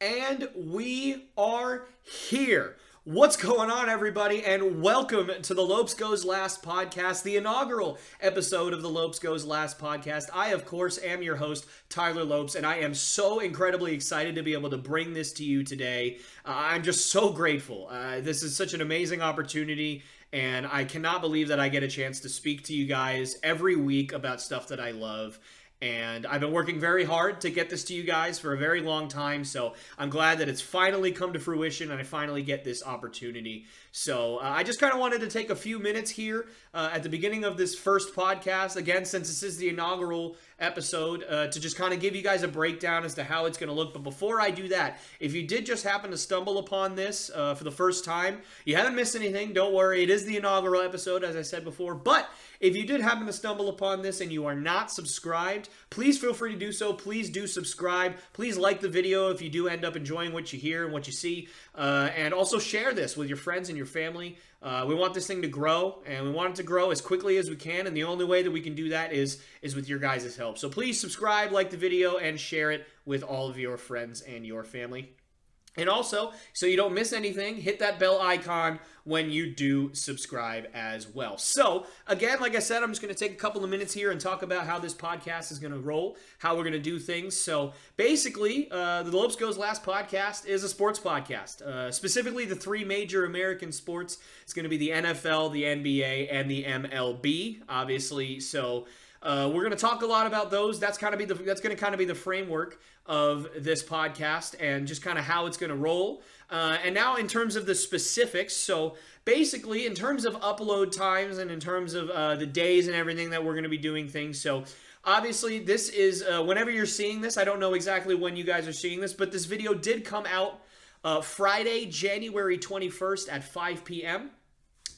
And we are here. What's going on, everybody, and welcome to the Lopes Goes Last podcast, the inaugural episode of the Lopes Goes Last podcast. I, of course, am your host, Tyler Lopes, and I am so incredibly excited to be able to bring this to you today. I'm just so grateful. This is such an amazing opportunity, and I cannot believe that I get a chance to speak to you guys every week about stuff that I love. And I've been working very hard to get this to you guys for a very long time, so I'm glad that it's finally come to fruition and I finally get this opportunity. So I just kind of wanted to take a few minutes here at the beginning of this first podcast, again, since this is the inaugural episode, to just kind of give you guys a breakdown as to how it's going to look. But before I do that, if you did just happen to stumble upon this for the first time, you haven't missed anything. Don't worry, it is the inaugural episode, as I said before. But if you did happen to stumble upon this and you are not subscribed, please feel free to do so. Please do subscribe. Please like the video if you do end up enjoying what you hear and what you see. And also share this with your friends and your family. We want this thing to grow, and we want it to grow as quickly as we can, and the only way that we can do that is with your guys' help. So please subscribe, like the video, and share it with all of your friends and your family. And also, so you don't miss anything, hit that bell icon when you do subscribe as well. So, again, like I said, I'm just going to take a couple of minutes here and talk about how this podcast is going to roll, how we're going to do things. So, basically, the Lopes Goes Last podcast is a sports podcast. Specifically, the three major American sports. It's going to be the NFL, the NBA, and the MLB, obviously. So, we're going to talk a lot about those. That's going to kind of be the framework of this podcast and just kind of how it's going to roll. And now in terms of the specifics, so basically in terms of upload times and in terms of the days and everything that we're going to be doing things. So obviously this is, whenever you're seeing this, I don't know exactly when you guys are seeing this, but this video did come out Friday, January 21st at 5 p.m.,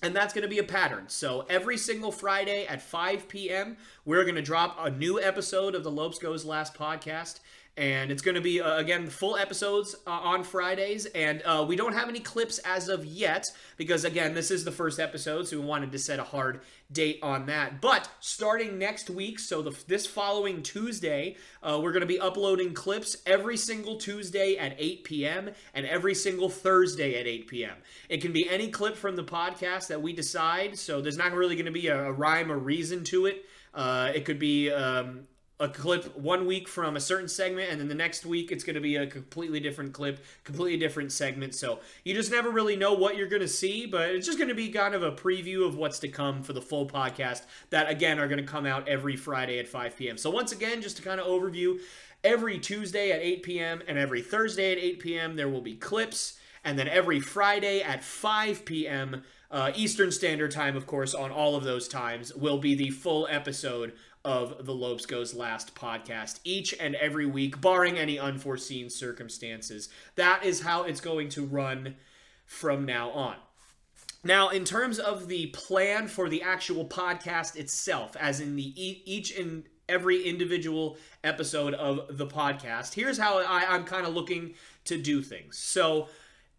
and that's going to be a pattern. So every single Friday at 5 p.m., we're going to drop a new episode of the Lopes Goes Last podcast. And it's going to be, again, full episodes on Fridays. And we don't have any clips as of yet because, again, this is the first episode. So we wanted to set a hard date on that. But starting next week, so this following Tuesday, we're going to be uploading clips every single Tuesday at 8 p.m. and every single Thursday at 8 p.m. It can be any clip from the podcast that we decide. So there's not really going to be a rhyme or reason to it. It could be a clip 1 week from a certain segment, and then the next week it's going to be a completely different clip, completely different segment. So you just never really know what you're going to see, but it's just going to be kind of a preview of what's to come for the full podcast that, again, are going to come out every Friday at 5 p.m. So once again, just to kind of overview, every Tuesday at 8 p.m. and every Thursday at 8 p.m. there will be clips, and then every Friday at 5 p.m. Eastern Standard Time, of course, on all of those times, will be the full episode of the Lopes Goes Last podcast each and every week, barring any unforeseen circumstances. That is how it's going to run from now on. Now, in terms of the plan for the actual podcast itself, as in the each and every individual episode of the podcast, here's how I'm kind of looking to do things. So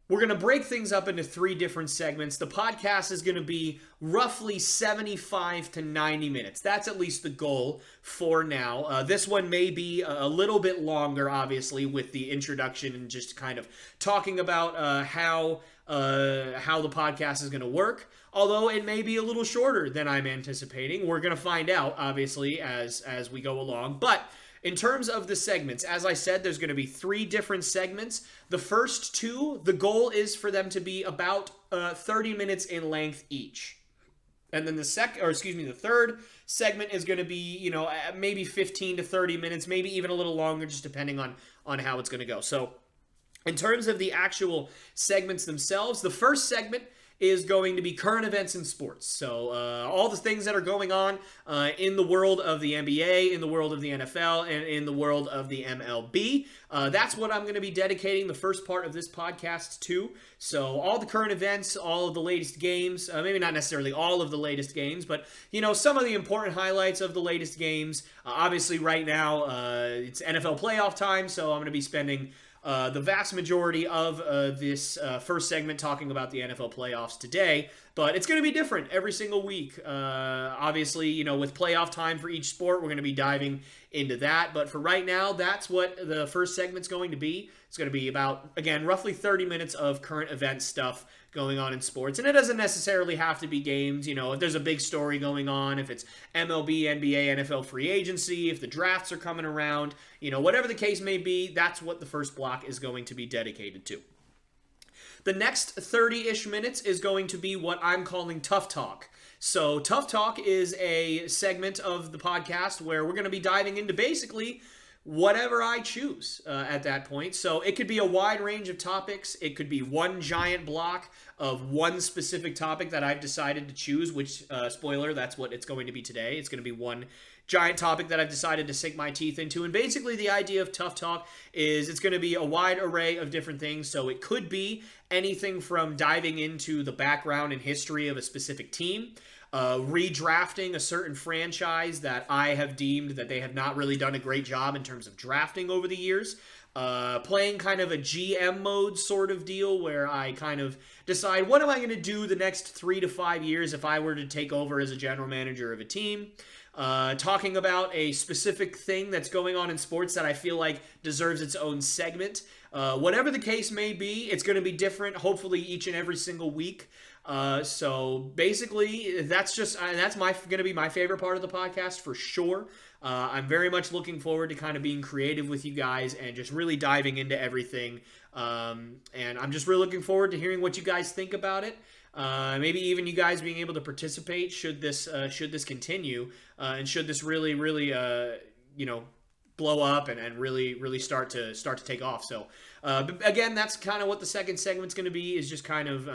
we're going to break things up into three different segments. The podcast is going to be roughly 75 to 90 minutes. That's at least the goal for now. This one may be a little bit longer, obviously, with the introduction and just kind of talking about how the podcast is going to work. Although it may be a little shorter than I'm anticipating. We're going to find out, obviously, as we go along. But in terms of the segments, as I said, there's going to be three different segments. The first two, the goal is for them to be about 30 minutes in length each. And then the third segment is going to be, maybe 15 to 30 minutes, maybe even a little longer, just depending on how it's going to go. So in terms of the actual segments themselves, the first segment is going to be current events in sports. So all the things that are going on in the world of the NBA, in the world of the NFL, and in the world of the MLB. That's what I'm going to be dedicating the first part of this podcast to. So all the current events, all of the latest games, maybe not necessarily all of the latest games, but, some of the important highlights of the latest games. Obviously, right now, it's NFL playoff time, so I'm going to be spending the vast majority of this first segment talking about the NFL playoffs today. But it's going to be different every single week. Obviously, with playoff time for each sport, we're going to be diving into that. But for right now, that's what the first segment's going to be. It's going to be about, again, roughly 30 minutes of current event stuff going on in sports. And it doesn't necessarily have to be games. If there's a big story going on, if it's MLB, NBA, NFL free agency, if the drafts are coming around, whatever the case may be, that's what the first block is going to be dedicated to. The next 30-ish minutes is going to be what I'm calling Tough Talk. So Tough Talk is a segment of the podcast where we're going to be diving into basically whatever I choose at that point. So it could be a wide range of topics. It could be one giant block of one specific topic that I've decided to choose, which, spoiler, that's what it's going to be today. It's going to be one giant topic that I've decided to sink my teeth into. And basically the idea of Tough Talk is it's going to be a wide array of different things. So it could be anything from diving into the background and history of a specific team, redrafting a certain franchise that I have deemed that they have not really done a great job in terms of drafting over the years, playing kind of a GM mode sort of deal where I kind of decide what am I going to do the next 3 to 5 years if I were to take over as a general manager of a team. Talking about a specific thing that's going on in sports that I feel like deserves its own segment. Whatever the case may be, it's going to be different, hopefully, each and every single week. So basically, that's going to be my favorite part of the podcast for sure. I'm very much looking forward to kind of being creative with you guys and just really diving into everything. And I'm just really looking forward to hearing what you guys think about it. Maybe even you guys being able to participate should this continue, and should this really blow up and really start to take off. So again, that's kind of what the second segment's going to be, is just kind of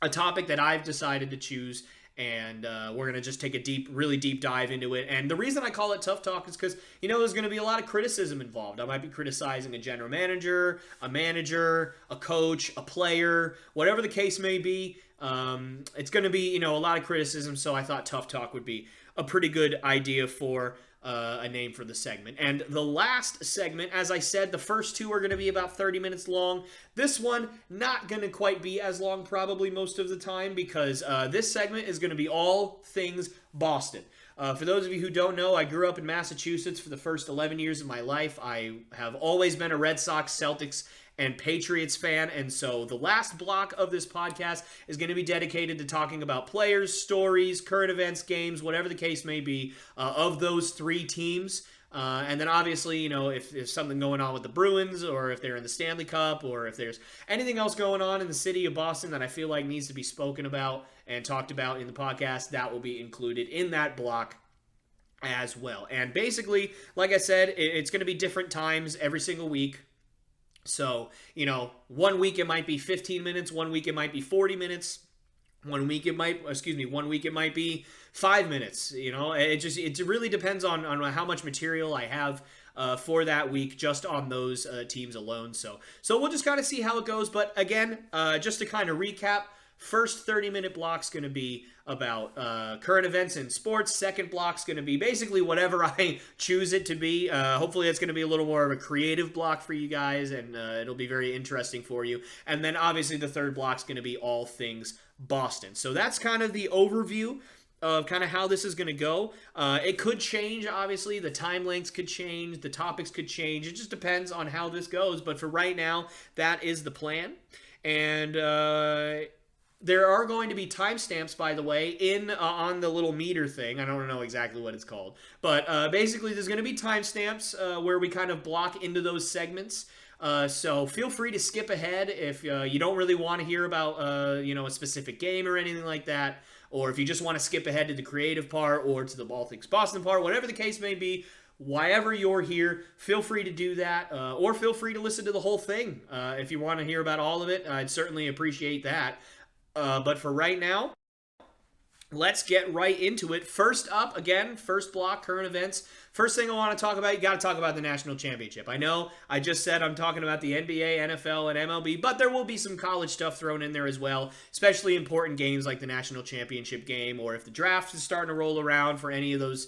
a topic that I've decided to choose. And we're going to just take a really deep dive into it. And the reason I call it Tough Talk is because, there's going to be a lot of criticism involved. I might be criticizing a general manager, a coach, a player, whatever the case may be. It's going to be, a lot of criticism. So I thought Tough Talk would be a pretty good idea for a name for the segment. And the last segment, as I said, the first two are going to be about 30 minutes long. This one, not going to quite be as long probably most of the time, because this segment is going to be all things Boston. For those of you who don't know, I grew up in Massachusetts for the first 11 years of my life. I have always been a Red Sox, Celtics, and Patriots fan, and so the last block of this podcast is going to be dedicated to talking about players, stories, current events, games, whatever the case may be, of those three teams. And then obviously, if there's something going on with the Bruins, or if they're in the Stanley Cup, or if there's anything else going on in the city of Boston that I feel like needs to be spoken about and talked about in the podcast, that will be included in that block as well. And basically, like I said, it's going to be different times every single week. So, 1 week it might be 15 minutes, 1 week it might be 40 minutes, 1 week it might be 5 minutes. It really depends on how much material I have for that week just on those teams alone. So we'll just kind of see how it goes. But again, just to kind of recap, first 30-minute block's going to be about current events in sports. Second block's going to be basically whatever I choose it to be. Hopefully it's going to be a little more of a creative block for you guys, and it'll be very interesting for you. And then obviously the third block's going to be all things Boston. So that's kind of the overview of kind of how this is going to go. It could change, obviously. The time lengths could change. The topics could change. It just depends on how this goes. But for right now, that is the plan. And there are going to be timestamps, by the way, on the little meter thing. I don't know exactly what it's called. But basically, there's going to be timestamps where we kind of block into those segments. So feel free to skip ahead if you don't really want to hear about a specific game or anything like that. Or if you just want to skip ahead to the creative part or to the All Things Boston part, whatever the case may be. Whenever you're here, feel free to do that, or feel free to listen to the whole thing. If you want to hear about all of it, I'd certainly appreciate that. But for right now, let's get right into it. First up, again, first block, current events. First thing I want to talk about, you got to talk about the national championship. I know I just said I'm talking about the NBA, NFL, and MLB, but there will be some college stuff thrown in there as well, especially important games like the national championship game, or if the draft is starting to roll around for any of those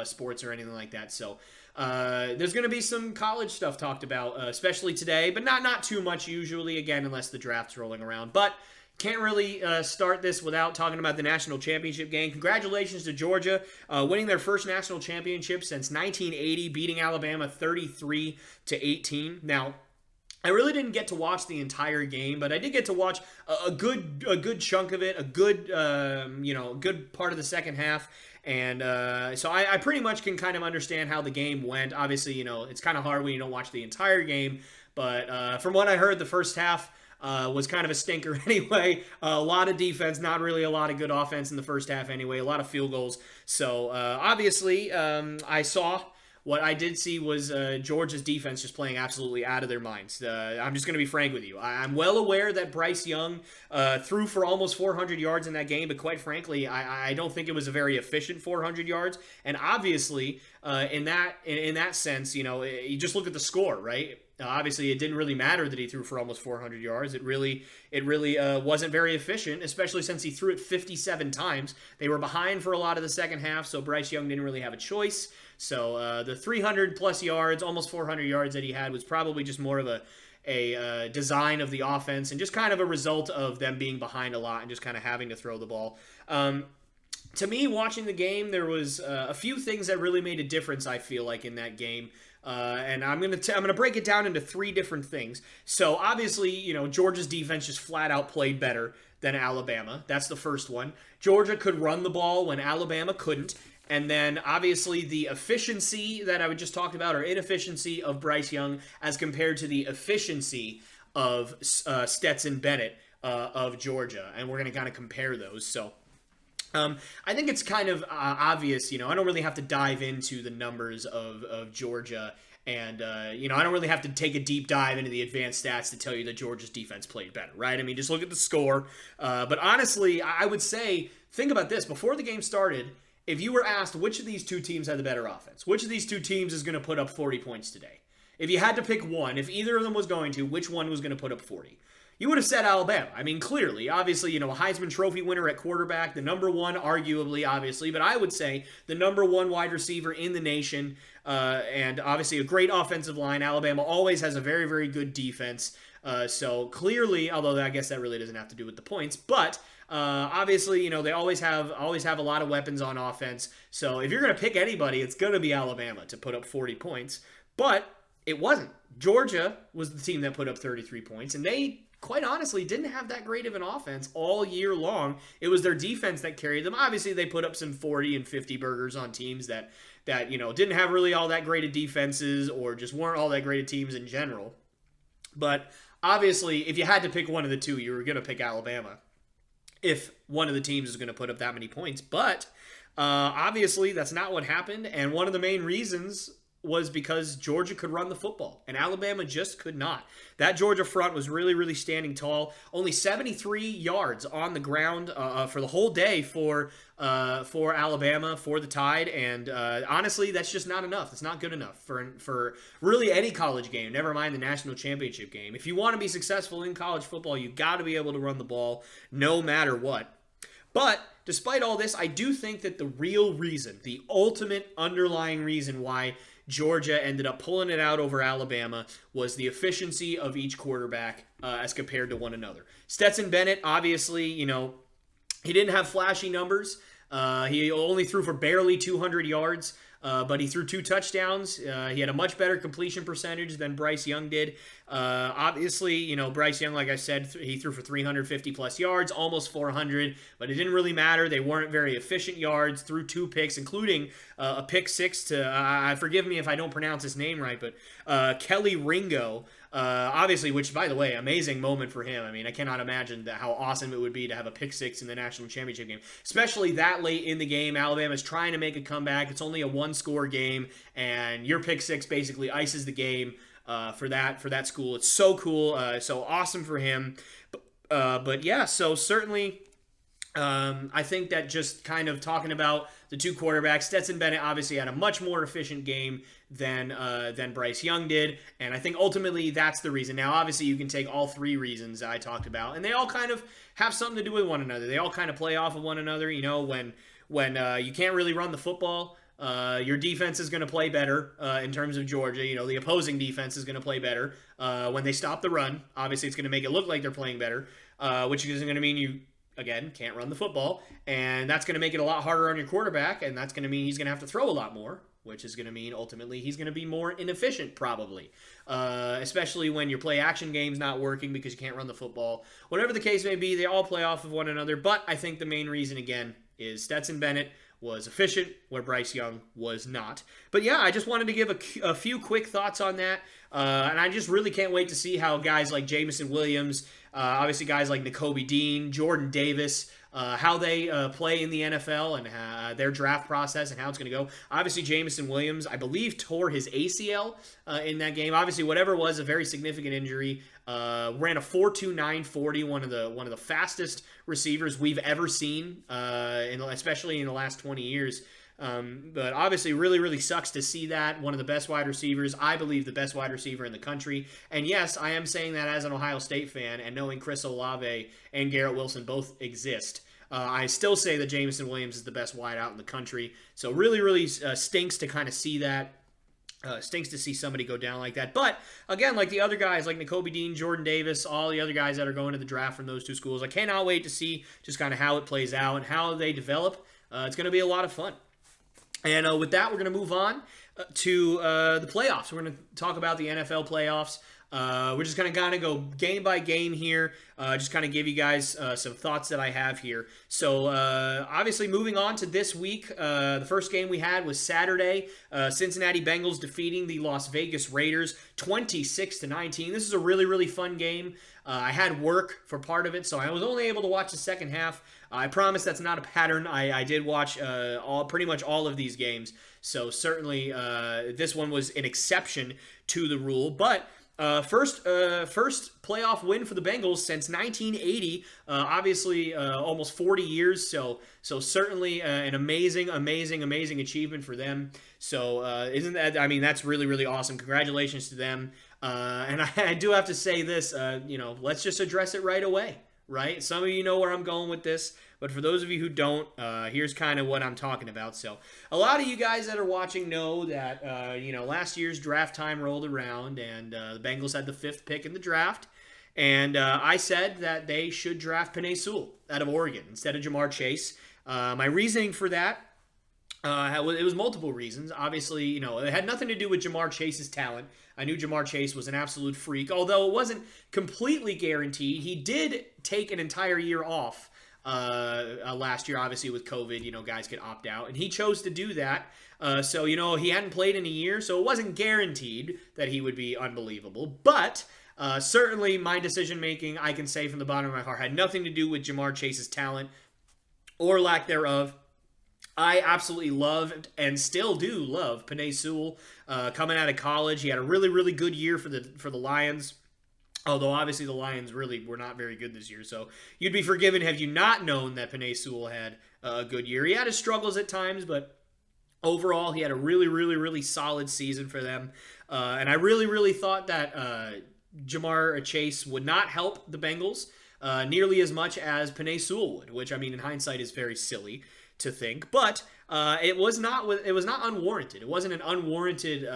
sports or anything like that. So There's going to be some college stuff talked about, especially today, but not too much usually, again, unless the draft's rolling around. But can't really start this without talking about the national championship game. Congratulations to Georgia, winning their first national championship since 1980, beating Alabama 33-18. Now, I really didn't get to watch the entire game, but I did get to watch a good chunk of it, a good good part of the second half. And so I pretty much can kind of understand how the game went. Obviously, it's kind of hard when you don't watch the entire game. But from what I heard, the first half was kind of a stinker anyway. A lot of defense, not really a lot of good offense in the first half anyway. A lot of field goals. So obviously, what I did see was Georgia's defense just playing absolutely out of their minds. I'm just going to be frank with you. I'm well aware that Bryce Young threw for almost 400 yards in that game, but quite frankly, I don't think it was a very efficient 400 yards. And obviously, in that sense, you just look at the score, right? Obviously, it didn't really matter that he threw for almost 400 yards. It really wasn't very efficient, especially since he threw it 57 times. They were behind for a lot of the second half, so Bryce Young didn't really have a choice. So the 300-plus yards, almost 400 yards that he had was probably just more of a design of the offense and just kind of a result of them being behind a lot and just kind of having to throw the ball. To me, watching the game, there was a few things that really made a difference, I feel like, in that game. And I'm gonna break it down into three different things. So obviously, Georgia's defense just flat out played better than Alabama. That's the first one. Georgia could run the ball when Alabama couldn't. And then, obviously, the efficiency that I would just talk about, or inefficiency of Bryce Young as compared to the efficiency of Stetson Bennett of Georgia. And we're going to kind of compare those. So I think it's kind of obvious, I don't really have to dive into the numbers of Georgia. And, I don't really have to take a deep dive into the advanced stats to tell you that Georgia's defense played better, right? I mean, just look at the score. But honestly, I would say, think about this. Before the game started, if you were asked which of these two teams had the better offense, which of these two teams is going to put up 40 points today? If you had to pick one, if either of them was going to, which one was going to put up 40? You would have said Alabama. I mean, clearly, obviously, a Heisman Trophy winner at quarterback, the number one, arguably, obviously, but I would say the number one wide receiver in the nation, and obviously a great offensive line. Alabama always has a very, very good defense. So clearly, although I guess that really doesn't have to do with the points, but obviously, they always have a lot of weapons on offense. So if you're going to pick anybody, it's going to be Alabama to put up 40 points. But it wasn't. Georgia was the team that put up 33 points, and they, quite honestly, didn't have that great of an offense all year long. It was their defense that carried them. Obviously, they put up some 40 and 50 burgers on teams that didn't have really all that great of defenses or just weren't all that great of teams in general. But obviously, if you had to pick one of the two, you were going to pick Alabama if one of the teams is going to put up that many points. But obviously, that's not what happened. And one of the main reasons was because Georgia could run the football, and Alabama just could not. That Georgia front was really, really standing tall. Only 73 yards on the ground for the whole day for Alabama, for the Tide, and honestly, that's just not enough. It's not good enough for really any college game, never mind the national championship game. If you want to be successful in college football, you got to be able to run the ball no matter what. But despite all this, I do think that the real reason, the ultimate underlying reason why Georgia ended up pulling it out over Alabama was the efficiency of each quarterback as compared to one another. Stetson Bennett, obviously, he didn't have flashy numbers. He only threw for barely 200 yards, but he threw 2 touchdowns. He had a much better completion percentage than Bryce Young did. Obviously, Bryce Young, like I said, he threw for 350-plus yards, almost 400, but it didn't really matter. They weren't very efficient yards, threw 2 picks, including a pick 6 to, forgive me if I don't pronounce his name right, but Kelly Ringo, obviously, which, by the way, amazing moment for him. I mean, I cannot imagine how awesome it would be to have a pick 6 in the national championship game, especially that late in the game. Alabama's trying to make a comeback. It's only a 1-score game, and your pick 6 basically ices the game for that school. It's so cool, so awesome for him. But yeah, so certainly I think that just kind of talking about the two quarterbacks, Stetson Bennett obviously had a much more efficient game than Bryce Young did, and I think ultimately that's the reason. Now, obviously, you can take all 3 reasons I talked about, and they all kind of have something to do with one another. They all kind of play off of one another. When you can't really run the football, Your defense is going to play better in terms of Georgia. The opposing defense is going to play better when they stop the run. Obviously, it's going to make it look like they're playing better, which isn't going to mean you, again, can't run the football. And that's going to make it a lot harder on your quarterback, and that's going to mean he's going to have to throw a lot more, which is going to mean ultimately he's going to be more inefficient probably, especially when your play-action game's not working because you can't run the football. Whatever the case may be, they all play off of one another, but I think the main reason, again, is Stetson Bennett was efficient where Bryce Young was not. But yeah, I just wanted to give a few quick thoughts on that, and I just really can't wait to see how guys like Jameson Williams, obviously guys like Nakobe Dean, Jordan Davis, how they play in the NFL and their draft process and how it's going to go. Obviously, Jameson Williams, I believe, tore his ACL in that game. Obviously, whatever it was, a very significant injury. Ran a 4.29 40, one of the fastest receivers we've ever seen, especially in the last 20 years. But obviously, really, really sucks to see that. One of the best wide receivers, I believe the best wide receiver in the country. And yes, I am saying that as an Ohio State fan and knowing Chris Olave and Garrett Wilson both exist. I still say that Jameson Williams is the best wide out in the country. So really, really stinks to kind of see that. Stinks to see somebody go down like that. But, again, like the other guys, like Nakobe Dean, Jordan Davis, all the other guys that are going to the draft from those two schools, I cannot wait to see just kind of how it plays out and how they develop. It's going to be a lot of fun. And with that, we're going to move on to the playoffs. We're going to talk about the NFL playoffs. We're just going to kind of go game by game here, just kind of give you guys some thoughts that I have here. So obviously moving on to this week, the first game we had was Saturday. Cincinnati Bengals defeating the Las Vegas Raiders 26-19. This is a really, really fun game. I had work for part of it, so I was only able to watch the second half. I promise that's not a pattern. I did watch pretty much all of these games, so certainly this one was an exception to the rule. But first playoff win for the Bengals since 1980. Obviously, almost 40 years. So certainly an amazing achievement for them. So isn't that? I mean, that's really, really awesome. Congratulations to them. And I do have to say this. Let's just address it right away. Right? Some of you know where I'm going with this, but for those of you who don't, here's kind of what I'm talking about. So a lot of you guys that are watching know that, last year's draft time rolled around, and the Bengals had the 5th pick in the draft, and I said that they should draft Penei Sewell out of Oregon instead of Jamar Chase. My reasoning for that, it was multiple reasons. Obviously, it had nothing to do with Jamar Chase's talent. I knew Jamar Chase was an absolute freak, although it wasn't completely guaranteed. He did take an entire year off last year, obviously with COVID. Guys could opt out, and he chose to do that. So he hadn't played in a year, so it wasn't guaranteed that he would be unbelievable. But certainly my decision-making, I can say from the bottom of my heart, had nothing to do with Jamar Chase's talent or lack thereof. I absolutely loved and still do love Penei Sewell coming out of college. He had a really, really good year for the Lions. Although, obviously, the Lions really were not very good this year. So, you'd be forgiven had you not known that Penei Sewell had a good year. He had his struggles at times, but overall, he had a really, really, really solid season for them. And I really, really thought that Jamar Chase would not help the Bengals nearly as much as Penei Sewell would, which, I mean, in hindsight is very silly to think, but it was not unwarranted. It wasn't an unwarranted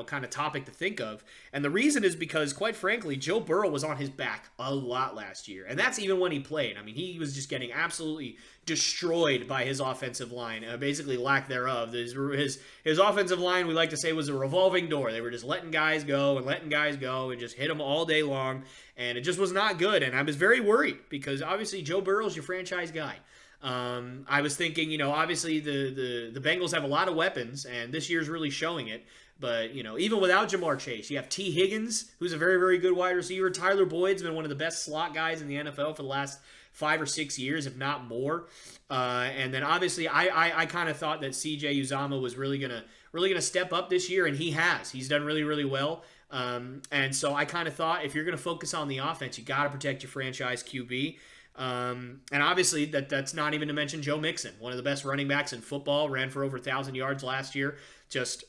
kind of topic to think of, and the reason is because, quite frankly, Joe Burrow was on his back a lot last year, and that's even when he played. I mean, he was just getting absolutely destroyed by his offensive line, basically lack thereof. His offensive line, we like to say, was a revolving door. They were just letting guys go and just hit them all day long, and it just was not good. And I was very worried because obviously Joe Burrow's your franchise guy. I was thinking, obviously the Bengals have a lot of weapons, and this year's really showing it. But, even without Jamar Chase, you have T. Higgins, who's a very, very good wide receiver. Tyler Boyd's been one of the best slot guys in the NFL for the last 5 or 6 years, if not more. And then obviously I kind of thought that CJ Uzomah was really gonna step up this year, and he has. He's done really, really well. And so I kind of thought if you're gonna focus on the offense, you got to protect your franchise QB. And obviously that's not even to mention Joe Mixon, one of the best running backs in football, ran for over 1,000 yards last year. Just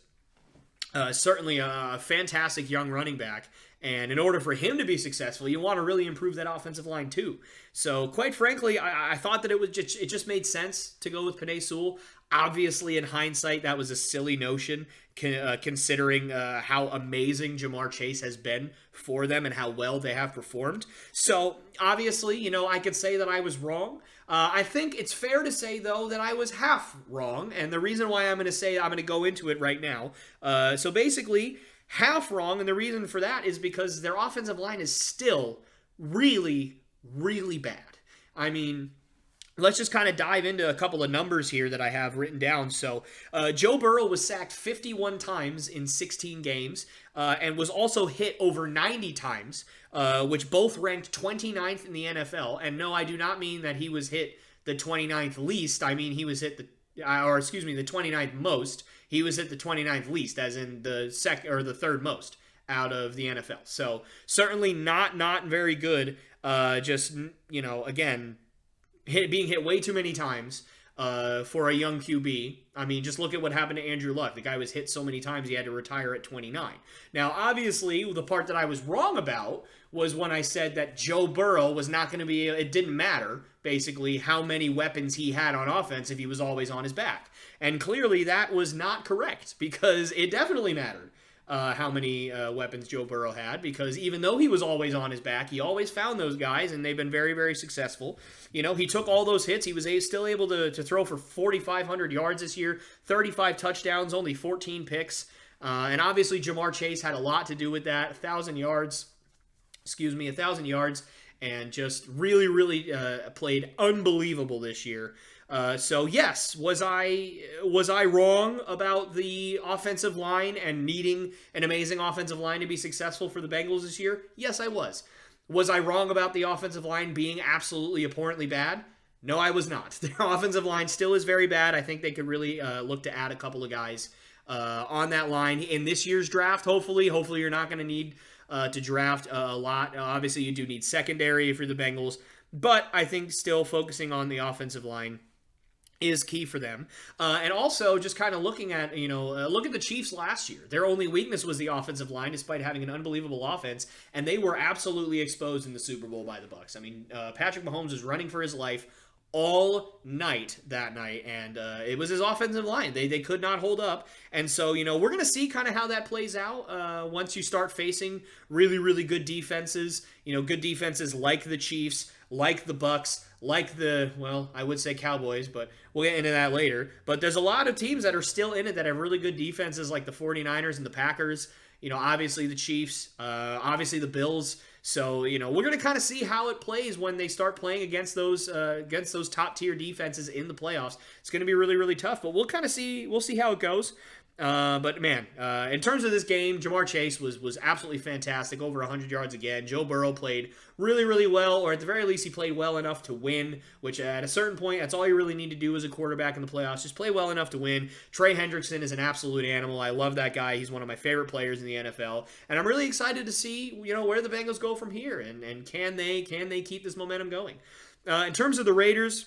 certainly a fantastic young running back. And in order for him to be successful, you want to really improve that offensive line too. So quite frankly, I thought that it just made sense to go with Penei Sewell. Obviously, in hindsight, that was a silly notion, considering how amazing Jamar Chase has been for them and how well they have performed. So, obviously, I could say that I was wrong. I think it's fair to say, though, that I was half wrong. And the reason why I'm going to go into it right now. So, basically, half wrong. And the reason for that is because their offensive line is still really, really bad. I mean, let's just kind of dive into a couple of numbers here that I have written down. So, Joe Burrow was sacked 51 times in 16 games and was also hit over 90 times, which both ranked 29th in the NFL. And no, I do not mean that he was hit the 29th least. I mean he was hit the 29th most. He was hit the 29th least, as in the the third most out of the NFL. So certainly not very good. Again, being hit way too many times for a young QB. I mean, just look at what happened to Andrew Luck. The guy was hit so many times he had to retire at 29. Now, obviously, the part that I was wrong about was when I said that Joe Burrow was not going to be, it didn't matter, basically, how many weapons he had on offense if he was always on his back. And clearly that was not correct, because it definitely mattered. How many weapons Joe Burrow had, because even though he was always on his back, he always found those guys, and they've been very, very successful. He took all those hits. He was still able to throw for 4,500 yards this year, 35 touchdowns, only 14 picks. And obviously Jamar Chase had a lot to do with that. 1,000 yards, and just really, really played unbelievable this year. So yes, was I wrong about the offensive line and needing an amazing offensive line to be successful for the Bengals this year? Yes, I was. Was I wrong about the offensive line being absolutely abhorrently bad? No, I was not. Their offensive line still is very bad. I think they could really look to add a couple of guys on that line in this year's draft. Hopefully you're not going to need to draft a lot. Obviously, you do need secondary for the Bengals, but I think still focusing on the offensive line is key for them. And also just kind of looking at, look at the Chiefs last year. Their only weakness was the offensive line, despite having an unbelievable offense, and they were absolutely exposed in the Super Bowl by the Bucs. I mean, Patrick Mahomes was running for his life all night that night, and it was his offensive line. They could not hold up. And so, we're going to see kind of how that plays out once you start facing really, really good defenses. Good defenses like the Chiefs, like the Bucs, like I would say Cowboys, but we'll get into that later. But there's a lot of teams that are still in it that have really good defenses, like the 49ers and the Packers. Obviously the Chiefs, obviously the Bills. So, we're going to kind of see how it plays when they start playing against those top tier defenses in the playoffs. It's going to be really, really tough, but we'll see how it goes. But man, in terms of this game, Jamar Chase was absolutely fantastic, over 100 yards again. Joe Burrow played really, really well, or at the very least, he played well enough to win, which at a certain point, that's all you really need to do as a quarterback in the playoffs. Just play well enough to win. Trey Hendrickson is an absolute animal. I love that guy. He's one of my favorite players in the NFL, and I'm really excited to see, where the Bengals go from here, and can they keep this momentum going? In terms of the Raiders,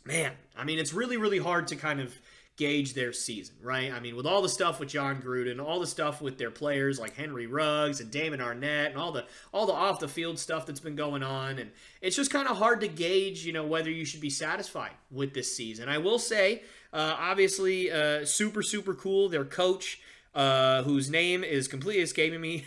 man, I mean, it's really, really hard to kind of gauge their season, right? I mean, with all the stuff with John Gruden, all the stuff with their players like Henry Ruggs and Damon Arnett, and all the off the field stuff that's been going on, and it's just kind of hard to gauge, whether you should be satisfied with this season. I will say, obviously, super, super cool. Their coach, whose name is completely escaping me,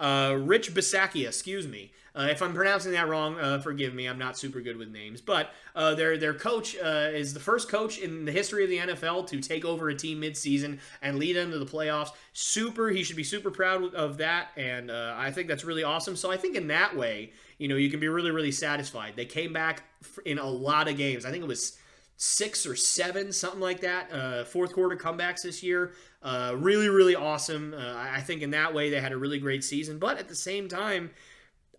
Rich Bisaccia, excuse me. If I'm pronouncing that wrong, forgive me. I'm not super good with names. But their coach is the first coach in the history of the NFL to take over a team midseason and lead them to the playoffs. He should be super proud of that, and I think that's really awesome. So I think in that way, you can be really, really satisfied. They came back in a lot of games. I think it was 6 or 7, something like that, fourth quarter comebacks this year. Really, really awesome. I think in that way they had a really great season. But at the same time,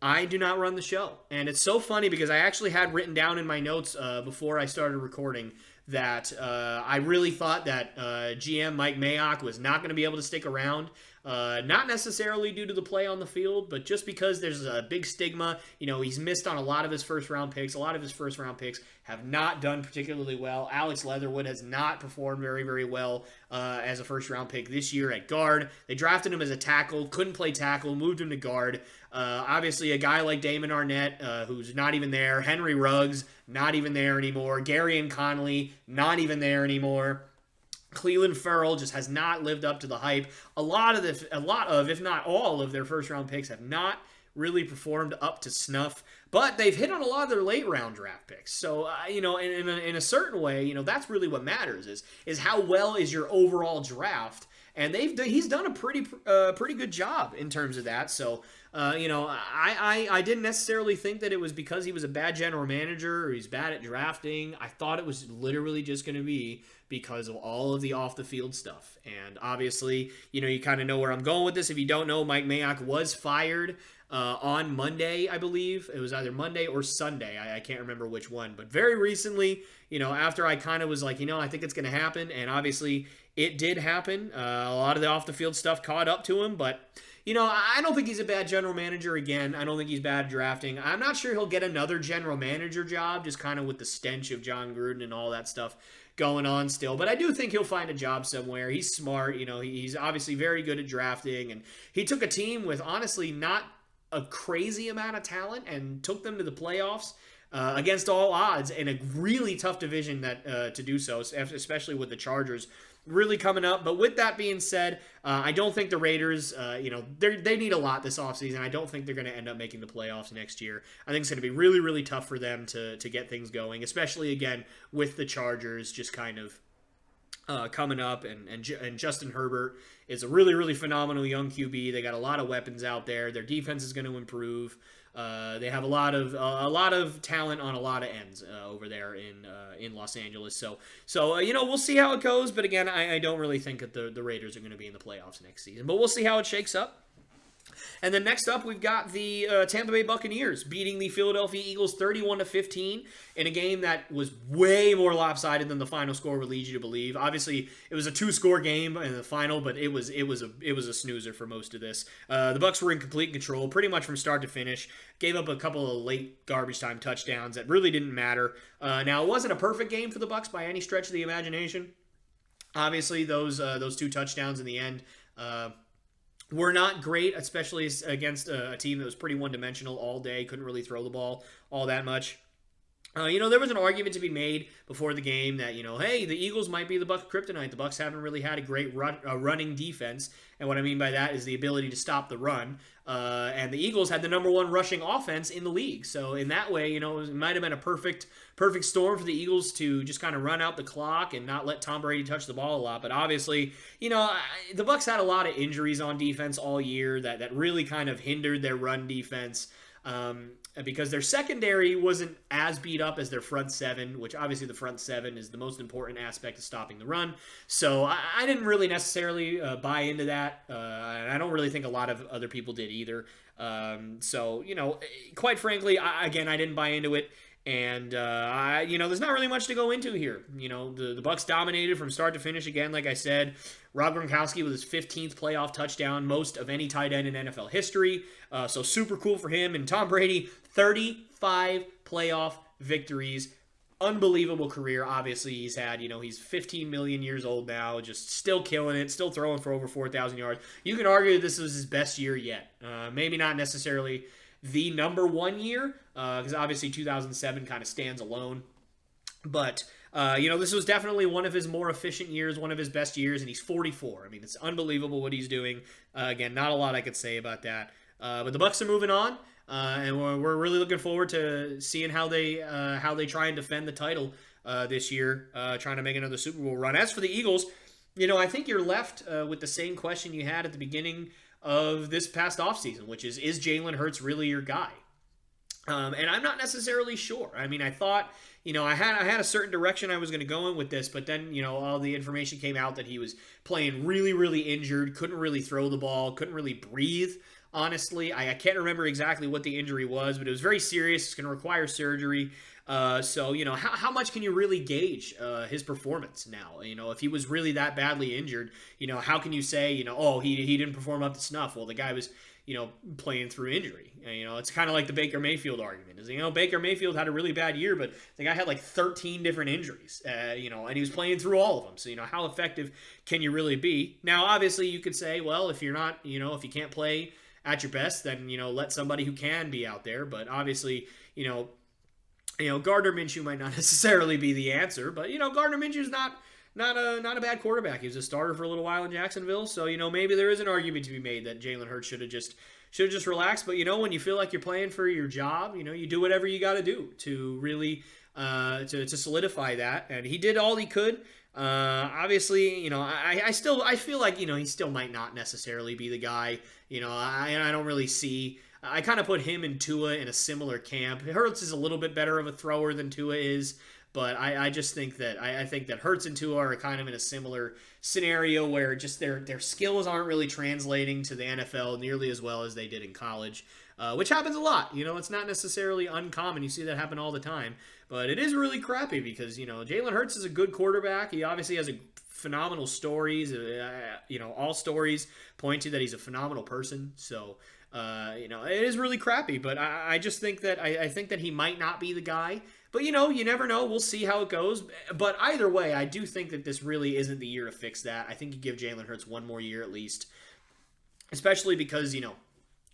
I do not run the show. And it's so funny because I actually had written down in my notes before I started recording that I really thought that GM Mike Mayock was not going to be able to stick around. Not necessarily due to the play on the field, but just because there's a big stigma. He's missed on a lot of his first-round picks. A lot of his first-round picks have not done particularly well. Alex Leatherwood has not performed very, very well as a first-round pick this year at guard. They drafted him as a tackle, couldn't play tackle, moved him to guard. Obviously, a guy like Damon Arnett, who's not even there. Henry Ruggs, not even there anymore. Gary and Conley, not even there anymore. Cleveland Ferrell just has not lived up to the hype. A lot of, if not all of their first round picks have not really performed up to snuff, but they've hit on a lot of their late round draft picks. So, in a certain way, that's really what matters is how well is your overall draft. And he's done a pretty good job in terms of that. So, I didn't necessarily think that it was because he was a bad general manager or he's bad at drafting. I thought it was literally just going to be because of all of the off-the-field stuff. And obviously, you kind of know where I'm going with this. If you don't know, Mike Mayock was fired on Monday, I believe. It was either Monday or Sunday. I can't remember which one. But very recently, after I kind of was like, I think it's going to happen. And obviously, it did happen. A lot of the off-the-field stuff caught up to him. But, I don't think he's a bad general manager again. I don't think he's bad at drafting. I'm not sure he'll get another general manager job, just kind of with the stench of John Gruden and all that stuff going on still. But I do think he'll find a job somewhere. He's smart. He's obviously very good at drafting. And he took a team with, honestly, not a crazy amount of talent and took them to the playoffs against all odds in a really tough division to do so, especially with the Chargers really coming up. But with that being said, I don't think the Raiders, they need a lot this offseason. I don't think they're going to end up making the playoffs next year. I think it's going to be really, really tough for them to get things going, especially, again, with the Chargers just kind of coming up, and Justin Herbert is a really, really phenomenal young QB. They got a lot of weapons out there. Their defense is going to improve. They have a lot of talent on a lot of ends over there in Los Angeles. So we'll see how it goes. But again, I don't really think that the Raiders are going to be in the playoffs next season. But we'll see how it shakes up. And then next up, we've got the Tampa Bay Buccaneers beating the Philadelphia Eagles 31-15 in a game that was way more lopsided than the final score would lead you to believe. Obviously, it was a 2-score game in the final, but it was a snoozer for most of this. The Bucs were in complete control pretty much from start to finish. Gave up a couple of late garbage time touchdowns that really didn't matter. Now, it wasn't a perfect game for the Bucs by any stretch of the imagination. Obviously, those 2 touchdowns in the end were not great, especially against a team that was pretty one-dimensional all day, couldn't really throw the ball all that much. There was an argument to be made before the game that, hey, the Eagles might be the Bucs' kryptonite. The Bucs haven't really had a great running defense, and what I mean by that is the ability to stop the run. And the Eagles had the number 1 rushing offense in the league. So in that way, it might have been a perfect storm for the Eagles to just kind of run out the clock and not let Tom Brady touch the ball a lot. But obviously, the Bucs had a lot of injuries on defense all year that really kind of hindered their run defense. Because their secondary wasn't as beat up as their front 7, which obviously the front 7 is the most important aspect of stopping the run. So I didn't really necessarily buy into that. And I don't really think a lot of other people did either. Quite frankly, I didn't buy into it. And, there's not really much to go into here. The Bucs dominated from start to finish again, like I said. Rob Gronkowski with his 15th playoff touchdown, most of any tight end in NFL history. So super cool for him. And Tom Brady, 35 playoff victories. Unbelievable career, obviously, he's had. He's 15 million years old now, just still killing it, still throwing for over 4,000 yards. You can argue that this was his best year yet. Maybe not necessarily the number 1 year, because obviously 2007 kind of stands alone. But, this was definitely one of his more efficient years, one of his best years, and he's 44. I mean, it's unbelievable what he's doing. Again, not a lot I could say about that. But the Bucs are moving on, and we're really looking forward to seeing how they try and defend the title this year, trying to make another Super Bowl run. As for the Eagles, I think you're left with the same question you had at the beginning of this past offseason, which is Jalen Hurts really your guy? And I'm not necessarily sure. I mean, I thought, I had a certain direction I was going to go in with this, but then, all the information came out that he was playing really, really injured, couldn't really throw the ball, couldn't really breathe. Honestly, I can't remember exactly what the injury was, but it was very serious. It's going to require surgery. How much can you really gauge his performance now? If he was really that badly injured, how can you say, he didn't perform up to snuff? Well, the guy was, playing through injury. It's kind of like the Baker Mayfield argument. Baker Mayfield had a really bad year, but the guy had like 13 different injuries, and he was playing through all of them. So, how effective can you really be? Now, obviously, you could say, well, if you're not, if you can't play at your best, then, let somebody who can be out there. But obviously, Gardner Minshew might not necessarily be the answer, but Gardner Minshew's not a bad quarterback. He was a starter for a little while in Jacksonville, so maybe there is an argument to be made that Jalen Hurts should have just relaxed. But when you feel like you're playing for your job, you do whatever you got to do to really to solidify that, and he did all he could. Obviously, I feel like he still might not necessarily be the guy. I don't really see. I kind of put him and Tua in a similar camp. Hurts is a little bit better of a thrower than Tua is. But I just think that I think that Hurts and Tua are kind of in a similar scenario where just their skills aren't really translating to the NFL nearly as well as they did in college, which happens a lot. It's not necessarily uncommon. You see that happen all the time. But it is really crappy because, Jalen Hurts is a good quarterback. He obviously has a phenomenal stories. All stories point to that he's a phenomenal person. So, it is really crappy. But I just think that I think that he might not be the guy. But, you never know. We'll see how it goes. But either way, I do think that this really isn't the year to fix that. I think you give Jalen Hurts one more year at least. Especially because,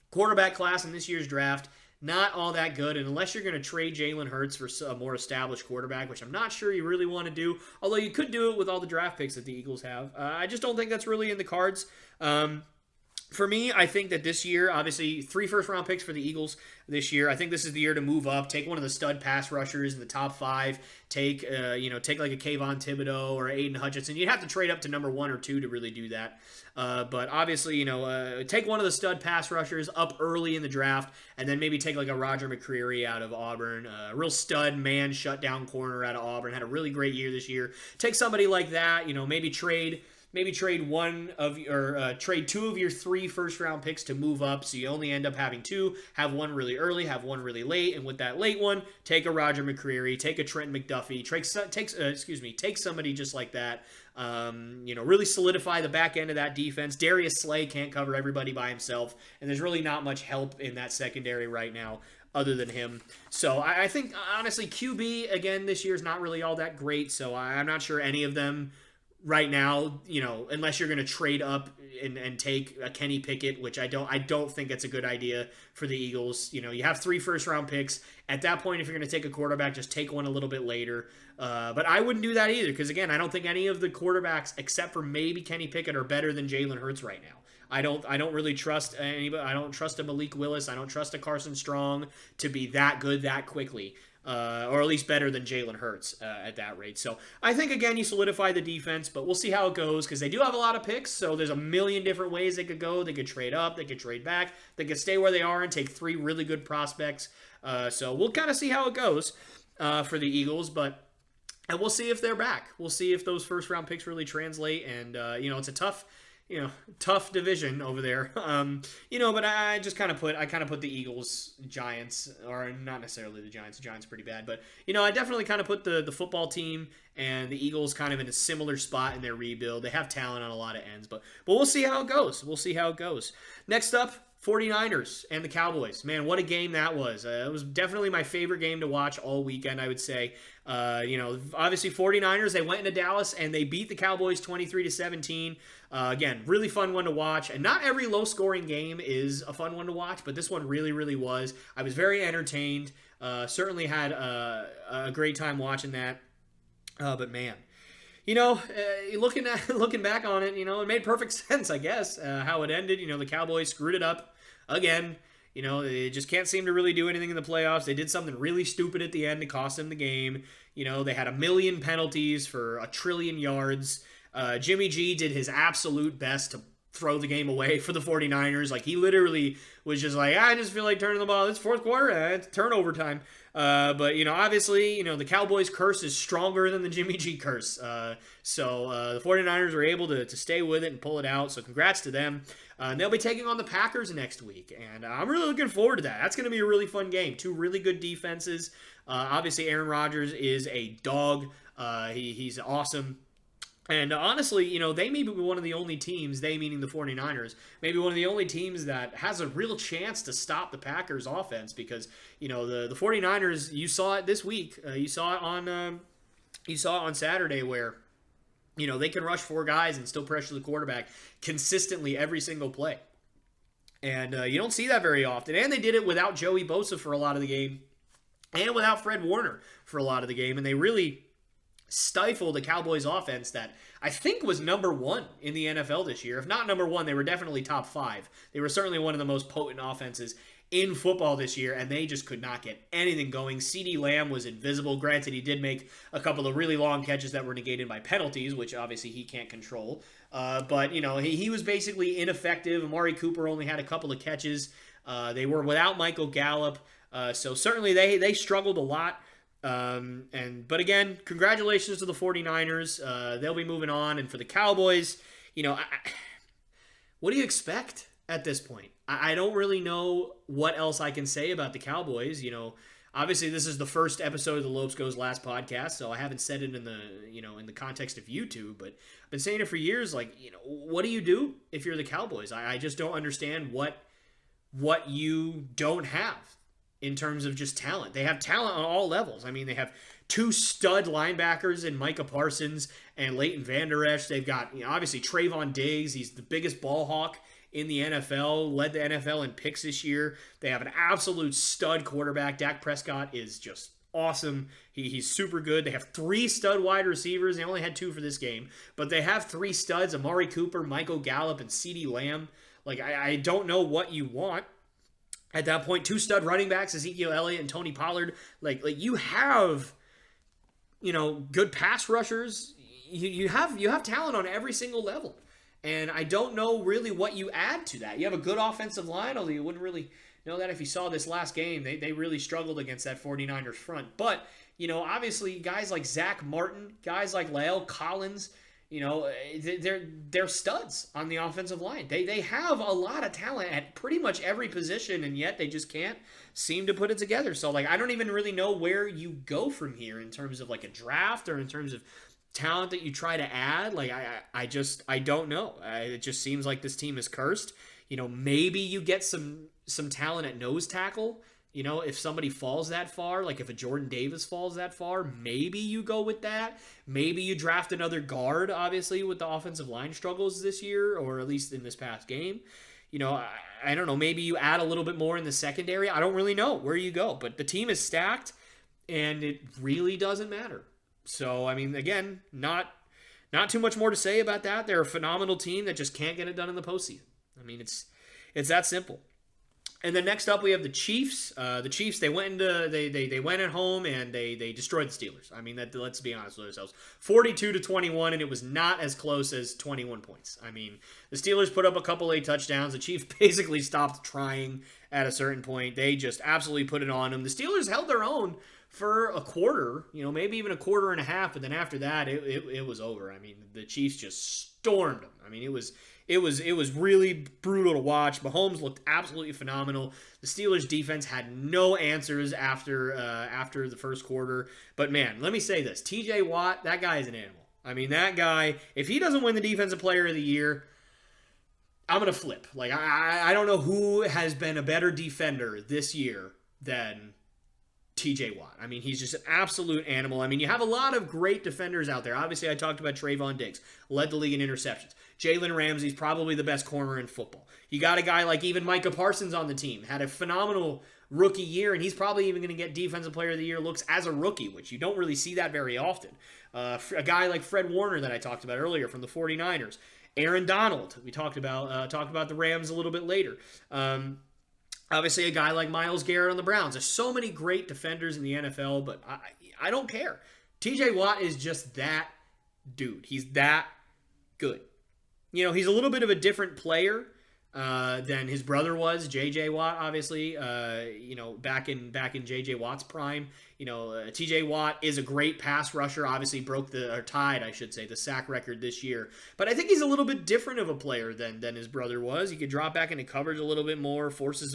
quarterback class in this year's draft, not all that good. And unless you're going to trade Jalen Hurts for a more established quarterback, which I'm not sure you really want to do, although you could do it with all the draft picks that the Eagles have. I just don't think that's really in the cards. For me, I think that this year, obviously, 3 first-round picks for the Eagles this year. I think this is the year to move up, take one of the stud pass rushers in the top 5, take like a Kayvon Thibodeau or Aiden Hutchinson. You'd have to trade up to number 1 or 2 to really do that. But obviously, take one of the stud pass rushers up early in the draft, and then maybe take like a Roger McCreary out of Auburn, a real stud man shutdown corner out of Auburn. Had a really great year this year. Take somebody like that, maybe trade trade 2 of your 3 first-round picks to move up, so you only end up having 2. Have one really early, have one really late, and with that late one, take a Roger McCreary, take a Trent McDuffie, take somebody just like that. Really solidify the back end of that defense. Darius Slay can't cover everybody by himself, and there's really not much help in that secondary right now other than him. So I think, honestly, QB, again, this year is not really all that great, so I'm not sure any of them right now, unless you're going to trade up and take a Kenny Pickett, which I don't think it's a good idea for the Eagles. You have 3 first-round picks. At that point, if you're going to take a quarterback, just take one a little bit later. But I wouldn't do that either because, again, I don't think any of the quarterbacks, except for maybe Kenny Pickett, are better than Jalen Hurts right now. I don't really trust anybody. I don't trust a Malik Willis. I don't trust a Carson Strong to be that good that quickly. Or at least better than Jalen Hurts at that rate. So I think, again, you solidify the defense, but we'll see how it goes because they do have a lot of picks, so there's a million different ways they could go. They could trade up, they could trade back, they could stay where they are and take 3 really good prospects. So we'll kind of see how it goes for the Eagles, and we'll see if they're back. We'll see if those first-round picks really translate, and, it's a tough division over there. But I kind of put the Eagles, Giants, or not necessarily the Giants. The Giants are pretty bad, but I definitely kind of put the football team and the Eagles kind of in a similar spot in their rebuild. They have talent on a lot of ends, but we'll see how it goes. Next up, 49ers and the Cowboys. Man, what a game that was. It was definitely my favorite game to watch all weekend, I would say. Obviously 49ers, they went into Dallas and they beat the Cowboys 23-17. Again, really fun one to watch. And not every low-scoring game is a fun one to watch, but this one really, really was. I was very entertained. Certainly had a great time watching that. But man, looking back on it, it made perfect sense, I guess, how it ended. The Cowboys screwed it up again. They just can't seem to really do anything in the playoffs. They did something really stupid at the end to cost them the game. They had 1 million penalties for 1 trillion yards. Jimmy G did his absolute best to throw the game away for the 49ers. Like, he literally was just like, I just feel like turning the ball. It's fourth quarter. It's turnover time. But, obviously, the Cowboys curse is stronger than the Jimmy G curse. So the 49ers were able to stay with it and pull it out. So congrats to them. They'll be taking on the Packers next week. And I'm really looking forward to that. That's going to be a really fun game. 2 really good defenses. Obviously, Aaron Rodgers is a dog. He's awesome. And honestly, they may be one of the only teams, they meaning the 49ers, maybe one of the only teams that has a real chance to stop the Packers offense because, the 49ers, you saw it this week. You saw it on Saturday where, they can rush 4 guys and still pressure the quarterback consistently every single play. And you don't see that very often. And they did it without Joey Bosa for a lot of the game. and without Fred Warner for a lot of the game. And they really stifled the Cowboys offense that I think was number 1 in the NFL this year. If not number 1, they were definitely top 5. They were certainly one of the most potent offenses in football this year, and they just could not get anything going. CeeDee Lamb was invisible. Granted, he did make a couple of really long catches that were negated by penalties, which obviously he can't control. But, he was basically ineffective. Amari Cooper only had a couple of catches. They were without Michael Gallup. So certainly they struggled a lot. But again, congratulations to the 49ers. They'll be moving on. And for the Cowboys, what do you expect at this point? I don't really know what else I can say about the Cowboys. Obviously this is the first episode of the Lopes Goes Last podcast, so I haven't said it in the context of YouTube, but I've been saying it for years. What do you do if you're the Cowboys? I just don't understand what you don't have in terms of just talent. They have talent on all levels. I mean, they have 2 stud linebackers in Micah Parsons and Leighton Vander Esch. They've got, obviously Trayvon Diggs. He's the biggest ball hawk in the NFL, led the NFL in picks this year. They have an absolute stud quarterback. Dak Prescott is just awesome. He's super good. They have 3 stud wide receivers. They only had 2 for this game, but they have 3 studs: Amari Cooper, Michael Gallup, and CeeDee Lamb. I don't know what you want at that point. 2 stud running backs, Ezekiel Elliott and Tony Pollard. You have, good pass rushers. You have talent on every single level. And I don't know really what you add to that. You have a good offensive line, although you wouldn't really know that if you saw this last game. They really struggled against that 49ers front. But, obviously guys like Zach Martin, guys like La'el Collins, they're studs on the offensive line. They have a lot of talent at pretty much every position, and yet they just can't seem to put it together. So, I don't even really know where you go from here in terms of a draft or in terms of talent that you try to add. I don't know. It just seems like this team is cursed. Maybe you get some talent at nose tackle. If somebody falls that far, if a Jordan Davis falls that far, maybe you go with that. Maybe you draft another guard, obviously, with the offensive line struggles this year, or at least in this past game. I don't know. Maybe you add a little bit more in the secondary. I don't really know where you go, but the team is stacked, and it really doesn't matter. So, again, not too much more to say about that. They're a phenomenal team that just can't get it done in the postseason. It's that simple. And then next up we have the Chiefs. The Chiefs, they went at home and they destroyed the Steelers. Let's be honest with ourselves. 42-21, and it was not as close as 21 points. The Steelers put up a couple late touchdowns. The Chiefs basically stopped trying at a certain point. They just absolutely put it on them. The Steelers held their own for a quarter, maybe even a quarter and a half, but then after that, it was over. The Chiefs just stormed them. It was really brutal to watch. Mahomes looked absolutely phenomenal. The Steelers defense had no answers after the first quarter. But man, let me say this: TJ Watt, that guy is an animal. That guy, if he doesn't win the Defensive Player of the Year, I'm gonna flip. I don't know who has been a better defender this year than TJ Watt. He's just an absolute animal. You have a lot of great defenders out there. Obviously, I talked about Trayvon Diggs, led the league in interceptions. Jalen Ramsey's probably the best corner in football. You got a guy like even Micah Parsons on the team, had a phenomenal rookie year, and he's probably even going to get Defensive Player of the Year looks as a rookie, which you don't really see that very often. A guy like Fred Warner that I talked about earlier from the 49ers. Aaron Donald, we talked about the Rams a little bit later. Obviously, a guy like Myles Garrett on the Browns. There's so many great defenders in the NFL, but I don't care. TJ Watt is just that dude. He's that good. He's a little bit of a different player than his brother was, J.J. Watt, obviously. Back in J.J. Watt's prime. T.J. Watt is a great pass rusher. Obviously tied, I should say, the sack record this year. But I think he's a little bit different of a player than his brother was. He could drop back into coverage a little bit more, forces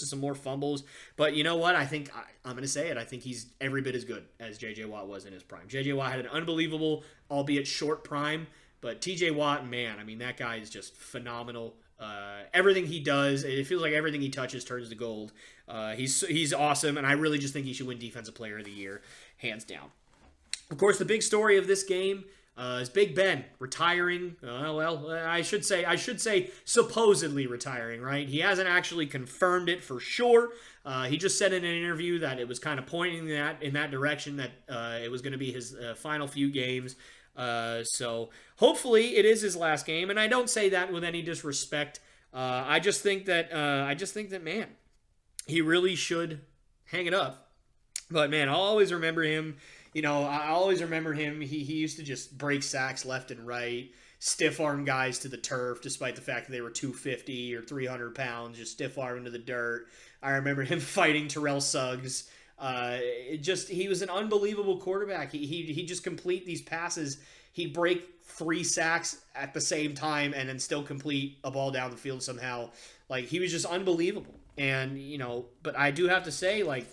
some more fumbles. But you know what? I'm going to say it. I think he's every bit as good as J.J. Watt was in his prime. J.J. Watt had an unbelievable, albeit short prime. But T.J. Watt, man, that guy is just phenomenal. Everything he does, it feels like everything he touches turns to gold. He's awesome, and I really just think he should win Defensive Player of the Year, hands down. Of course, the big story of this game Is Big Ben retiring? I should say supposedly retiring, right? He hasn't actually confirmed it for sure. He just said in an interview that it was kind of pointing in that direction, that it was going to be his final few games. So hopefully it is his last game, and I don't say that with any disrespect. I just think that man, he really should hang it up. But man, I'll always remember him. I always remember him. He used to just break sacks left and right, stiff arm guys to the turf, despite the fact that they were 250 or 300 pounds, just stiff arm into the dirt. I remember him fighting Terrell Suggs. He was an unbelievable quarterback. He just complete these passes. He'd break 3 sacks at the same time and then still complete a ball down the field somehow. Like, he was just unbelievable. And, but I do have to say, like,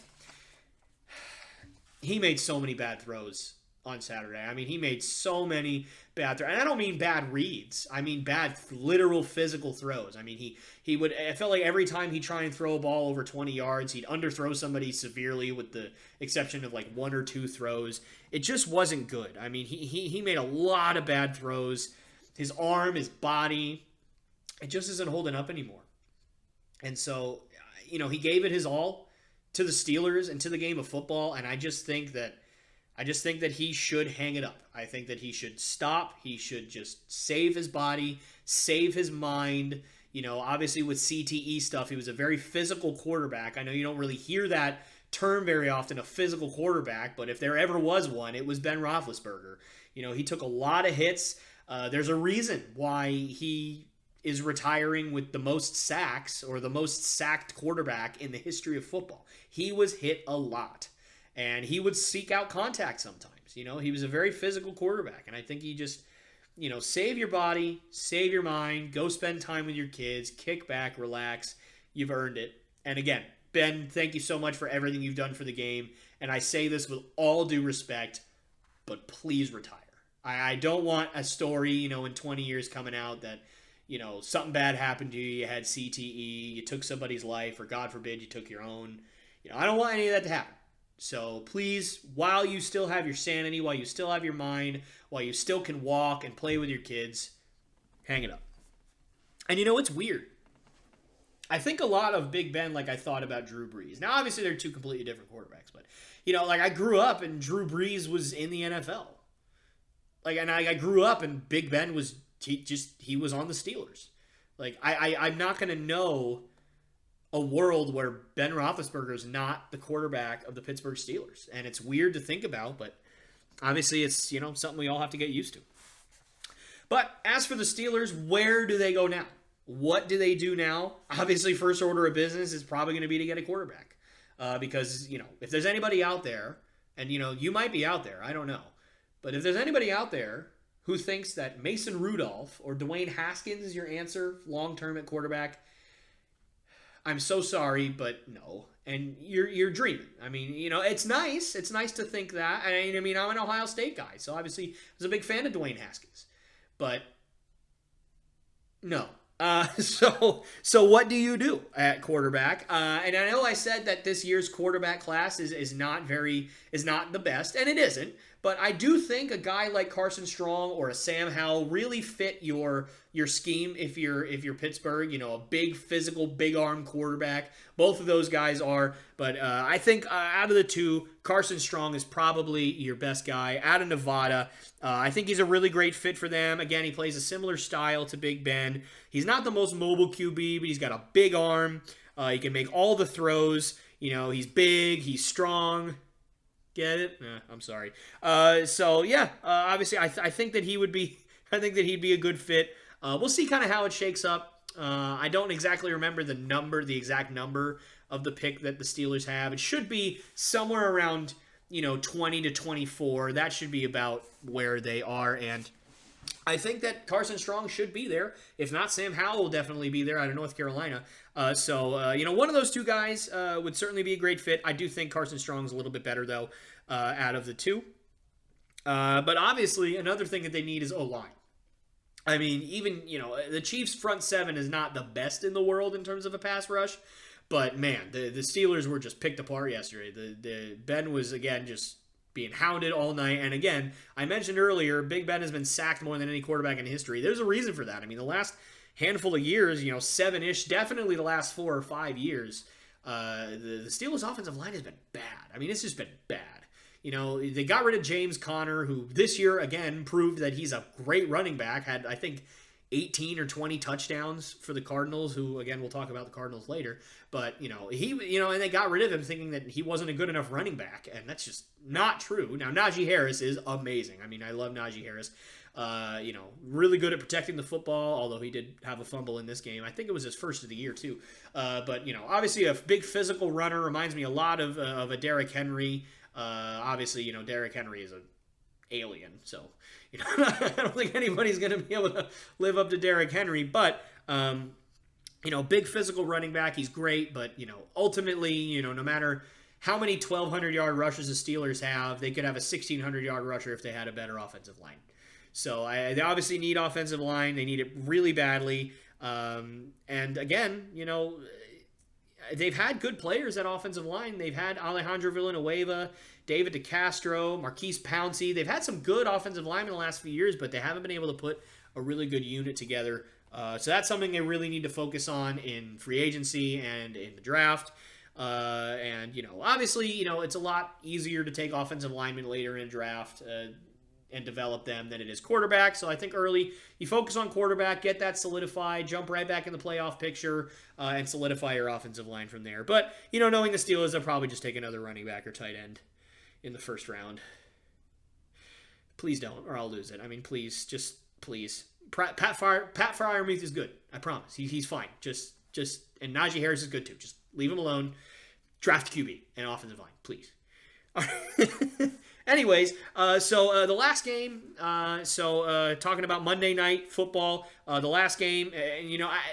he made so many bad throws on Saturday. I mean, he made so many bad throws. And I don't mean bad reads. I mean bad, literal physical throws. I mean, I felt like every time he'd try and throw a ball over 20 yards, he'd underthrow somebody severely, with the exception of like 1 or 2 throws. It just wasn't good. I mean, he made a lot of bad throws. His arm, his body, it just isn't holding up anymore. And so, he gave it his all to the Steelers and to the game of football, and I just think that he should hang it up. I think that he should stop. He should just save his body, save his mind. Obviously with CTE stuff, he was a very physical quarterback. I know you don't really hear that term very often, a physical quarterback, but if there ever was one, it was Ben Roethlisberger. He took a lot of hits. There's a reason why he is retiring with the most sacks, or the most sacked quarterback in the history of football. He was hit a lot, and he would seek out contact sometimes. He was a very physical quarterback, and I think he just, save your body, save your mind, go spend time with your kids, kick back, relax. You've earned it. And again, Ben, thank you so much for everything you've done for the game, and I say this with all due respect, but please retire. I don't want a story, in 20 years coming out that, something bad happened to you, you had CTE, you took somebody's life, or God forbid you took your own. I don't want any of that to happen. So please, while you still have your sanity, while you still have your mind, while you still can walk and play with your kids, hang it up. And it's weird. I think a lot of Big Ben, like I thought about Drew Brees. Now, obviously, they're 2 completely different quarterbacks, but, I grew up and Drew Brees was in the NFL. And I grew up and Big Ben was he was on the Steelers. I'm not going to know a world where Ben Roethlisberger is not the quarterback of the Pittsburgh Steelers. And it's weird to think about, but obviously it's, something we all have to get used to. But as for the Steelers, where do they go now? What do they do now? Obviously, first order of business is probably going to be to get a quarterback. Because, if there's anybody out there, and, you might be out there, I don't know. But if there's anybody out there who thinks that Mason Rudolph or Dwayne Haskins is your answer long-term at quarterback, I'm so sorry, but no. And you're dreaming. I mean, it's nice. It's nice to think that. I mean, I'm an Ohio State guy, so obviously I was a big fan of Dwayne Haskins. But no. So what do you do at quarterback? And I know I said that this year's quarterback class is not the best, and it isn't. But I do think a guy like Carson Strong or a Sam Howell really fit your scheme if you're Pittsburgh. A big physical, big arm quarterback. Both of those guys are. But I think out of the 2, Carson Strong is probably your best guy out of Nevada. I think he's a really great fit for them. Again, he plays a similar style to Big Ben. He's not the most mobile QB, but he's got a big arm. He can make all the throws. He's big. He's strong. Get it? I'm sorry. Obviously, I think that he would be. I think that he'd be a good fit. We'll see kind of how it shakes up. I don't exactly remember the exact number of the pick that the Steelers have. It should be somewhere around 20 to 24. That should be about where they are, and I think that Carson Strong should be there. If not, Sam Howell will definitely be there out of North Carolina. One of those 2 guys would certainly be a great fit. I do think Carson Strong's a little bit better, though, out of the 2. But obviously, another thing that they need is O-line. I mean, even, the Chiefs' front 7 is not the best in the world in terms of a pass rush. But, man, the Steelers were just picked apart yesterday. The Ben was, again, just being hounded all night. And again, I mentioned earlier, Big Ben has been sacked more than any quarterback in history. There's a reason for that. I mean, the last handful of years, 7-ish, definitely the last 4 or 5 years, the Steelers' offensive line has been bad. I mean, it's just been bad. They got rid of James Conner, who this year, again, proved that he's a great running back. Had, I think, 18 or 20 touchdowns for the Cardinals, who, again, we'll talk about the Cardinals later. But, and they got id of him thinking that he wasn't a good enough running back, and that's just not true. Now, Najee Harris is amazing. I mean, I love Najee Harris. Really good at protecting the football, although he did have a fumble in this game. I think it was his first of the year, too. But, obviously a big physical runner, reminds me a lot of a Derrick Henry. Obviously, Derrick Henry is an alien, so I don't think anybody's going to be able to live up to Derrick Henry, but big physical running back, he's great, but ultimately, no matter how many 1,200-yard rushes the Steelers have, they could have a 1,600-yard rusher if they had a better offensive line. So they obviously need offensive line, they need it really badly, and again, they've had good players at offensive line. They've had Alejandro Villanueva, David DeCastro, Marquise Pouncey. They've had some good offensive linemen in the last few years, but they haven't been able to put a really good unit together. So that's something they really need to focus on in free agency and in the draft. Obviously, it's a lot easier to take offensive linemen later in a draft and develop them than it is quarterback. So I think early you focus on quarterback, get that solidified, jump right back in the playoff picture, and solidify your offensive line from there. But, knowing the Steelers, they'll probably just take another running back or tight end in the first round. Please don't, or I'll lose it. I mean, please, just please. Pat Freiermuth is good. I promise. He's fine. And Najee Harris is good too. Just leave him alone. Draft QB and offensive line, please. All right. Anyways, so the last game, talking about Monday Night Football, the last game,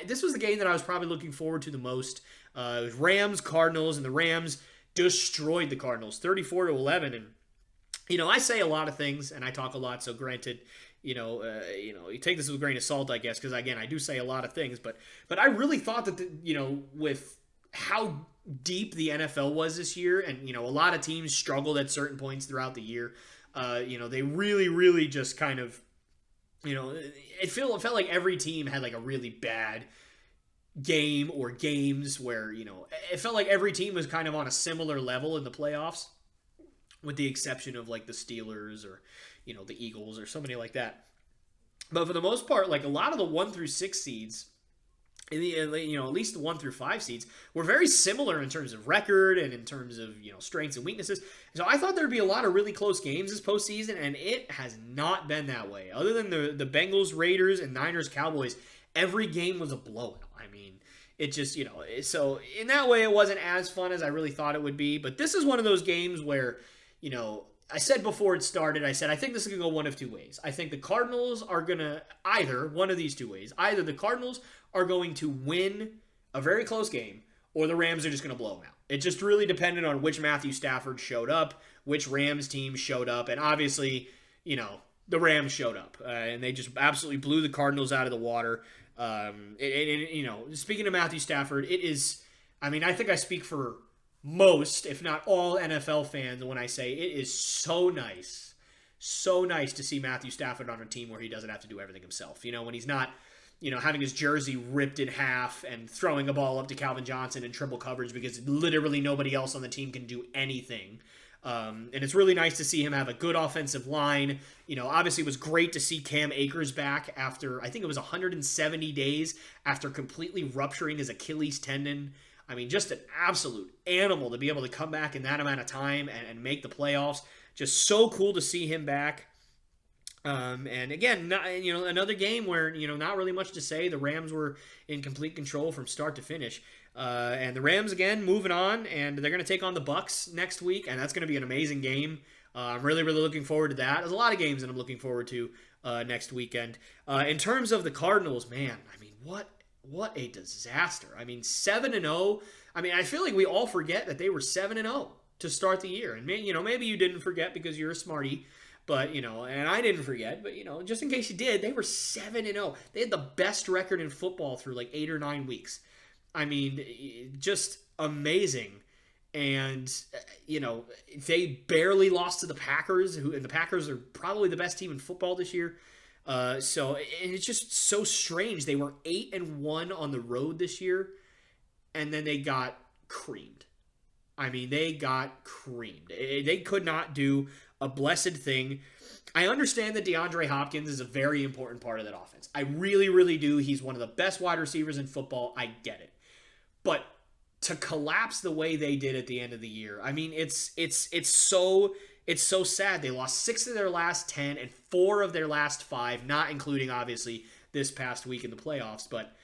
this was the game that I was probably looking forward to the most. It was Rams-Cardinals, and the Rams destroyed the Cardinals, 34-11. And, I say a lot of things, and I talk a lot, so granted, you take this with a grain of salt, I guess, because, again, I do say a lot of things, but I really thought that, with how deep the NFL was this year, and a lot of teams struggled at certain points throughout the year. They really just kind of, it felt like every team had like a really bad game or games where it felt like every team was kind of on a similar level in the playoffs, with the exception of like the Steelers or the Eagles or somebody like that. But for the most part, like a lot of the 1 through 6 seeds, at least the 1 through 5 seeds, were very similar in terms of record and in terms of, strengths and weaknesses. So I thought there'd be a lot of really close games this postseason, and it has not been that way. Other than the Bengals, Raiders, and Niners, Cowboys, every game was a blowout. I mean, it just, so in that way, it wasn't as fun as I really thought it would be. But this is one of those games where, I said before it started, I think this is going to go one of two ways. I think the Cardinals are going to, either one of these two ways, either the Cardinals are going to win a very close game, or the Rams are just going to blow them out. It just really depended on which Matthew Stafford showed up, which Rams team showed up, and obviously, the Rams showed up, and they just absolutely blew the Cardinals out of the water. Speaking of Matthew Stafford, it is, I think I speak for most, if not all, NFL fans when I say it is so nice to see Matthew Stafford on a team where he doesn't have to do everything himself. When he's not, having his jersey ripped in half and throwing a ball up to Calvin Johnson in triple coverage because literally nobody else on the team can do anything. And it's really nice to see him have a good offensive line. Obviously it was great to see Cam Akers back after, I think it was 170 days after completely rupturing his Achilles tendon. Just an absolute animal to be able to come back in that amount of time and make the playoffs. Just so cool to see him back. And again, another game where, not really much to say. The Rams were in complete control from start to finish. And the Rams, again, moving on, and they're going to take on the Bucs next week, and that's going to be an amazing game. I'm really really looking forward to that. There's a lot of games that I'm looking forward to next weekend. In terms of the Cardinals, man, what a disaster. 7-0. I feel like we all forget that they were 7-0 to start the year. And, maybe you didn't forget because you're a smarty. But, and I didn't forget. But, just in case you did, they were 7-0. They had the best record in football through like 8 or 9 weeks. Just amazing. And, they barely lost to the Packers, and the Packers are probably the best team in football this year. And it's just so strange. They were 8-1 on the road this year, and then they got creamed. I mean, they got creamed. They could not do a blessed thing. I understand that DeAndre Hopkins is a very important part of that offense. I really, really do. He's one of the best wide receivers in football. I get it. But to collapse the way they did at the end of the year, I mean, it's so sad. They lost 6 of their last 10 and 4 of their last 5, not including obviously this past week in the playoffs. But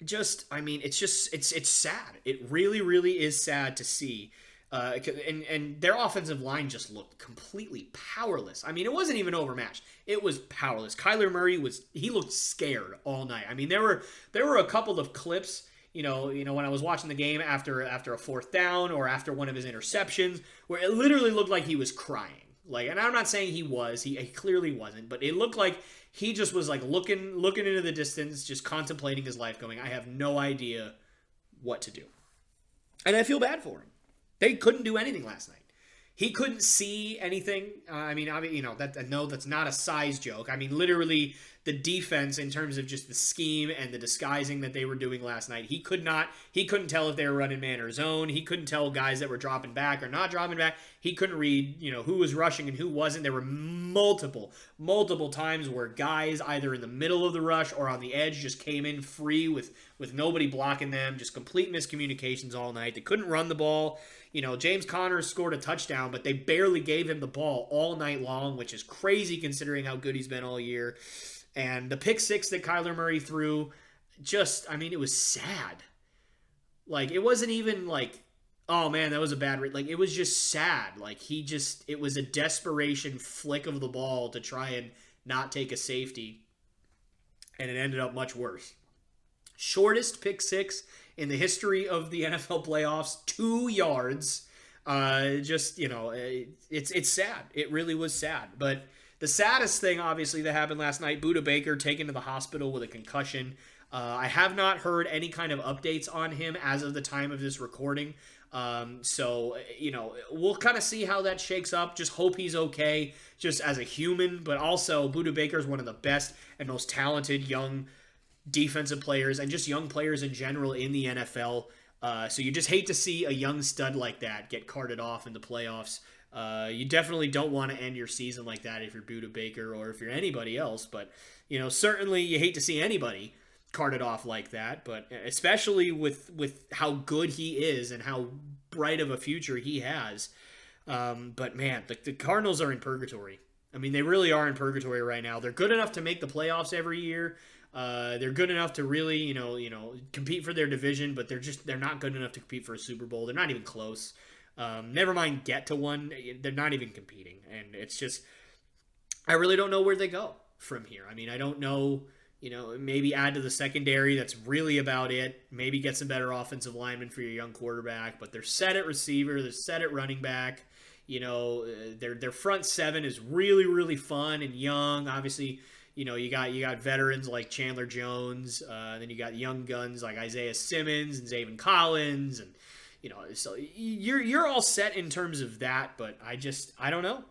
it's sad. It really, really is sad to see. And their offensive line just looked completely powerless. I mean, it wasn't even overmatched. It was powerless. Kyler Murray looked scared all night. I mean, there were a couple of clips, when I was watching the game after a fourth down or after one of his interceptions, where it literally looked like he was crying. And I'm not saying he was. He clearly wasn't, but it looked like he just was looking into the distance, just contemplating his life, going, I have no idea what to do. And I feel bad for him. They couldn't do anything last night. He couldn't see anything. That's not a size joke. I mean, literally, the defense in terms of just the scheme and the disguising that they were doing last night, he couldn't tell if they were running man or zone. He couldn't tell guys that were dropping back or not dropping back. He couldn't read, who was rushing and who wasn't. There were multiple times where guys either in the middle of the rush or on the edge just came in free with nobody blocking them. Just complete miscommunications all night. They couldn't run the ball. James Conner scored a touchdown, but they barely gave him the ball all night long, which is crazy considering how good he's been all year. And the pick 6 that Kyler Murray threw, it was sad. It wasn't even oh man, that was a bad read. It was just sad. It was a desperation flick of the ball to try and not take a safety. And it ended up much worse. Shortest pick 6 in the history of the NFL playoffs, 2 yards. It's sad. It really was sad. But the saddest thing, obviously, that happened last night, Budda Baker taken to the hospital with a concussion. I have not heard any kind of updates on him as of the time of this recording. We'll kind of see how that shakes up. Just hope he's okay, just as a human. But also, Budda Baker is one of the best and most talented young defensive players and just young players in general in the NFL. So you just hate to see a young stud like that get carted off in the playoffs. You definitely don't want to end your season like that if you're Budda Baker or if you're anybody else. But, certainly you hate to see anybody carted off like that. But especially with how good he is and how bright of a future he has. But, man, the Cardinals are in purgatory. I mean, they really are in purgatory right now. They're good enough to make the playoffs every year. They're good enough to really, compete for their division, but they're not good enough to compete for a Super Bowl. They're not even close. Never mind get to one. They're not even competing. And it's just, I really don't know where they go from here. I mean, I don't know, maybe add to the secondary. That's really about it. Maybe get some better offensive linemen for your young quarterback, but they're set at receiver. They're set at running back. Their front 7 is really, really fun and young. Obviously, you got veterans like Chandler Jones, then you got young guns like Isaiah Simmons and Zaven Collins, and so you're all set in terms of that. But I don't know.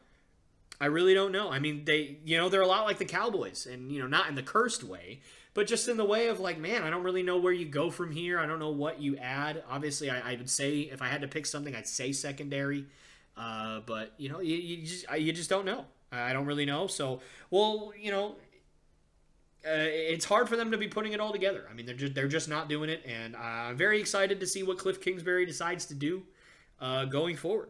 I really don't know. I mean, they're a lot like the Cowboys, and not in the cursed way, but just in the way of man, I don't really know where you go from here. I don't know what you add. Obviously, I would say if I had to pick something, I'd say secondary. But you just don't know. I don't really know. So, it's hard for them to be putting it all together. I mean, they're just not doing it, and I'm very excited to see what Cliff Kingsbury decides to do going forward.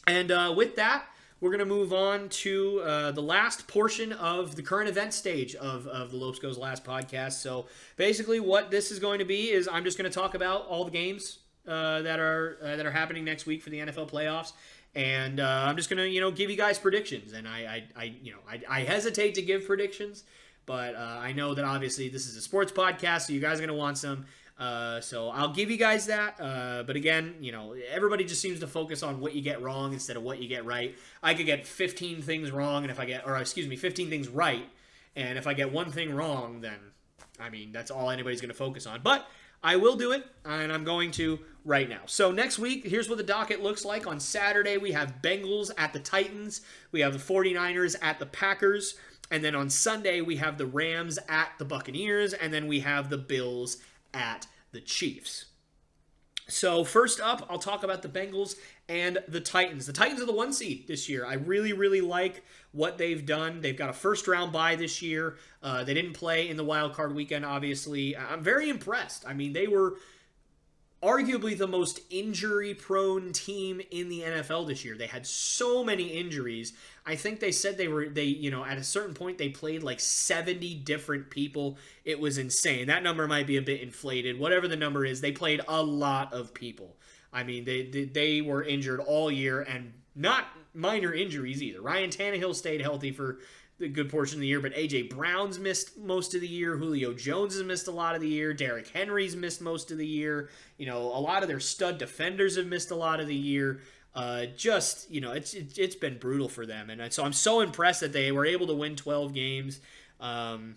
And with that, we're going to move on to the last portion of the current event stage of the Lopes Goes Last podcast. So basically, what this is going to be is I'm just going to talk about all the games that are happening next week for the NFL playoffs. And I'm just gonna, give you guys predictions. And I hesitate to give predictions, but I know that obviously this is a sports podcast, so you guys are gonna want some. So I'll give you guys that. But again, everybody just seems to focus on what you get wrong instead of what you get right. I could get 15 things wrong, and 15 things right, and if I get one thing wrong, then that's all anybody's gonna focus on. But I will do it, and I'm going to right now. So next week, here's what the docket looks like. On Saturday, we have Bengals at the Titans. We have the 49ers at the Packers. And then on Sunday, we have the Rams at the Buccaneers. And then we have the Bills at the Chiefs. So first up, I'll talk about the Bengals and the Titans. The Titans are the 1 seed this year. I really, really like what they've done. They've got a first-round bye this year. They didn't play in the Wildcard weekend, obviously. I'm very impressed. I mean, they were arguably the most injury-prone team in the NFL this year. They had so many injuries. I think they said at a certain point they played like 70 different people. It was insane. That number might be a bit inflated. Whatever the number is, they played a lot of people. I mean, they were injured all year, and not minor injuries either. Ryan Tannehill stayed healthy for a good portion of the year, but A.J. Brown's missed most of the year. Julio Jones has missed a lot of the year. Derrick Henry's missed most of the year. A lot of their stud defenders have missed a lot of the year. It's been brutal for them, and so I'm so impressed that they were able to win 12 games. Again,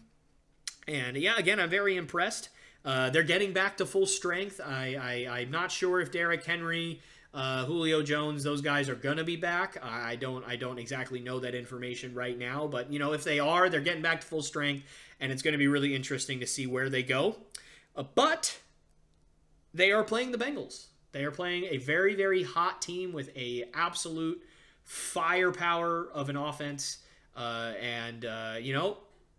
I'm very impressed. They're getting back to full strength. I'm not sure if Derrick Henry, Julio Jones, those guys are gonna be back. I don't exactly know that information right now, but if they are, they're getting back to full strength, and it's gonna be really interesting to see where they go. But they are playing the Bengals. They are playing a very, very hot team with a absolute firepower of an offense,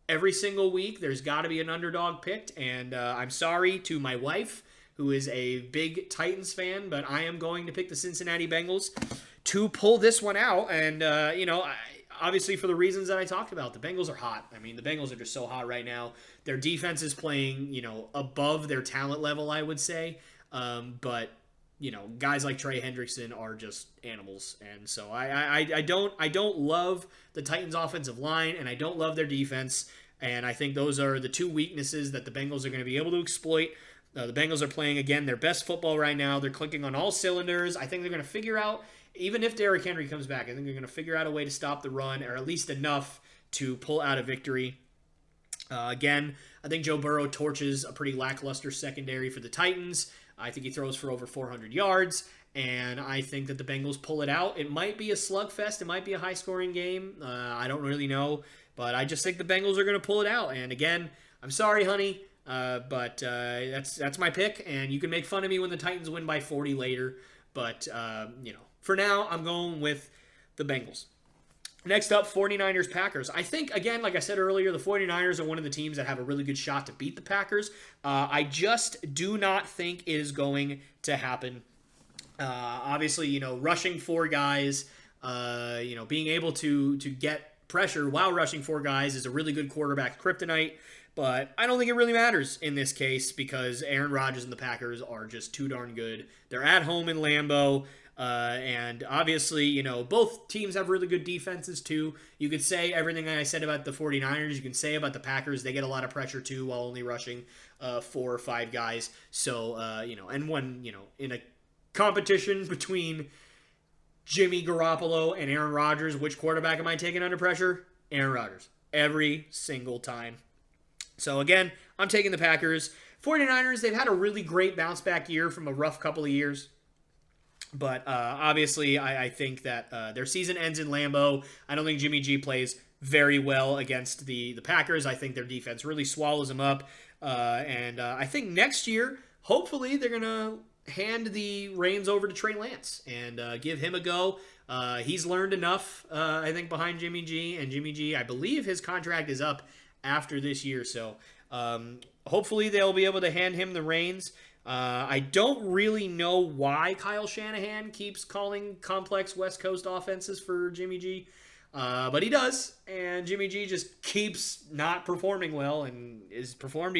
every single week there's got to be an underdog picked, and I'm sorry to my wife, who is a big Titans fan, but I am going to pick the Cincinnati Bengals to pull this one out. And, obviously for the reasons that I talked about, the Bengals are hot. I mean, the Bengals are just so hot right now. Their defense is playing, above their talent level, I would say. But guys like Trey Hendrickson are just animals. And so I don't love the Titans' offensive line, and I don't love their defense. And I think those are the two weaknesses that the Bengals are going to be able to exploit. The Bengals are playing, again, their best football right now. They're clicking on all cylinders. I think they're going to figure out, even if Derrick Henry comes back, I think they're going to figure out a way to stop the run, or at least enough to pull out a victory. Again, I think Joe Burrow torches a pretty lackluster secondary for the Titans. I think he throws for over 400 yards, and I think that the Bengals pull it out. It might be a slugfest. It might be a high-scoring game. I don't really know, but I just think the Bengals are going to pull it out. And again, I'm sorry, honey, but that's my pick, and you can make fun of me when the Titans win by 40 later. But, for now, I'm going with the Bengals. Next up, 49ers Packers. I think, again, like I said earlier, the 49ers are one of the teams that have a really good shot to beat the Packers. I just do not think it is going to happen. Obviously, rushing four guys, being able to get pressure while rushing four guys is a really good quarterback kryptonite. But I don't think it really matters in this case because Aaron Rodgers and the Packers are just too darn good. They're at home in Lambeau. And obviously, both teams have really good defenses too. You could say everything I said about the 49ers, you can say about the Packers. They get a lot of pressure too while only rushing 4 or 5 guys. So, and when, in a competition between Jimmy Garoppolo and Aaron Rodgers, which quarterback am I taking under pressure? Aaron Rodgers. Every single time. So again, I'm taking the Packers. 49ers, they've had a really great bounce back year from a rough couple of years. But obviously, I think that their season ends in Lambeau. I don't think Jimmy G plays very well against the Packers. I think their defense really swallows them up. And I think next year, hopefully, they're going to hand the reins over to Trey Lance and give him a go. He's learned enough, I think, behind Jimmy G. And Jimmy G, I believe his contract is up after this year. So hopefully, they'll be able to hand him the reins. I don't really know why Kyle Shanahan keeps calling complex West Coast offenses for Jimmy G, but he does, and Jimmy G just keeps not performing well, and has proved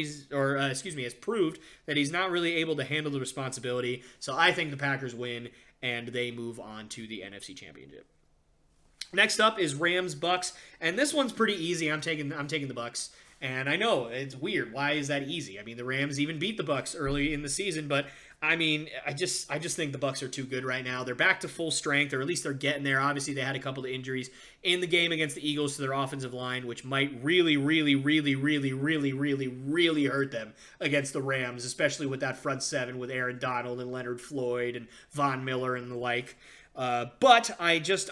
that he's not really able to handle the responsibility. So I think the Packers win, and they move on to the NFC Championship. Next up is Rams Bucks, and this one's pretty easy. I'm taking the Bucks. And I know it's weird. Why is that easy? I mean, the Rams even beat the Bucks early in the season, but I mean, I just think the Bucks are too good right now. They're back to full strength, or at least they're getting there. Obviously, they had a couple of injuries in the game against the Eagles to their offensive line, which might really, really, really, really, really, really, really hurt them against the Rams, especially with that front seven with Aaron Donald and Leonard Floyd and Von Miller and the like. But it's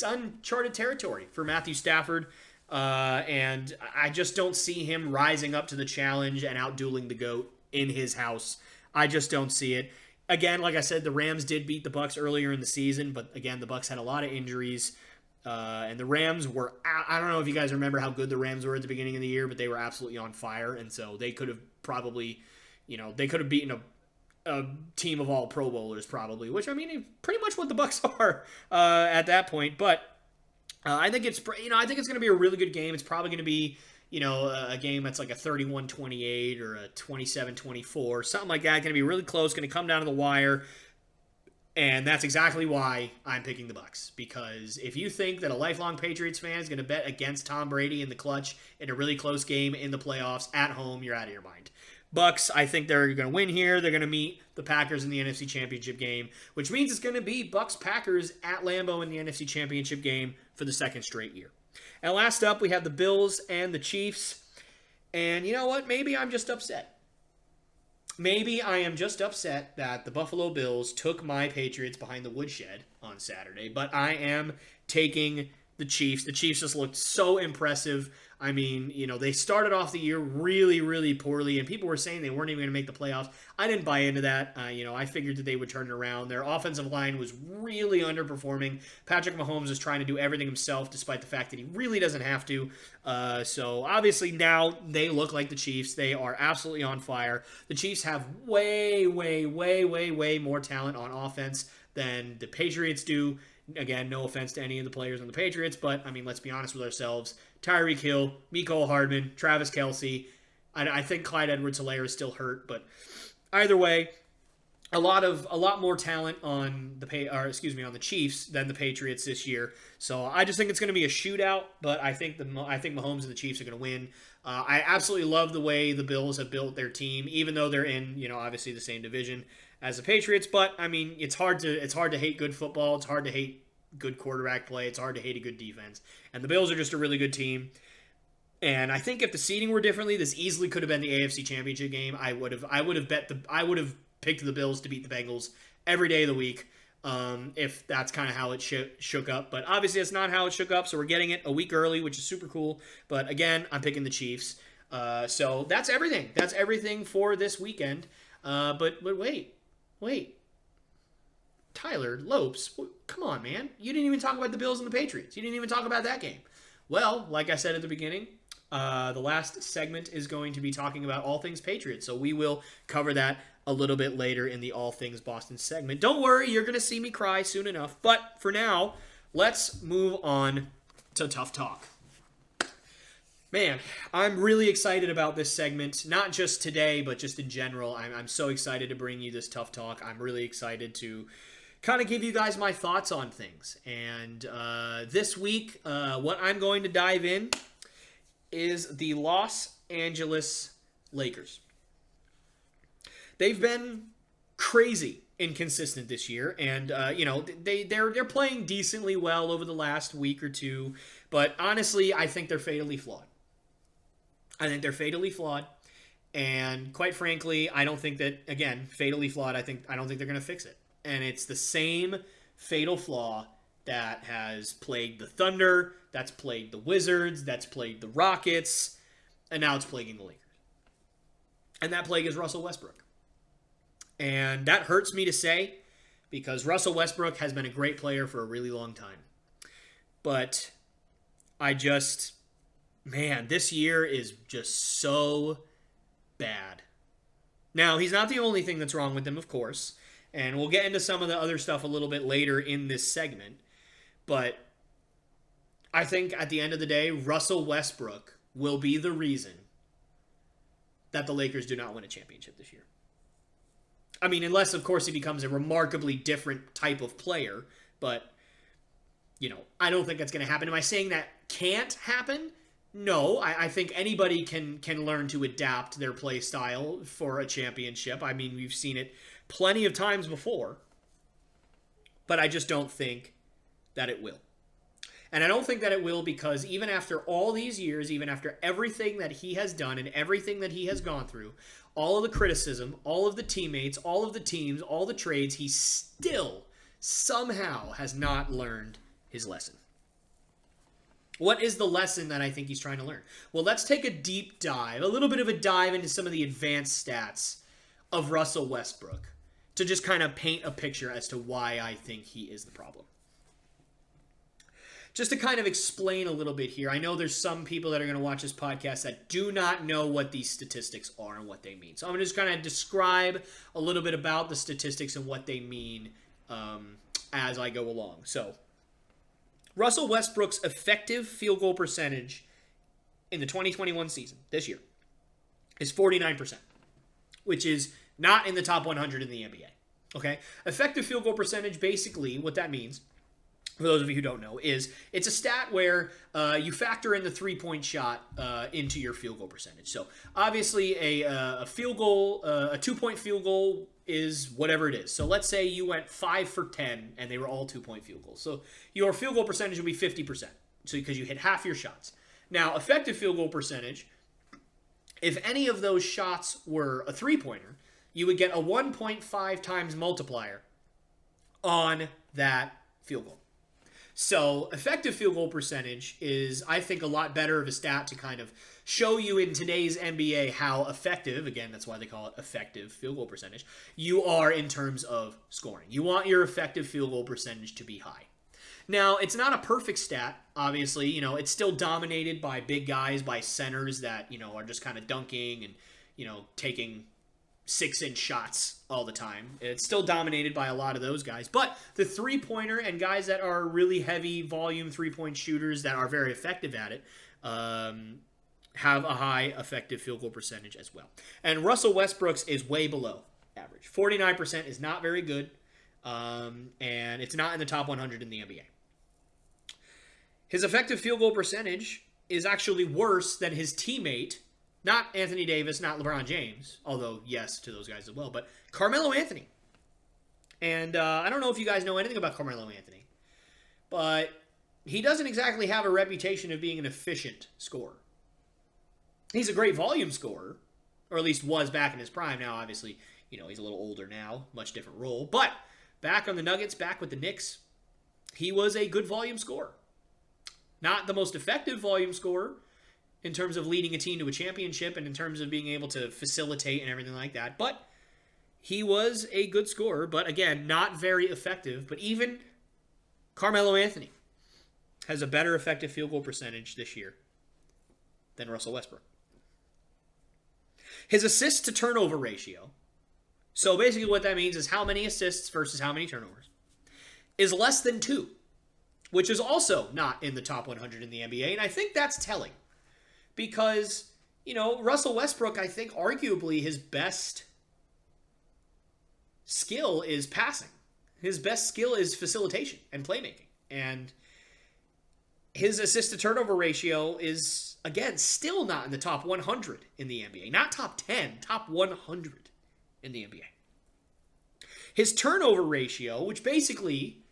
uncharted territory for Matthew Stafford. And I just don't see him rising up to the challenge and outdueling the GOAT in his house. I just don't see it. Again, like I said, the Rams did beat the Bucks earlier in the season, but again, the Bucks had a lot of injuries. And the Rams were, I don't know if you guys remember how good the Rams were at the beginning of the year, but they were absolutely on fire. And so they could have probably, they could have beaten a team of all Pro Bowlers probably, which I mean, pretty much what the Bucks are at that point. But I think it's going to be a really good game. It's probably going to be, a game that's like a 31-28 or a 27-24, something like that. Going to be really close, going to come down to the wire. And that's exactly why I'm picking the Bucks. Because if you think that a lifelong Patriots fan is going to bet against Tom Brady in the clutch in a really close game in the playoffs at home, you're out of your mind. Bucks, I think they're going to win here. They're going to meet the Packers in the NFC Championship game, which means it's going to be Bucks-Packers at Lambeau in the NFC Championship game for the second straight year. And last up, we have the Bills and the Chiefs. And you know what? Maybe I'm just upset. Maybe I am just upset that the Buffalo Bills took my Patriots behind the woodshed on Saturday, but I am taking the Chiefs. The Chiefs just looked so impressive. I mean, they started off the year really, really poorly, and people were saying they weren't even going to make the playoffs. I didn't buy into that. I figured that they would turn it around. Their offensive line was really underperforming. Patrick Mahomes is trying to do everything himself, despite the fact that he really doesn't have to. So obviously now they look like the Chiefs. They are absolutely on fire. The Chiefs have way, way, way, way, way more talent on offense than the Patriots do. Again, no offense to any of the players on the Patriots, but, I mean, let's be honest with ourselves. Tyreek Hill, Mecole Hardman, Travis Kelce. I think Clyde Edwards-Helaire is still hurt, but either way, a lot more talent on the Chiefs than the Patriots this year. So I just think it's going to be a shootout, but I think Mahomes and the Chiefs are going to win. I absolutely love the way the Bills have built their team, even though they're in, obviously the same division as the Patriots. But I mean, it's hard to hate good football. It's hard to hate good quarterback play. It's hard to hate a good defense. And the Bills are just a really good team. And I think if the seeding were differently, this easily could have been the AFC Championship game. I would have picked the Bills to beat the Bengals every day of the week. If that's kind of how it shook up. But obviously that's not how it shook up, so we're getting it a week early, which is super cool. But again, I'm picking the Chiefs. So that's everything. That's everything for this weekend. But wait. Tyler Lopes, come on, man. You didn't even talk about the Bills and the Patriots. You didn't even talk about that game. Well, like I said at the beginning, the last segment is going to be talking about all things Patriots. So we will cover that a little bit later in the All Things Boston segment. Don't worry, you're going to see me cry soon enough. But for now, let's move on to Tough Talk. Man, I'm really excited about this segment, not just today, but just in general. I'm so excited to bring you this Tough Talk. I'm really excited to kind of give you guys my thoughts on things. And this week, what I'm going to dive in is the Los Angeles Lakers. They've been crazy inconsistent this year, and they're playing decently well over the last week or two, but honestly, I think they're fatally flawed. And quite frankly, I don't think that, again, fatally flawed, I don't think they're going to fix it. And it's the same fatal flaw that has plagued the Thunder, that's plagued the Wizards, that's plagued the Rockets, and now it's plaguing the Lakers. And that plague is Russell Westbrook. And that hurts me to say, because Russell Westbrook has been a great player for a really long time. But this year is just so bad. Now, he's not the only thing that's wrong with him, of course. And we'll get into some of the other stuff a little bit later in this segment. But I think at the end of the day, Russell Westbrook will be the reason that the Lakers do not win a championship this year. I mean, unless, of course, he becomes a remarkably different type of player. But, I don't think that's going to happen. Am I saying that can't happen? No, I think anybody can learn to adapt their play style for a championship. I mean, we've seen it plenty of times before, but I just don't think that it will. And I don't think that it will because even after all these years, even after everything that he has done and everything that he has gone through, all of the criticism, all of the teammates, all of the teams, all the trades, he still somehow has not learned his lesson. What is the lesson that I think he's trying to learn? Well, let's take a deep dive, a little bit of a dive into some of the advanced stats of Russell Westbrook to just kind of paint a picture as to why I think he is the problem. Just to kind of explain a little bit here, I know there's some people that are going to watch this podcast that do not know what these statistics are and what they mean. So I'm going to just kind of describe a little bit about the statistics and what they mean as I go along. So Russell Westbrook's effective field goal percentage in the 2021 season, this year, is 49%, which is not in the top 100 in the NBA. Okay? Effective field goal percentage, basically, what that means, for those of you who don't know, is it's a stat where you factor in the three-point shot into your field goal percentage. So obviously a field goal, a two-point field goal is whatever it is. So let's say you went 5 for 10 and they were all two-point field goals. So your field goal percentage would be 50%. So because you hit half your shots. Now, effective field goal percentage, if any of those shots were a three-pointer, you would get a 1.5 times multiplier on that field goal. So effective field goal percentage is, I think, a lot better of a stat to kind of show you in today's NBA how effective, again, that's why they call it effective field goal percentage, you are in terms of scoring. You want your effective field goal percentage to be high. Now, it's not a perfect stat, obviously. You know, it's still dominated by big guys, by centers that, you know, are just kind of dunking and, you know, taking 6-inch shots all the time. It's still dominated by a lot of those guys. But the three-pointer and guys that are really heavy volume three-point shooters that are very effective at it have a high effective field goal percentage as well. And Russell Westbrook's is way below average. 49% is not very good, and it's not in the top 100 in the NBA. His effective field goal percentage is actually worse than his teammate, not Anthony Davis, not LeBron James, although yes to those guys as well, but Carmelo Anthony. And I don't know if you guys know anything about Carmelo Anthony, but he doesn't exactly have a reputation of being an efficient scorer. He's a great volume scorer, or at least was back in his prime. Now, obviously, you know, he's a little older now, much different role. But back on the Nuggets, back with the Knicks, he was a good volume scorer. Not the most effective volume scorer in terms of leading a team to a championship and in terms of being able to facilitate and everything like that. But he was a good scorer, but again, not very effective. But even Carmelo Anthony has a better effective field goal percentage this year than Russell Westbrook. His assist to turnover ratio, so basically what that means is how many assists versus how many turnovers, is less than 2, which is also not in the top 100 in the NBA. And I think that's telling because, you know, Russell Westbrook, I think arguably his best skill is passing. His best skill is facilitation and playmaking. And his assist to turnover ratio is, again, still not in the top 100 in the NBA. Not top 10, top 100 in the NBA. His turnover ratio, which basically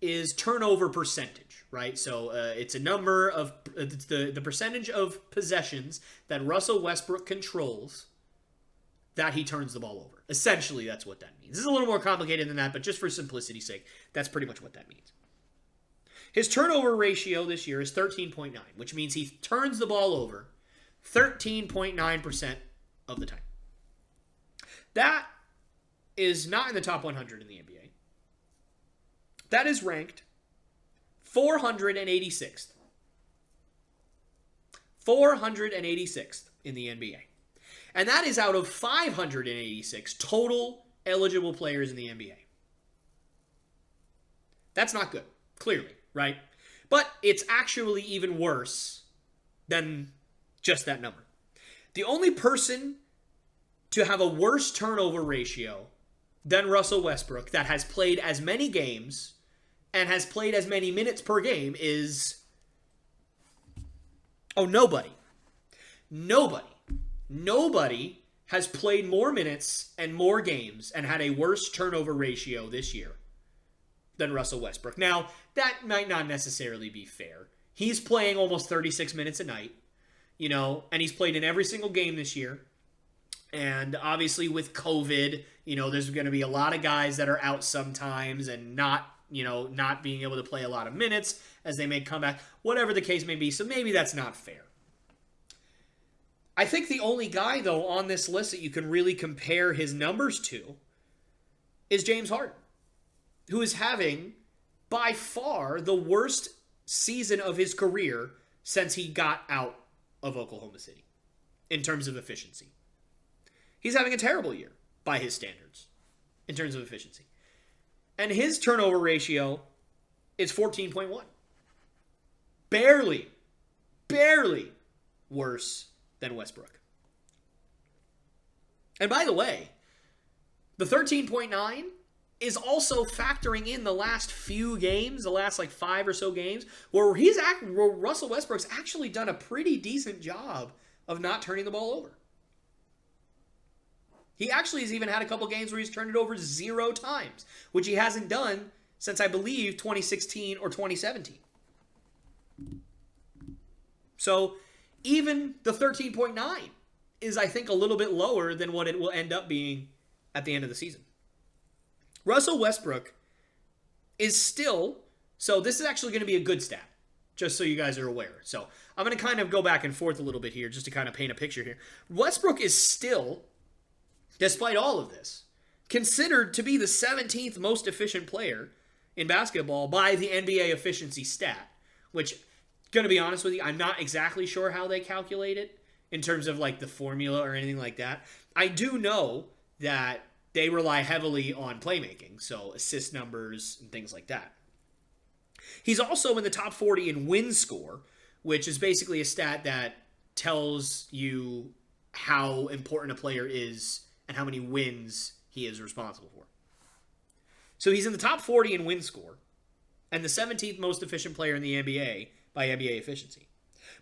is turnover percentage, right? So it's a number of the percentage of possessions that Russell Westbrook controls that he turns the ball over. Essentially, that's what that means. This is a little more complicated than that, but just for simplicity's sake, that's pretty much what that means. His turnover ratio this year is 13.9, which means he turns the ball over 13.9% of the time. That is not in the top 100 in the NBA. That is ranked 486th. 486th in the NBA. And that is out of 586 total eligible players in the NBA. That's not good, clearly, right? But it's actually even worse than just that number. The only person to have a worse turnover ratio than Russell Westbrook that has played as many games and has played as many minutes per game is Oh, nobody. Nobody. Nobody has played more minutes and more games and had a worse turnover ratio this year than Russell Westbrook. Now, that might not necessarily be fair. He's playing almost 36 minutes a night, and he's played in every single game this year. And obviously with COVID, there's going to be a lot of guys that are out sometimes and not being able to play a lot of minutes as they may come back, whatever the case may be. So maybe that's not fair. I think the only guy, though, on this list that you can really compare his numbers to is James Harden, who is having, by far, the worst season of his career since he got out of Oklahoma City in terms of efficiency. He's having a terrible year by his standards in terms of efficiency. And his turnover ratio is 14.1. Barely worse than Westbrook. And by the way, the 13.9 is also factoring in the last few games, the last 5 or so games, where Russell Westbrook's actually done a pretty decent job of not turning the ball over. He actually has even had a couple games where he's turned it over 0 times, which he hasn't done since, I believe, 2016 or 2017. So even the 13.9 is, I think, a little bit lower than what it will end up being at the end of the season. Russell Westbrook is still, so this is actually going to be a good stat, just so you guys are aware. So I'm going to kind of go back and forth a little bit here just to kind of paint a picture here. Westbrook is still, despite all of this, considered to be the 17th most efficient player in basketball by the NBA efficiency stat, which, going to be honest with you, I'm not exactly sure how they calculate it in terms of the formula or anything like that. I do know that they rely heavily on playmaking, so assist numbers and things like that. He's also in the top 40 in win score, which is basically a stat that tells you how important a player is and how many wins he is responsible for. So he's in the top 40 in win score and the 17th most efficient player in the NBA by NBA efficiency.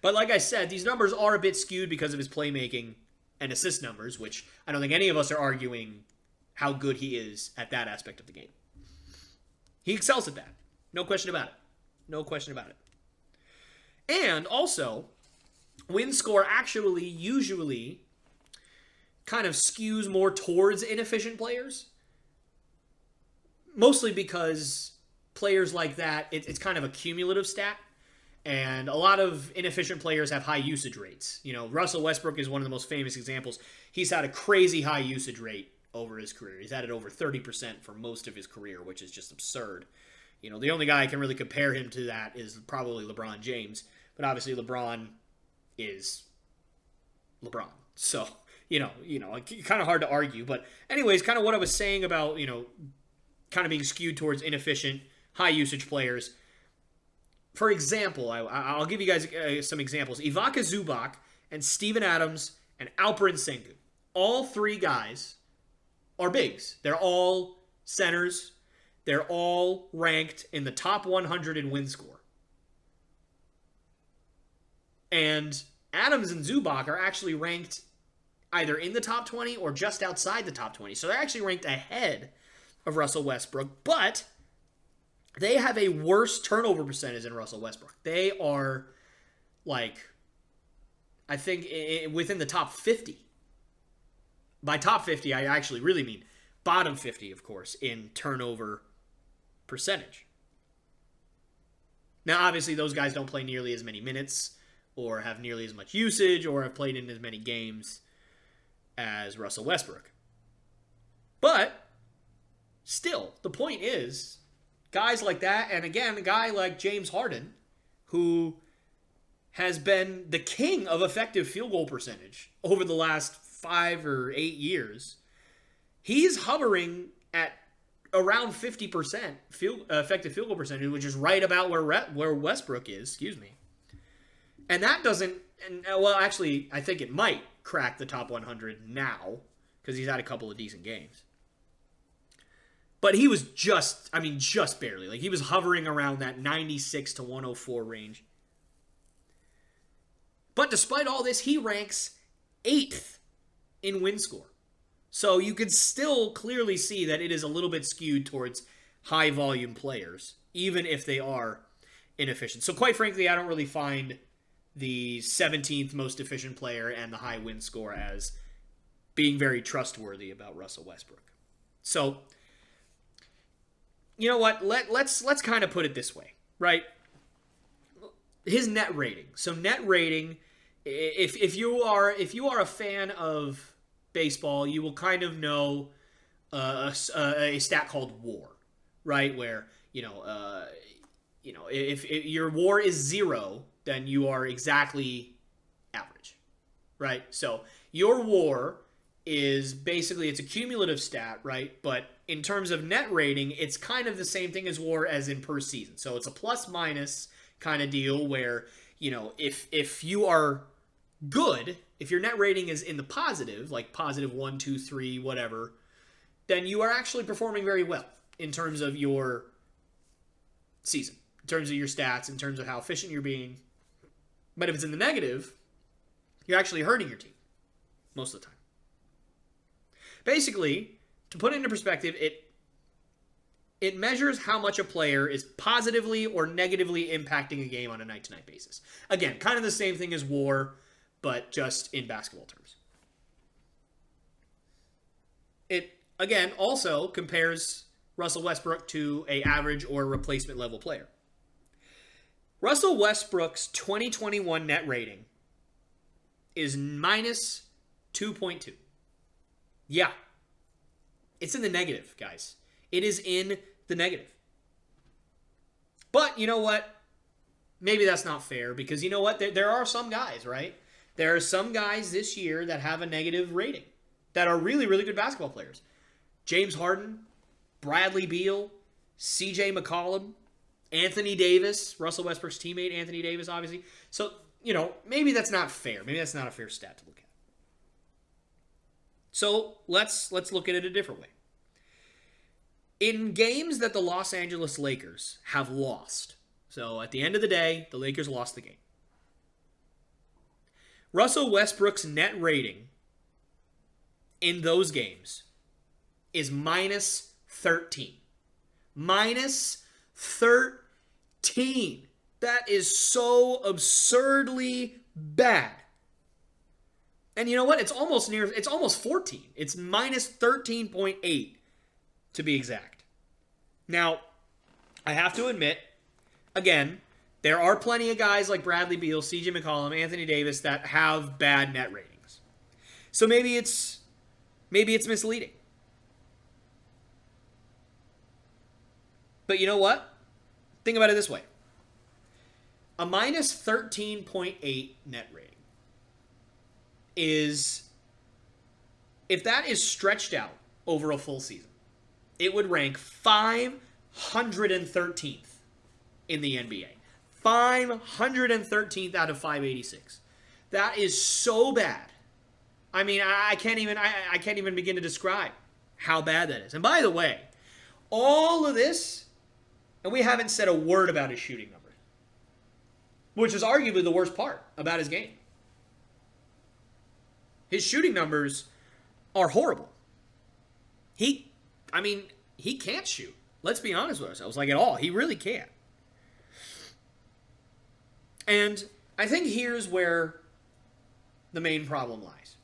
But like I said, these numbers are a bit skewed because of his playmaking and assist numbers, which I don't think any of us are arguing how good he is at that aspect of the game. He excels at that. No question about it. No question about it. And also, win score actually usually kind of skews more towards inefficient players. Mostly because players like that, it's kind of a cumulative stat. And a lot of inefficient players have high usage rates. Russell Westbrook is one of the most famous examples. He's had a crazy high usage rate over his career. He's had it over 30% for most of his career, which is just absurd. The only guy I can really compare him to that is probably LeBron James. But obviously LeBron is LeBron. So, kind of hard to argue. But anyways, kind of what I was saying about, kind of being skewed towards inefficient, high usage players. For example, I'll give you guys some examples. Ivica Zubac and Steven Adams and Alperen Sengun. All 3 guys are bigs. They're all centers. They're all ranked in the top 100 in win score. And Adams and Zubac are actually ranked either in the top 20 or just outside the top 20. So they're actually ranked ahead of Russell Westbrook, but they have a worse turnover percentage than Russell Westbrook. They are, I think, within the top 50. By top 50, I actually really mean bottom 50, of course, in turnover percentage. Now, obviously, those guys don't play nearly as many minutes or have nearly as much usage or have played in as many games as Russell Westbrook. But still, the point is, guys like that, and again, a guy like James Harden, who has been the king of effective field goal percentage over the last 5 or 8 years, he's hovering at around 50% effective field goal percentage, which is right about where Westbrook is, And that doesn't, well, actually, I think it might crack the top 100 now, because he's had a couple of decent games. But he was just barely. He was hovering around that 96 to 104 range. But despite all this, he ranks 8th in win score. So you could still clearly see that it is a little bit skewed towards high volume players, even if they are inefficient. So quite frankly, I don't really find the 17th most efficient player and the high win score as being very trustworthy about Russell Westbrook. So, you know what? Let's kind of put it this way, right? His net rating. So net rating, if you are a fan of baseball, you will kind of know a stat called WAR, right? Where if your WAR is 0, then you are exactly average, right? So your WAR is basically, it's a cumulative stat, right? But in terms of net rating, it's kind of the same thing as WAR as in per season. So it's a plus minus kind of deal where, if you are good, if your net rating is in the positive, like positive 1, 2, 3, whatever, then you are actually performing very well in terms of your season, in terms of your stats, in terms of how efficient you're being. But if it's in the negative, you're actually hurting your team most of the time. Basically, to put it into perspective, it measures how much a player is positively or negatively impacting a game on a night-to-night basis. Again, kind of the same thing as WAR, but just in basketball terms. It, again, also compares Russell Westbrook to an average or replacement level player. Russell Westbrook's 2021 net rating is minus 2.2. Yeah. It's in the negative, guys. It is in the negative. But you know what? Maybe that's not fair because you know what? There are some guys, right? There are some guys this year that have a negative rating that are really, really good basketball players. James Harden, Bradley Beal, CJ McCollum, Anthony Davis, Russell Westbrook's teammate, Anthony Davis, obviously. So, maybe that's not fair. Maybe that's not a fair stat to look at. So let's look at it a different way. In games that the Los Angeles Lakers have lost, so at the end of the day, the Lakers lost the game. Russell Westbrook's net rating in those games is minus 13. Minus 13. That is so absurdly bad. And you know what? It's almost 14. It's minus 13.8 to be exact. Now, I have to admit, again, there are plenty of guys like Bradley Beal, CJ McCollum, Anthony Davis that have bad net ratings. So maybe it's misleading. But you know what? Think about it this way. A minus 13.8 net rating is, if that is stretched out over a full season, it would rank 513th in the NBA. 513th out of 586. That is so bad. I mean, I can't even begin to describe how bad that is. And by the way, all of this, and we haven't said a word about his shooting number, which is arguably the worst part about his game. His shooting numbers are horrible. He can't shoot. Let's be honest with ourselves, at all. He really can't. And I think here's where the main problem lies.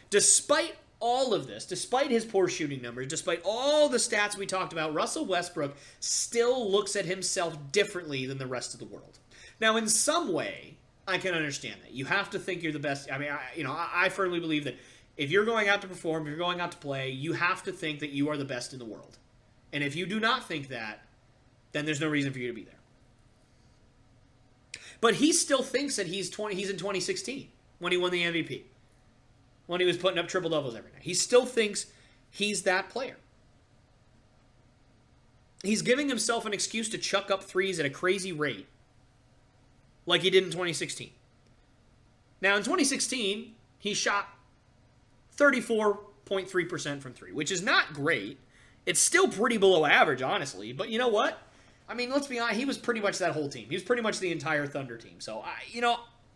Despite all of this, despite his poor shooting numbers, despite all the stats we talked about, Russell Westbrook still looks at himself differently than the rest of the world. Now, in some way, I can understand that. You have to think you're the best. I mean, I firmly believe that if you're going out to perform, if you're going out to play, you have to think that you are the best in the world. And if you do not think that, then there's no reason for you to be there. But he still thinks that he's in 2016 when he won the MVP. When he was putting up triple-doubles every night. He still thinks he's that player. He's giving himself an excuse to chuck up threes at a crazy rate like he did in 2016. Now, in 2016, he shot 34.3% from three, which is not great. It's still pretty below average, honestly. But you know what? I mean, let's be honest. He was pretty much that whole team. He was pretty much the entire Thunder team. So,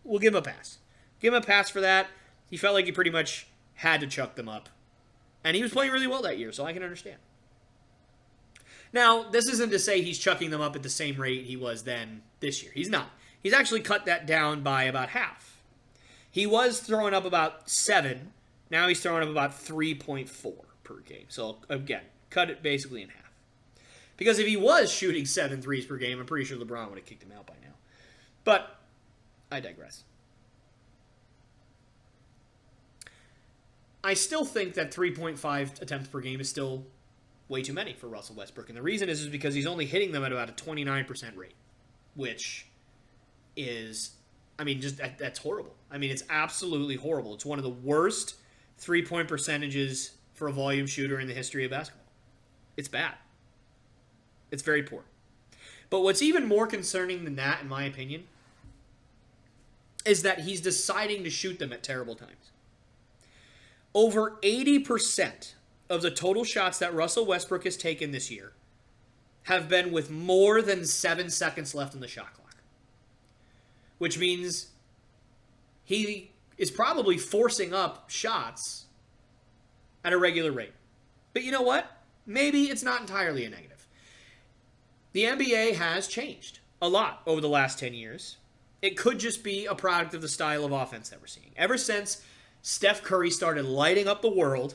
we'll give him a pass. Give him a pass for that. He felt like he pretty much had to chuck them up. And he was playing really well that year, so I can understand. Now, this isn't to say he's chucking them up at the same rate he was then this year. He's not. He's actually cut that down by about half. He was throwing up about 7. Now he's throwing up about 3.4 per game. So, again, cut it basically in half. Because if he was shooting 7 threes per game, I'm pretty sure LeBron would have kicked him out by now. But I digress. I still think that 3.5 attempts per game is still way too many for Russell Westbrook. And the reason is because he's only hitting them at about a 29% rate, which is, that's horrible. It's absolutely horrible. It's one of the worst three-point percentages for a volume shooter in the history of basketball. It's bad. It's very poor. But what's even more concerning than that, in my opinion, is that he's deciding to shoot them at terrible times. Over 80% of the total shots that Russell Westbrook has taken this year have been with more than 7 seconds left on the shot clock. Which means he is probably forcing up shots at a regular rate. But you know what? Maybe it's not entirely a negative. The NBA has changed a lot over the last 10 years. It could just be a product of the style of offense that we're seeing. Ever since Steph Curry started lighting up the world,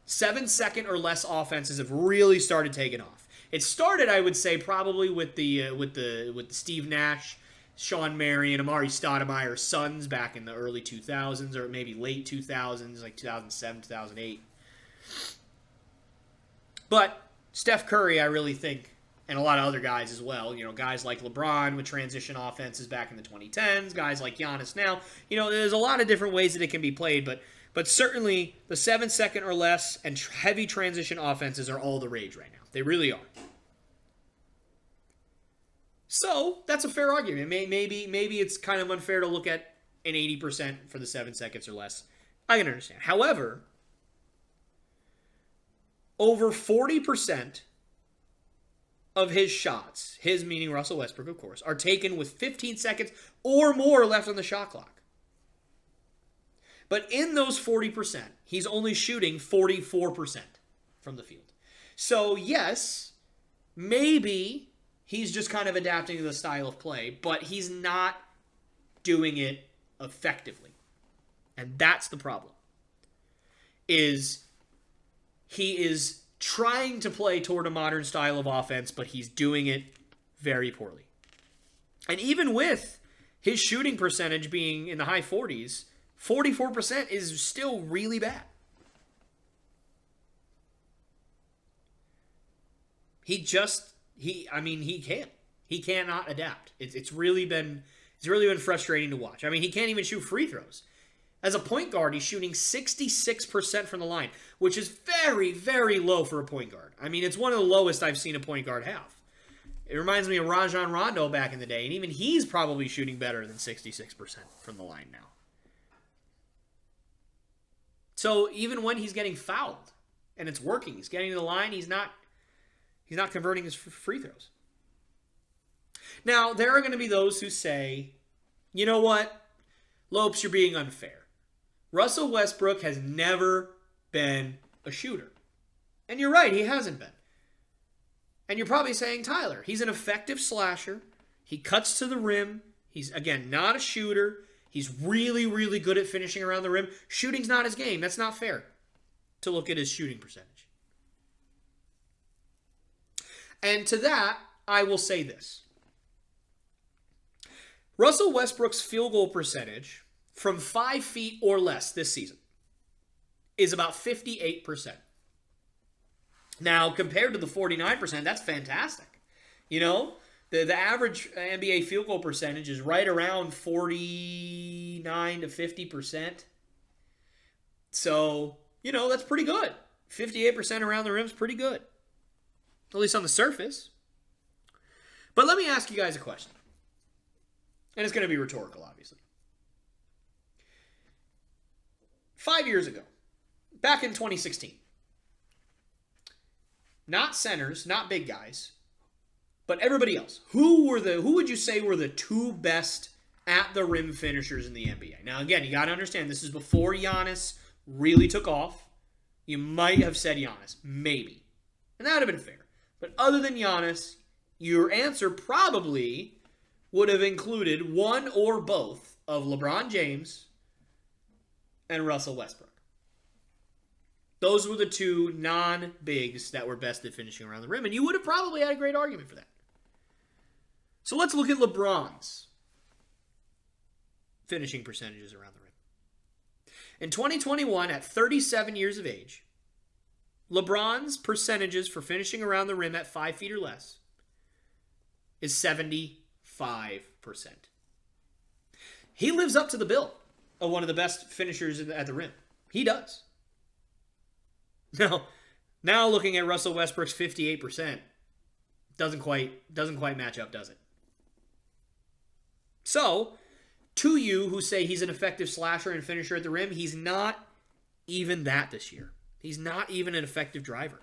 7-second or less offenses have really started taking off. It started, I would say, probably with the Steve Nash, Sean Marion, Amari Stoudemire Suns back in the early 2000s or maybe late 2000s, like 2007, 2008. But Steph Curry, I really think, and a lot of other guys as well, guys like LeBron with transition offenses back in the 2010s, guys like Giannis now. There's a lot of different ways that it can be played, but certainly the 7-second or less and heavy transition offenses are all the rage right now. They really are. So that's a fair argument. Maybe it's kind of unfair to look at an 80% for the 7 seconds or less. I can understand. However, over 40% of his shots, his meaning Russell Westbrook, of course, are taken with 15 seconds or more left on the shot clock. But in those 40%, he's only shooting 44% from the field. So yes, maybe he's just kind of adapting to the style of play, but he's not doing it effectively. And that's the problem. He is trying to play toward a modern style of offense, but he's doing it very poorly. And even with his shooting percentage being in the high 40s, 44% is still really bad. He can't. He cannot adapt. It's really been frustrating to watch. He can't even shoot free throws. As a point guard, he's shooting 66% from the line, which is very, very low for a point guard. It's one of the lowest I've seen a point guard have. It reminds me of Rajon Rondo back in the day, and even he's probably shooting better than 66% from the line now. So even when he's getting fouled and it's working, he's getting to the line, he's not converting his free throws. Now, there are going to be those who say, you know what? Lopes, you're being unfair. Russell Westbrook has never been a shooter. And you're right, he hasn't been. And you're probably saying, Tyler, he's an effective slasher. He cuts to the rim. He's, again, not a shooter. He's really, really good at finishing around the rim. Shooting's not his game. That's not fair to look at his shooting percentage. And to that, I will say this. Russell Westbrook's field goal percentage from 5 feet or less this season is about 58%. Now, compared to the 49%, that's fantastic. The average NBA field goal percentage is right around 49 to 50%. So, that's pretty good. 58% around the rim is pretty good. At least on the surface. But let me ask you guys a question. And it's going to be rhetorical, obviously. 5 years ago, back in 2016, not centers, not big guys, but everybody else, who would you say were the two best at the rim finishers in the NBA. Now, again, you got to understand, this is before Giannis really took off. You might have said Giannis. Maybe. And that would have been fair. But other than Giannis, your answer probably would have included one or both of LeBron James and Russell Westbrook. Those were the two non-bigs that were best at finishing around the rim, and you would have probably had a great argument for that. So let's look at LeBron's finishing percentages around the rim. In 2021, at 37 years of age, LeBron's percentages for finishing around the rim at 5 feet or less is 75%. He lives up to the bill of one of the best finishers at the rim. He does. Now looking at Russell Westbrook's 58%, doesn't quite match up, does it? So, to you who say he's an effective slasher and finisher at the rim, he's not even that this year. He's not even an effective driver.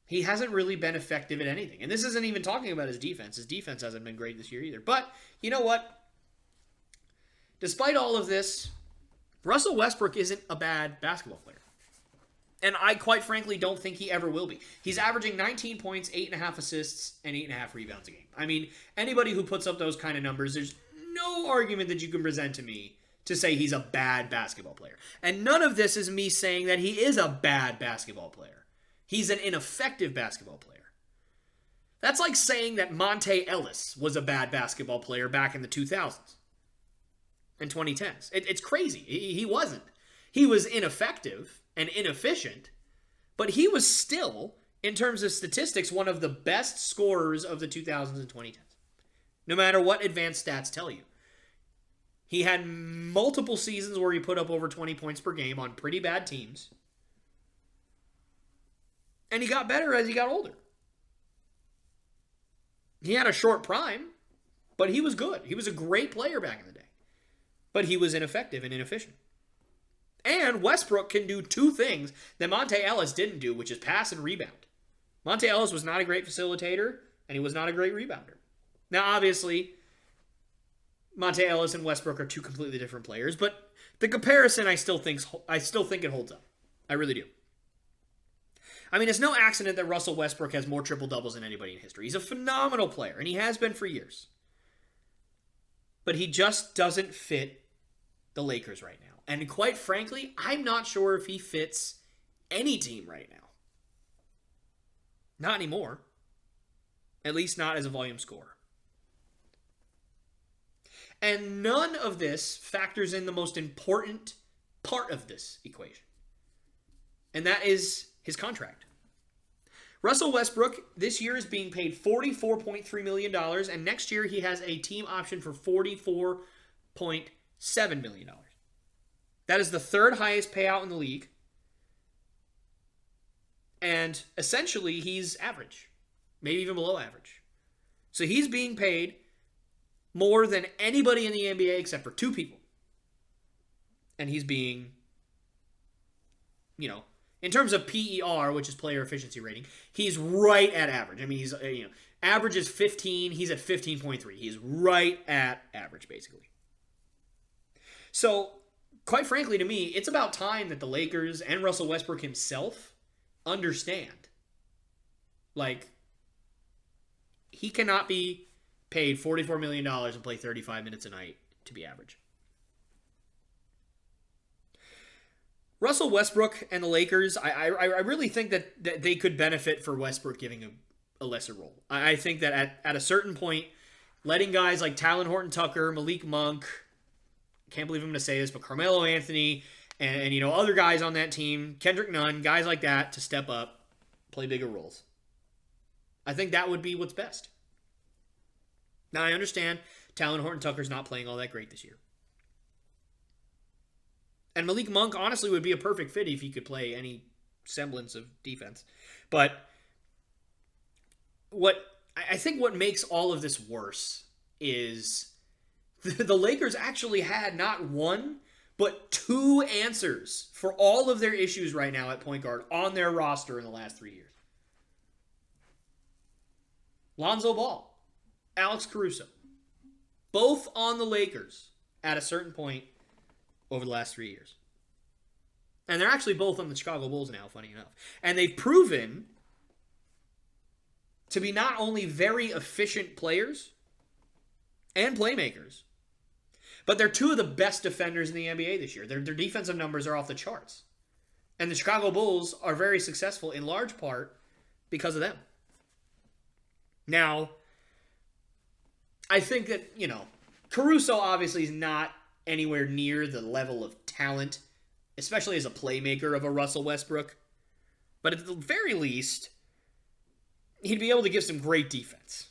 He hasn't really been effective at anything. And this isn't even talking about his defense. His defense hasn't been great this year either. But, you know what? Despite all of this, Russell Westbrook isn't a bad basketball player. And I quite frankly don't think he ever will be. He's averaging 19 points, 8.5 assists, and 8.5 rebounds a game. I mean, anybody who puts up those kind of numbers, there's no argument that you can present to me to say he's a bad basketball player. And none of this is me saying that he is a bad basketball player. He's an ineffective basketball player. That's like saying that Monte Ellis was a bad basketball player back in the 2000s and 2010s. It's crazy. He wasn't. He was ineffective and inefficient, but he was still, in terms of statistics, one of the best scorers of the 2000s and 2010s. No matter what advanced stats tell you. He had multiple seasons where he put up over 20 points per game on pretty bad teams. And he got better as he got older. He had a short prime, but he was good. He was a great player back in the day. But he was ineffective and inefficient. And Westbrook can do two things that Monte Ellis didn't do, which is pass and rebound. Monte Ellis was not a great facilitator, and he was not a great rebounder. Now, obviously, Monte Ellis and Westbrook are two completely different players, but the comparison I still think it holds up. I really do. I mean, it's no accident that Russell Westbrook has more triple-doubles than anybody in history. He's a phenomenal player, and he has been for years. But he just doesn't fit the Lakers right now. And quite frankly, I'm not sure if he fits any team right now. Not anymore. At least not as a volume scorer. And none of this factors in the most important part of this equation. And that is his contract. Russell Westbrook this year is being paid $44.3 million, and next year he has a team option for $44.7 million. That is the third highest payout in the league. And essentially, he's average. Maybe even below average. So he's being paid more than anybody in the NBA except for two people. And he's being, in terms of PER, which is player efficiency rating, he's right at average. I mean, he's, average is 15. He's at 15.3. He's right at average, basically. So, quite frankly, to me, it's about time that the Lakers and Russell Westbrook himself understand. He cannot be paid $44 million and play 35 minutes a night to be average. Russell Westbrook and the Lakers, I really think that they could benefit for Westbrook giving a lesser role. I think that at a certain point, letting guys like Talon Horton-Tucker, Malik Monk, can't believe I'm going to say this, but Carmelo Anthony and other guys on that team, Kendrick Nunn, guys like that to step up, play bigger roles. I think that would be what's best. Now, I understand Talon Horton-Tucker's not playing all that great this year. And Malik Monk, honestly, would be a perfect fit if he could play any semblance of defense. But I think what makes all of this worse is the Lakers actually had not one, but two answers for all of their issues right now at point guard on their roster in the last 3 years. Lonzo Ball, Alex Caruso. both on the Lakers at a certain point over the last 3 years. And they're actually both on the Chicago Bulls now, funny enough. And they've proven to be not only very efficient players and playmakers, but they're two of the best defenders in the NBA this year. Their defensive numbers are off the charts. And the Chicago Bulls are very successful in large part because of them. Now, I think that, Caruso obviously is not anywhere near the level of talent, especially as a playmaker, of a Russell Westbrook. But at the very least, he'd be able to give some great defense.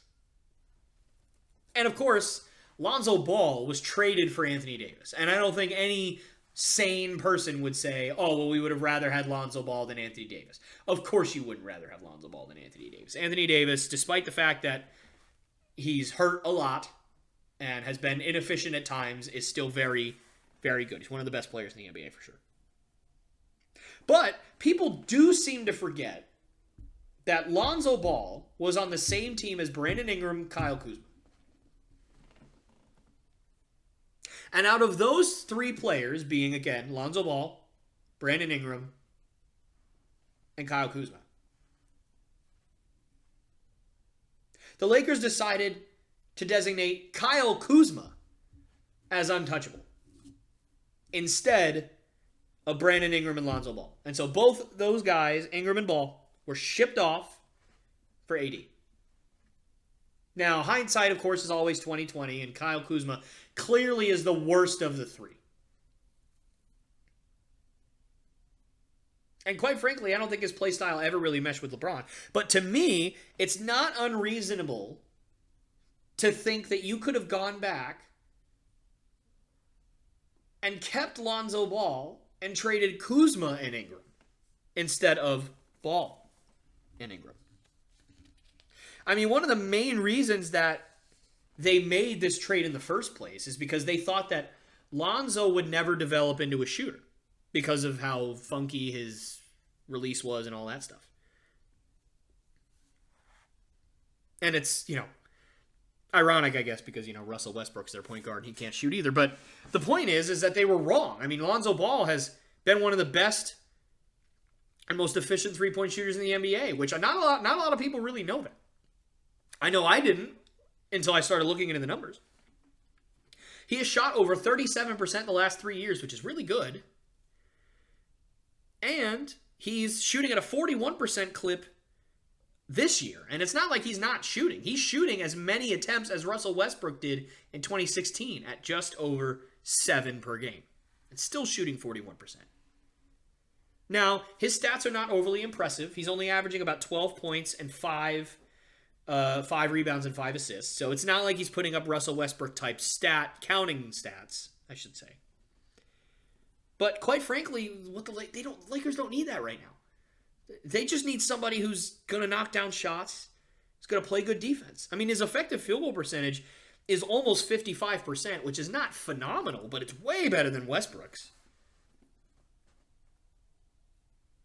And of course, Lonzo Ball was traded for Anthony Davis. And I don't think any sane person would say, oh, well, we would have rather had Lonzo Ball than Anthony Davis. Of course you wouldn't rather have Lonzo Ball than Anthony Davis. Anthony Davis, despite the fact that he's hurt a lot and has been inefficient at times, is still very, very good. He's one of the best players in the NBA for sure. But people do seem to forget that Lonzo Ball was on the same team as Brandon Ingram, Kyle Kuzma. And out of those three players, being, again, Lonzo Ball, Brandon Ingram, and Kyle Kuzma, the Lakers decided to designate Kyle Kuzma as untouchable instead of Brandon Ingram and Lonzo Ball. And so both those guys, Ingram and Ball, were shipped off for AD. Now, hindsight, of course, is always 20/20, and Kyle Kuzma clearly is the worst of the three. And quite frankly, I don't think his play style ever really meshed with LeBron. But to me, it's not unreasonable to think that you could have gone back and kept Lonzo Ball and traded Kuzma and Ingram instead of Ball and Ingram. I mean, one of the main reasons that they made this trade in the first place is because they thought that Lonzo would never develop into a shooter because of how funky his release was and all that stuff. And it's, ironic, I guess, because, Russell Westbrook's their point guard and he can't shoot either. But the point is that they were wrong. I mean, Lonzo Ball has been one of the best and most efficient three-point shooters in the NBA, which not a lot of people really know that. I know I didn't until I started looking into the numbers. He has shot over 37% the last 3 years, which is really good. And he's shooting at a 41% clip this year. And it's not like he's not shooting. He's shooting as many attempts as Russell Westbrook did in 2016 at just over 7 per game. And still shooting 41%. Now, his stats are not overly impressive. He's only averaging about 12 points and 5 rebounds and 5 assists. So it's not like he's putting up Russell Westbrook type counting stats, I should say. But quite frankly, Lakers don't need that right now. They just need somebody who's going to knock down shots, who's going to play good defense. I mean, his effective field goal percentage is almost 55%, which is not phenomenal, but it's way better than Westbrook's.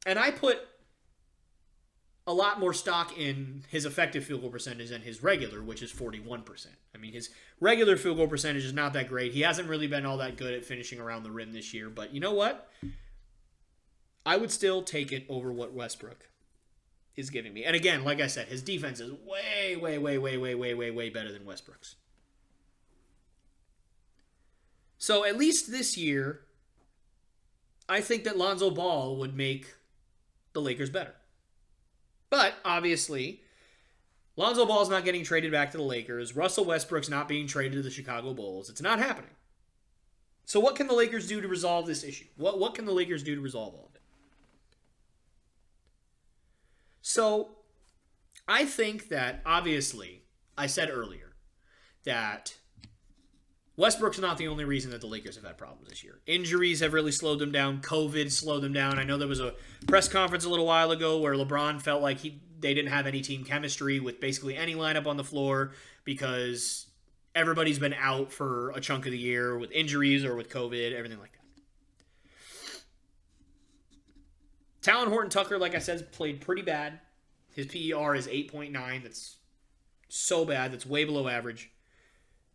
And I put a lot more stock in his effective field goal percentage than his regular, which is 41%. I mean, his regular field goal percentage is not that great. He hasn't really been all that good at finishing around the rim this year. But you know what? I would still take it over what Westbrook is giving me. And again, like I said, his defense is way, way, way, way, way, way, way, way better than Westbrook's. So at least this year, I think that Lonzo Ball would make the Lakers better. But, obviously, Lonzo Ball's not getting traded back to the Lakers. Russell Westbrook's not being traded to the Chicago Bulls. It's not happening. So what can the Lakers do to resolve this issue? What can the Lakers do to resolve all of it? So, I think that, obviously, I said earlier that Westbrook's not the only reason that the Lakers have had problems this year. Injuries have really slowed them down. COVID slowed them down. I know there was a press conference a little while ago where LeBron felt like they didn't have any team chemistry with basically any lineup on the floor because everybody's been out for a chunk of the year with injuries or with COVID, everything like that. Talon Horton-Tucker, like I said, played pretty bad. His PER is 8.9. That's so bad. That's way below average.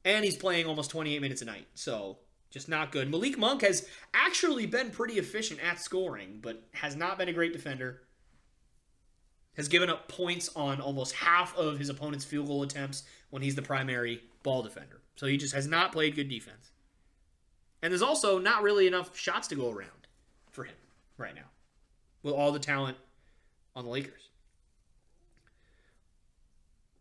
And he's playing almost 28 minutes a night, so just not good. Malik Monk has actually been pretty efficient at scoring, but has not been a great defender. Has given up points on almost half of his opponent's field goal attempts when he's the primary ball defender. So he just has not played good defense. And there's also not really enough shots to go around for him right now, with all the talent on the Lakers.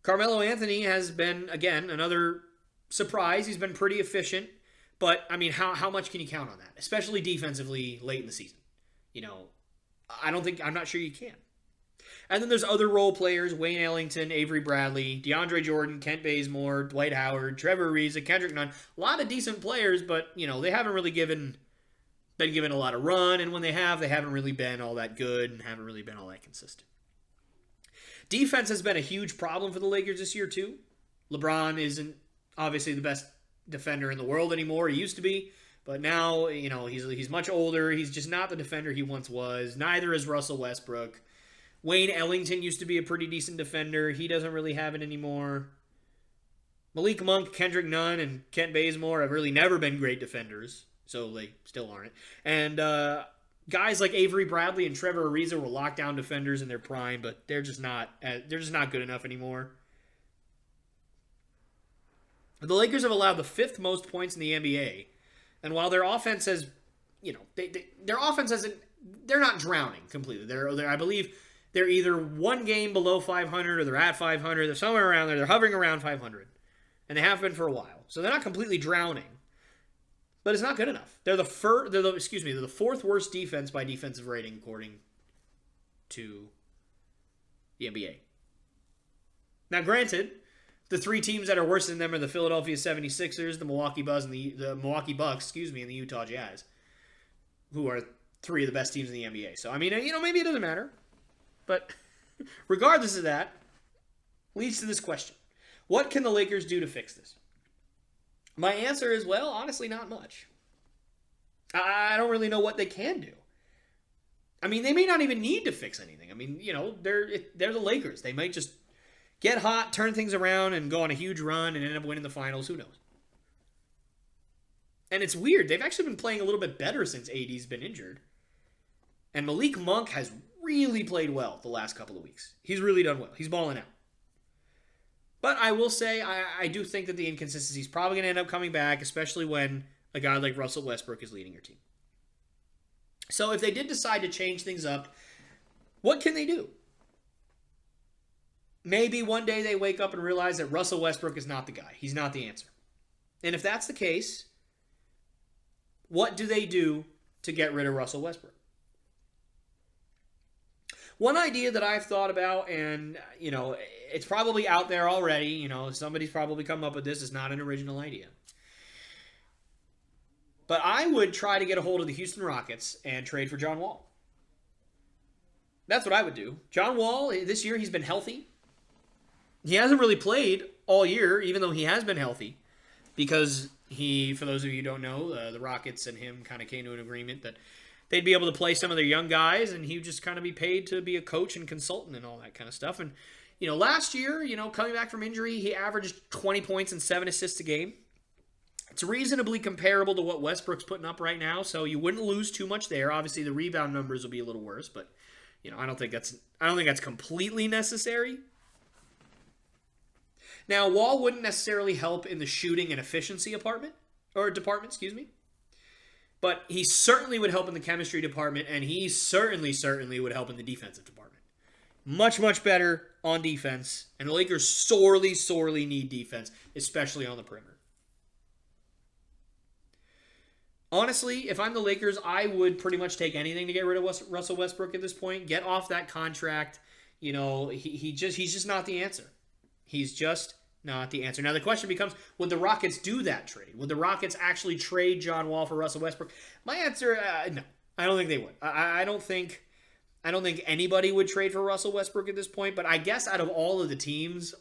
Carmelo Anthony has been, again, another surprise. He's been pretty efficient. But, I mean, how much can you count on that? Especially defensively late in the season. I'm not sure you can. And then there's other role players, Wayne Ellington, Avery Bradley, DeAndre Jordan, Kent Bazemore, Dwight Howard, Trevor Ariza, Kendrick Nunn. A lot of decent players, but, they haven't really been given a lot of run. And when they haven't really been all that good and haven't really been all that consistent. Defense has been a huge problem for the Lakers this year, too. LeBron isn't obviously the best defender in the world anymore. He used to be. But now, he's much older. He's just not the defender he once was. Neither is Russell Westbrook. Wayne Ellington used to be a pretty decent defender. He doesn't really have it anymore. Malik Monk, Kendrick Nunn, and Kent Bazemore have really never been great defenders. So they still aren't. And guys like Avery Bradley and Trevor Ariza were lockdown defenders in their prime, but they're just not good enough anymore. The Lakers have allowed the 5th most points in the NBA. And while their offense has, their offense hasn't, they're not drowning completely. I believe they're either one game below 500 or they're at 500. They're somewhere around there. They're hovering around 500. And they have been for a while. So they're not completely drowning. But it's not good enough. They're the 4th worst defense by defensive rating according to the NBA. Now, granted, the 3 teams that are worse than them are the Philadelphia 76ers, the Milwaukee Bucks, and the Milwaukee Bucks, and the Utah Jazz, who are 3 of the best teams in the NBA. So, I mean, maybe it doesn't matter. But regardless of that, leads to this question. What can the Lakers do to fix this? My answer is, well, honestly, not much. I don't really know what they can do. I mean, they may not even need to fix anything. I mean, they're the Lakers. They might just get hot, turn things around, and go on a huge run and end up winning the finals. Who knows? And it's weird. They've actually been playing a little bit better since AD's been injured. And Malik Monk has really played well the last couple of weeks. He's really done well. He's balling out. But I will say, I do think that the inconsistency is probably going to end up coming back, especially when a guy like Russell Westbrook is leading your team. So if they did decide to change things up, what can they do? Maybe one day they wake up and realize that Russell Westbrook is not the guy. He's not the answer. And if that's the case, what do they do to get rid of Russell Westbrook? One idea that I've thought about, and, it's probably out there already, somebody's probably come up with this, it's not an original idea. But I would try to get a hold of the Houston Rockets and trade for John Wall. That's what I would do. John Wall, this year, he's been healthy. He hasn't really played all year, even though he has been healthy. Because for those of you who don't know, the Rockets and him kind of came to an agreement that they'd be able to play some of their young guys, and he would just kind of be paid to be a coach and consultant and all that kind of stuff. And, last year, coming back from injury, he averaged 20 points and 7 assists a game. It's reasonably comparable to what Westbrook's putting up right now, so you wouldn't lose too much there. Obviously, the rebound numbers will be a little worse, but, I don't think that's completely necessary. Now, Wall wouldn't necessarily help in the shooting and efficiency department, but he certainly would help in the chemistry department, and he certainly would help in the defensive department. Much, much better on defense, and the Lakers sorely need defense, especially on the perimeter. Honestly, if I'm the Lakers, I would pretty much take anything to get rid of Russell Westbrook at this point. Get off that contract. He's just not the answer. He's just not the answer. Now the question becomes, would the Rockets do that trade? Would the Rockets actually trade John Wall for Russell Westbrook? My answer, no. I don't think they would. I don't think anybody would trade for Russell Westbrook at this point, but I guess out of all of the teams,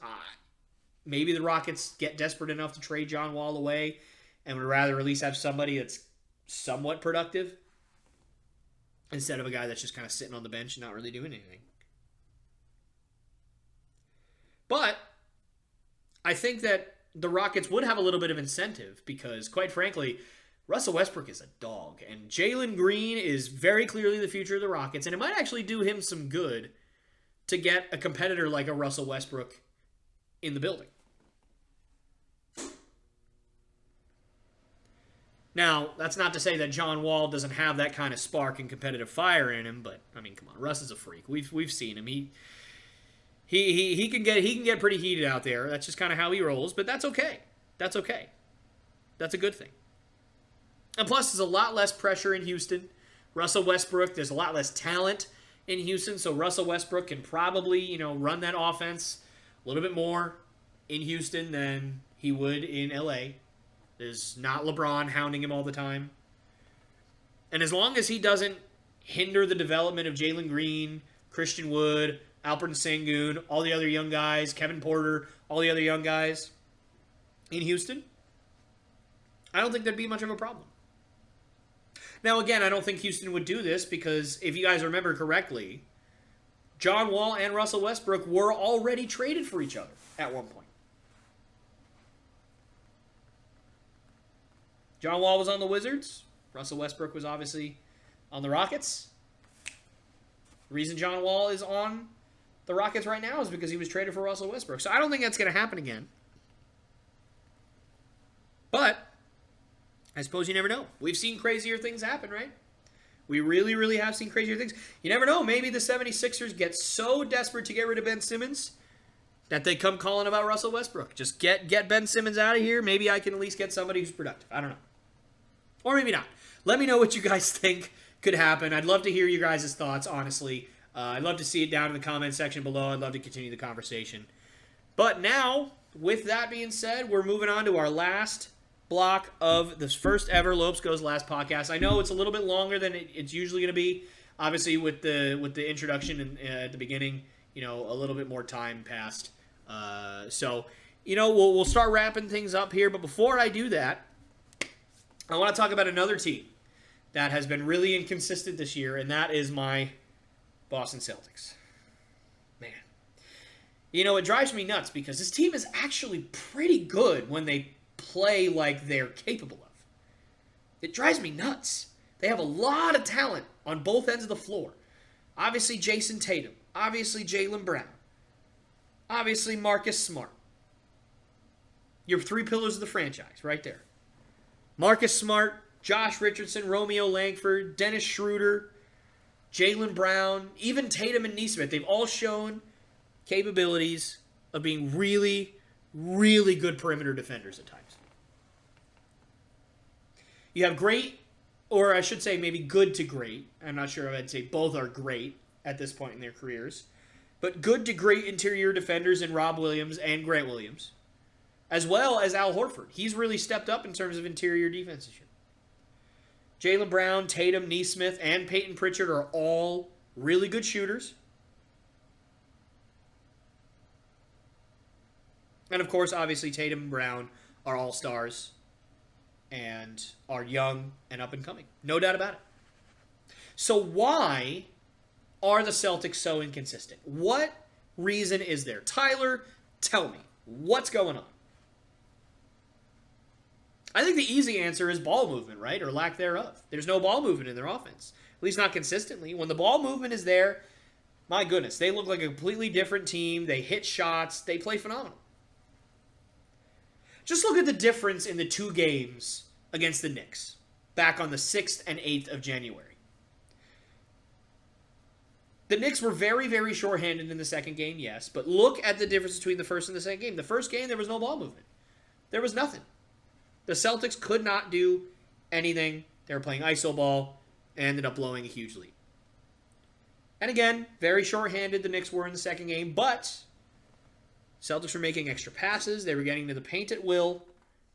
maybe the Rockets get desperate enough to trade John Wall away and would rather at least have somebody that's somewhat productive instead of a guy that's just kind of sitting on the bench and not really doing anything. But I think that the Rockets would have a little bit of incentive because, quite frankly, Russell Westbrook is a dog, and Jalen Green is very clearly the future of the Rockets, and it might actually do him some good to get a competitor like a Russell Westbrook in the building. Now, that's not to say that John Wall doesn't have that kind of spark and competitive fire in him, but I mean, come on, Russ is a freak. We've seen him. He can get pretty heated out there. That's just kind of how he rolls, but that's okay. That's okay. That's a good thing. And plus, there's a lot less pressure in Houston. Russell Westbrook, there's a lot less talent in Houston, so Russell Westbrook can probably, run that offense a little bit more in Houston than he would in LA. There's not LeBron hounding him all the time. And as long as he doesn't hinder the development of Jalen Green, Christian Wood, Alperen Sengun, all the other young guys, Kevin Porter, all the other young guys in Houston, I don't think there'd be much of a problem. Now, again, I don't think Houston would do this because if you guys remember correctly, John Wall and Russell Westbrook were already traded for each other at one point. John Wall was on the Wizards. Russell Westbrook was obviously on the Rockets. The reason John Wall is on the Rockets right now is because he was traded for Russell Westbrook. So I don't think that's going to happen again. But I suppose you never know. We've seen crazier things happen, right? We really, really have seen crazier things. You never know. Maybe the 76ers get so desperate to get rid of Ben Simmons that they come calling about Russell Westbrook. Just get Ben Simmons out of here. Maybe I can at least get somebody who's productive. I don't know. Or maybe not. Let me know what you guys think could happen. I'd love to hear you guys' thoughts, honestly. I'd love to see it down in the comment section below. I'd love to continue the conversation. But now, with that being said, we're moving on to our last block of this first ever Lopes Goes Last podcast. I know it's a little bit longer than it's usually going to be. Obviously, with the introduction at the beginning, a little bit more time passed. So, we'll start wrapping things up here. But before I do that, I want to talk about another team that has been really inconsistent this year, and that is my Boston Celtics. Man. It drives me nuts because this team is actually pretty good when they play like they're capable of. It drives me nuts. They have a lot of talent on both ends of the floor. Obviously, Jayson Tatum. Obviously, Jaylen Brown. Obviously, Marcus Smart. Your three pillars of the franchise right there. Marcus Smart, Josh Richardson, Romeo Langford, Dennis Schroeder, Jaylen Brown, even Tatum and Nesmith. They've all shown capabilities of being really, really good perimeter defenders at times. You have great, or I should say maybe good to great. I'm not sure if I'd say both are great at this point in their careers. But good to great interior defenders in Rob Williams and Grant Williams. As well as Al Horford. He's really stepped up in terms of interior defense this year. Jaylen Brown, Tatum, Nesmith, and Peyton Pritchard are all really good shooters. And of course, obviously, Tatum and Brown are all-stars and are young and up and coming. No doubt about it. So why are the Celtics so inconsistent? What reason is there? Tyler, tell me. What's going on? I think the easy answer is ball movement, right? Or lack thereof. There's no ball movement in their offense. At least not consistently. When the ball movement is there, my goodness, they look like a completely different team. They hit shots. They play phenomenal. Just look at the difference in the two games against the Knicks back on the 6th and 8th of January. The Knicks were very, very shorthanded in the second game, yes, but look at the difference between the first and the second game. The first game, there was no ball movement. There was nothing. The Celtics could not do anything. They were playing iso ball and ended up blowing a huge lead. And again, very shorthanded the Knicks were in the second game, but Celtics were making extra passes. They were getting to the paint at will,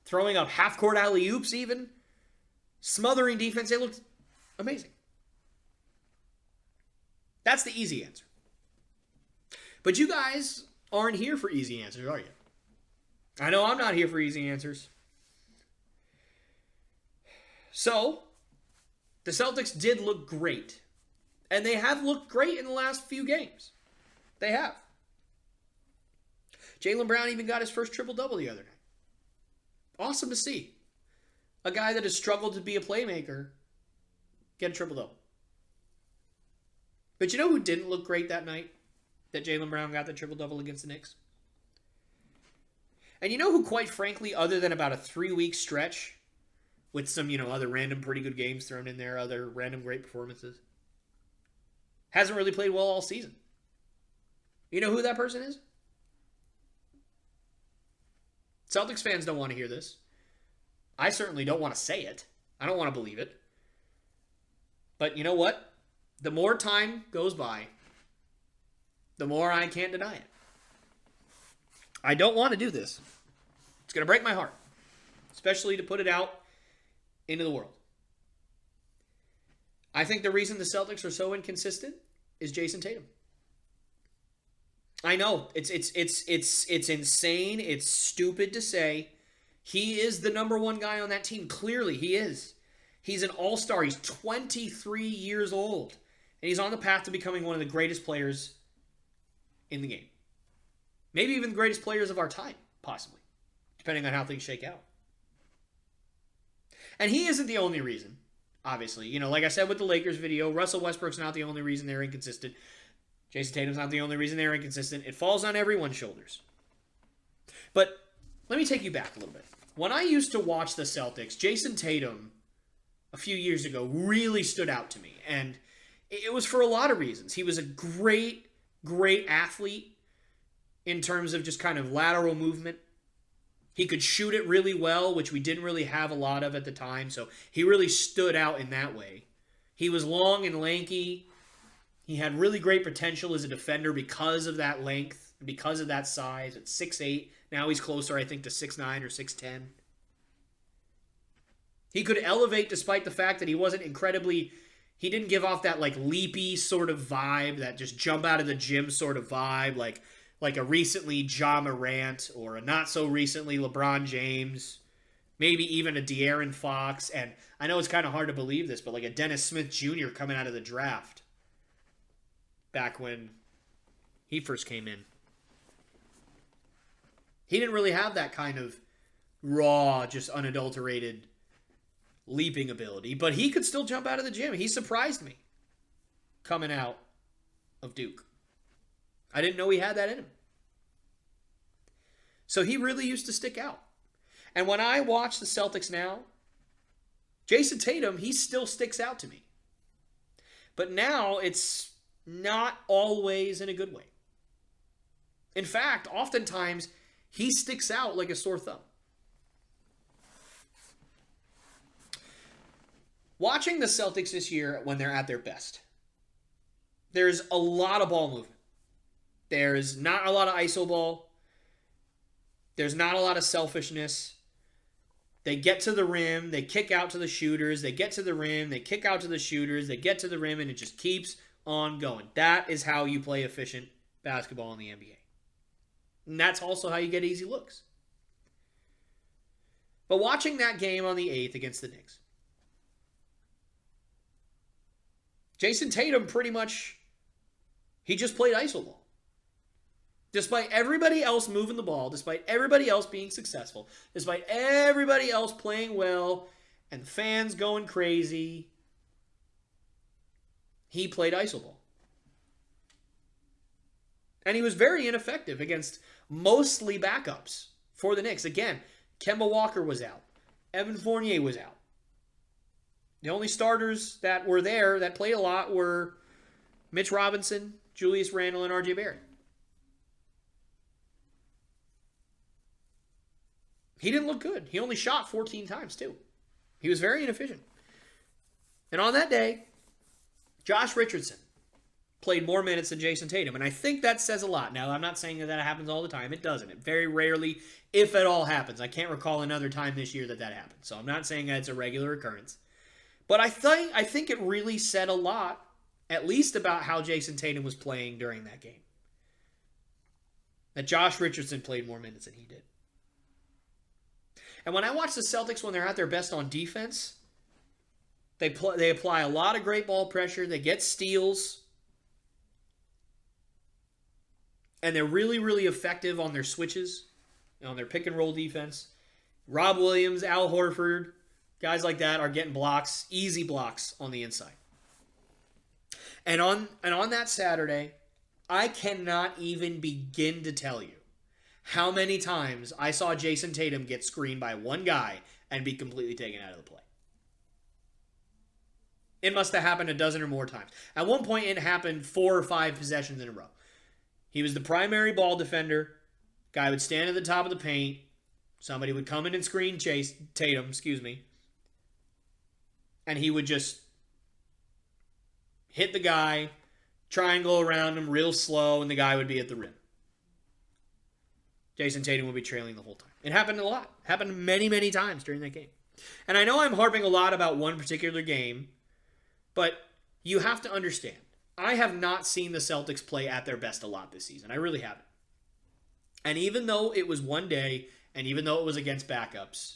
throwing up half-court alley-oops even, smothering defense. They looked amazing. That's the easy answer. But you guys aren't here for easy answers, are you? I know I'm not here for easy answers. So, the Celtics did look great. And they have looked great in the last few games. They have. Jaylen Brown even got his first triple-double the other night. Awesome to see. A guy that has struggled to be a playmaker get a triple-double. But you know who didn't look great that night that Jaylen Brown got the triple-double against the Knicks? And you know who, quite frankly, other than about a 3-week stretch with some, other random pretty good games thrown in there, other random great performances, hasn't really played well all season? You know who that person is? Celtics fans don't want to hear this. I certainly don't want to say it. I don't want to believe it. But you know what? The more time goes by, the more I can't deny it. I don't want to do this. It's going to break my heart, especially to put it out into the world. I think the reason the Celtics are so inconsistent is Jayson Tatum. I know it's insane. It's stupid to say. He is the number one guy on that team. Clearly, he is. He's an all-star. He's 23 years old. And he's on the path to becoming one of the greatest players in the game. Maybe even the greatest players of our time, possibly, depending on how things shake out. And he isn't the only reason, obviously. Like I said with the Lakers video, Russell Westbrook's not the only reason they're inconsistent. Jayson Tatum's not the only reason they're inconsistent. It falls on everyone's shoulders. But let me take you back a little bit. When I used to watch the Celtics, Jayson Tatum, a few years ago, really stood out to me. And it was for a lot of reasons. He was a great, great athlete in terms of just kind of lateral movement. He could shoot it really well, which we didn't really have a lot of at the time. So he really stood out in that way. He was long and lanky. He had really great potential as a defender because of that length, because of that size. At 6'8", now he's closer, I think, to 6'9" or 6'10". He could elevate despite the fact that he wasn't incredibly... He didn't give off that, leapy sort of vibe, that just jump out of the gym sort of vibe, like a recently Ja Morant or a not-so-recently LeBron James, maybe even a De'Aaron Fox, and I know it's kind of hard to believe this, but like a Dennis Smith Jr. coming out of the draft back when he first came in. He didn't really have that kind of raw, just unadulterated leaping ability, but he could still jump out of the gym. He surprised me coming out of Duke. I didn't know he had that in him. So he really used to stick out. And when I watch the Celtics now, Jayson Tatum, he still sticks out to me. But now it's not always in a good way. In fact, oftentimes he sticks out like a sore thumb. Watching the Celtics this year when they're at their best, there's a lot of ball movement. There's not a lot of iso ball. There's not a lot of selfishness. They get to the rim, they kick out to the shooters, they get to the rim, they kick out to the shooters, they get to the rim, and it just keeps on going. That is how you play efficient basketball in the NBA. And that's also how you get easy looks. But watching that game on the 8th against the Knicks, Jayson Tatum pretty much, he just played iso ball. Despite everybody else moving the ball, despite everybody else being successful, despite everybody else playing well, and the fans going crazy, he played iso ball. And he was very ineffective against mostly backups for the Knicks. Again, Kemba Walker was out. Evan Fournier was out. The only starters that were there that played a lot were Mitch Robinson, Julius Randle, and RJ Barrett. He didn't look good. He only shot 14 times, too. He was very inefficient. And on that day, Josh Richardson played more minutes than Jayson Tatum. And I think that says a lot. Now, I'm not saying that happens all the time. It doesn't. It very rarely, if at all, happens. I can't recall another time this year that happened. So I'm not saying that it's a regular occurrence. But I think it really said a lot, at least about how Jayson Tatum was playing during that game. That Josh Richardson played more minutes than he did. And when I watch the Celtics when they're at their best on defense, they apply a lot of great ball pressure. They get steals. And they're really, really effective on their switches, on their pick and roll defense. Rob Williams, Al Horford, guys like that are getting blocks, easy blocks on the inside. And on that Saturday, I cannot even begin to tell you how many times I saw Jayson Tatum get screened by one guy and be completely taken out of the play. It must have happened a dozen or more times. At one point, it happened 4 or 5 possessions in a row. He was the primary ball defender. Guy would stand at the top of the paint. Somebody would come in and screen Tatum, and he would just hit the guy, triangle around him real slow, and the guy would be at the rim. Jayson Tatum would be trailing the whole time. It happened a lot. It happened many, many times during that game. And I know I'm harping a lot about one particular game, but you have to understand, I have not seen the Celtics play at their best a lot this season. I really haven't. And even though it was one day, and even though it was against backups,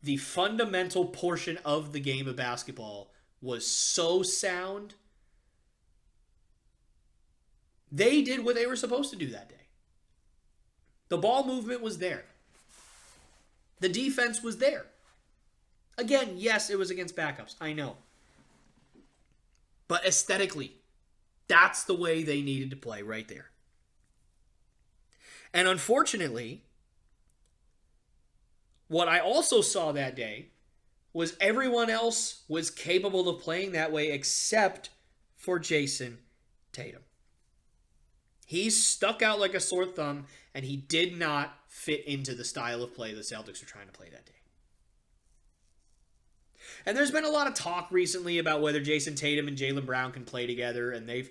the fundamental portion of the game of basketball was so sound. They did what they were supposed to do that day. The ball movement was there. The defense was there. Again, yes, it was against backups. I know. But aesthetically, that's the way they needed to play right there. And unfortunately, what I also saw that day was everyone else was capable of playing that way except for Jayson Tatum. He stuck out like a sore thumb, and he did not fit into the style of play the Celtics were trying to play that day. And there's been a lot of talk recently about whether Jayson Tatum and Jaylen Brown can play together, and they've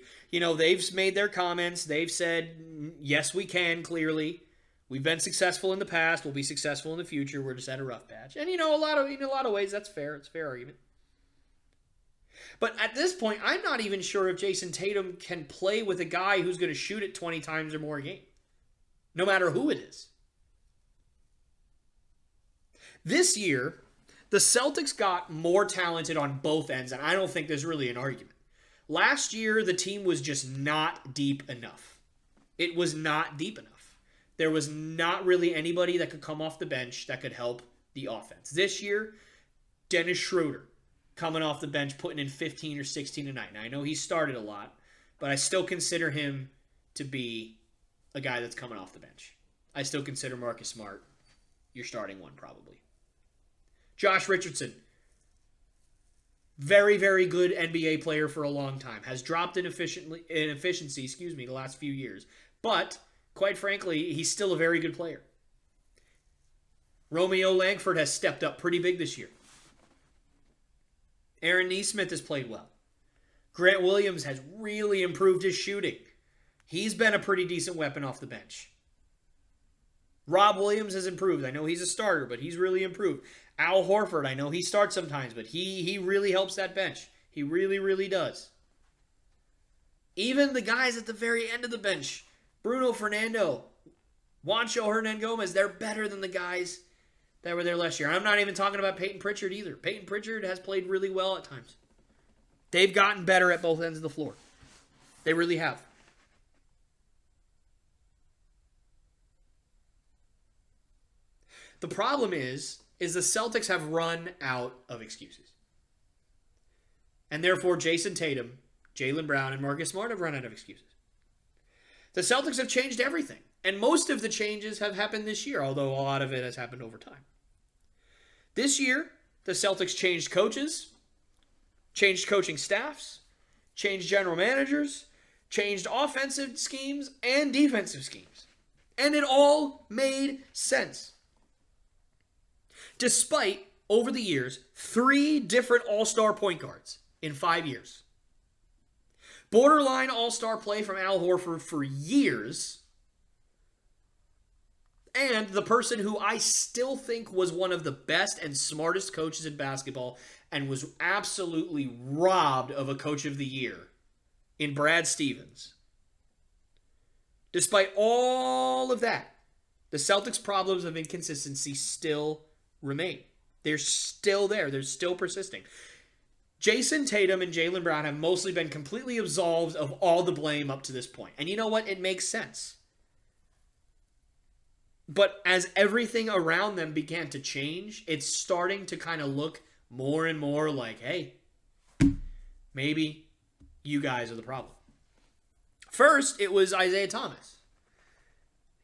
made their comments. They've said, yes, we can, clearly. We've been successful in the past. We'll be successful in the future. We're just at a rough patch. And, in a lot of ways, that's fair. It's a fair argument. But at this point, I'm not even sure if Jayson Tatum can play with a guy who's going to shoot it 20 times or more a game, no matter who it is. This year, the Celtics got more talented on both ends, and I don't think there's really an argument. Last year, the team was just not deep enough. It was not deep enough. There was not really anybody that could come off the bench that could help the offense. This year, Dennis Schroeder coming off the bench, putting in 15 or 16 a night. Now, I know he started a lot, but I still consider him to be a guy that's coming off the bench. I still consider Marcus Smart your starting one, probably. Josh Richardson, very, very good NBA player for a long time. Has dropped in efficiency, the last few years. But, quite frankly, he's still a very good player. Romeo Langford has stepped up pretty big this year. Aaron Nesmith has played well. Grant Williams has really improved his shooting. He's been a pretty decent weapon off the bench. Rob Williams has improved. I know he's a starter, but he's really improved. Al Horford, I know he starts sometimes, but he really helps that bench. He really, really does. Even the guys at the very end of the bench, Bruno Fernando, Juancho Hernan-Gomez, they're better than the guys that were there last year. I'm not even talking about Peyton Pritchard either. Peyton Pritchard has played really well at times. They've gotten better at both ends of the floor. They really have. The problem is the Celtics have run out of excuses. And therefore, Jayson Tatum, Jaylen Brown, and Marcus Smart have run out of excuses. The Celtics have changed everything. And most of the changes have happened this year, although a lot of it has happened over time. This year, the Celtics changed coaches, changed coaching staffs, changed general managers, changed offensive schemes and defensive schemes. And it all made sense. Despite, over the years, 3 different all-star point guards in 5 years. Borderline all-star play from Al Horford for years. And the person who I still think was one of the best and smartest coaches in basketball and was absolutely robbed of a coach of the year in Brad Stevens. Despite all of that, the Celtics' problems of inconsistency still remain. They're still there. They're still persisting. Jayson Tatum and Jaylen Brown have mostly been completely absolved of all the blame up to this point. And you know what? It makes sense. But as everything around them began to change, it's starting to kind of look more and more like, hey, maybe you guys are the problem. First, it was Isaiah Thomas.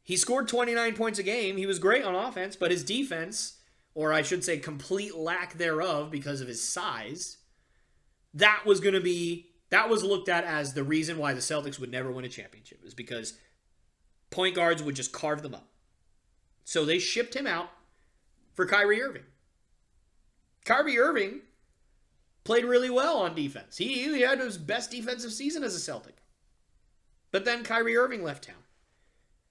He scored 29 points a game. He was great on offense, but his defense, or I should say complete lack thereof because of his size, that was looked at as the reason why the Celtics would never win a championship, is because point guards would just carve them up. So they shipped him out for Kyrie Irving. Kyrie Irving played really well on defense. He had his best defensive season as a Celtic. But then Kyrie Irving left town.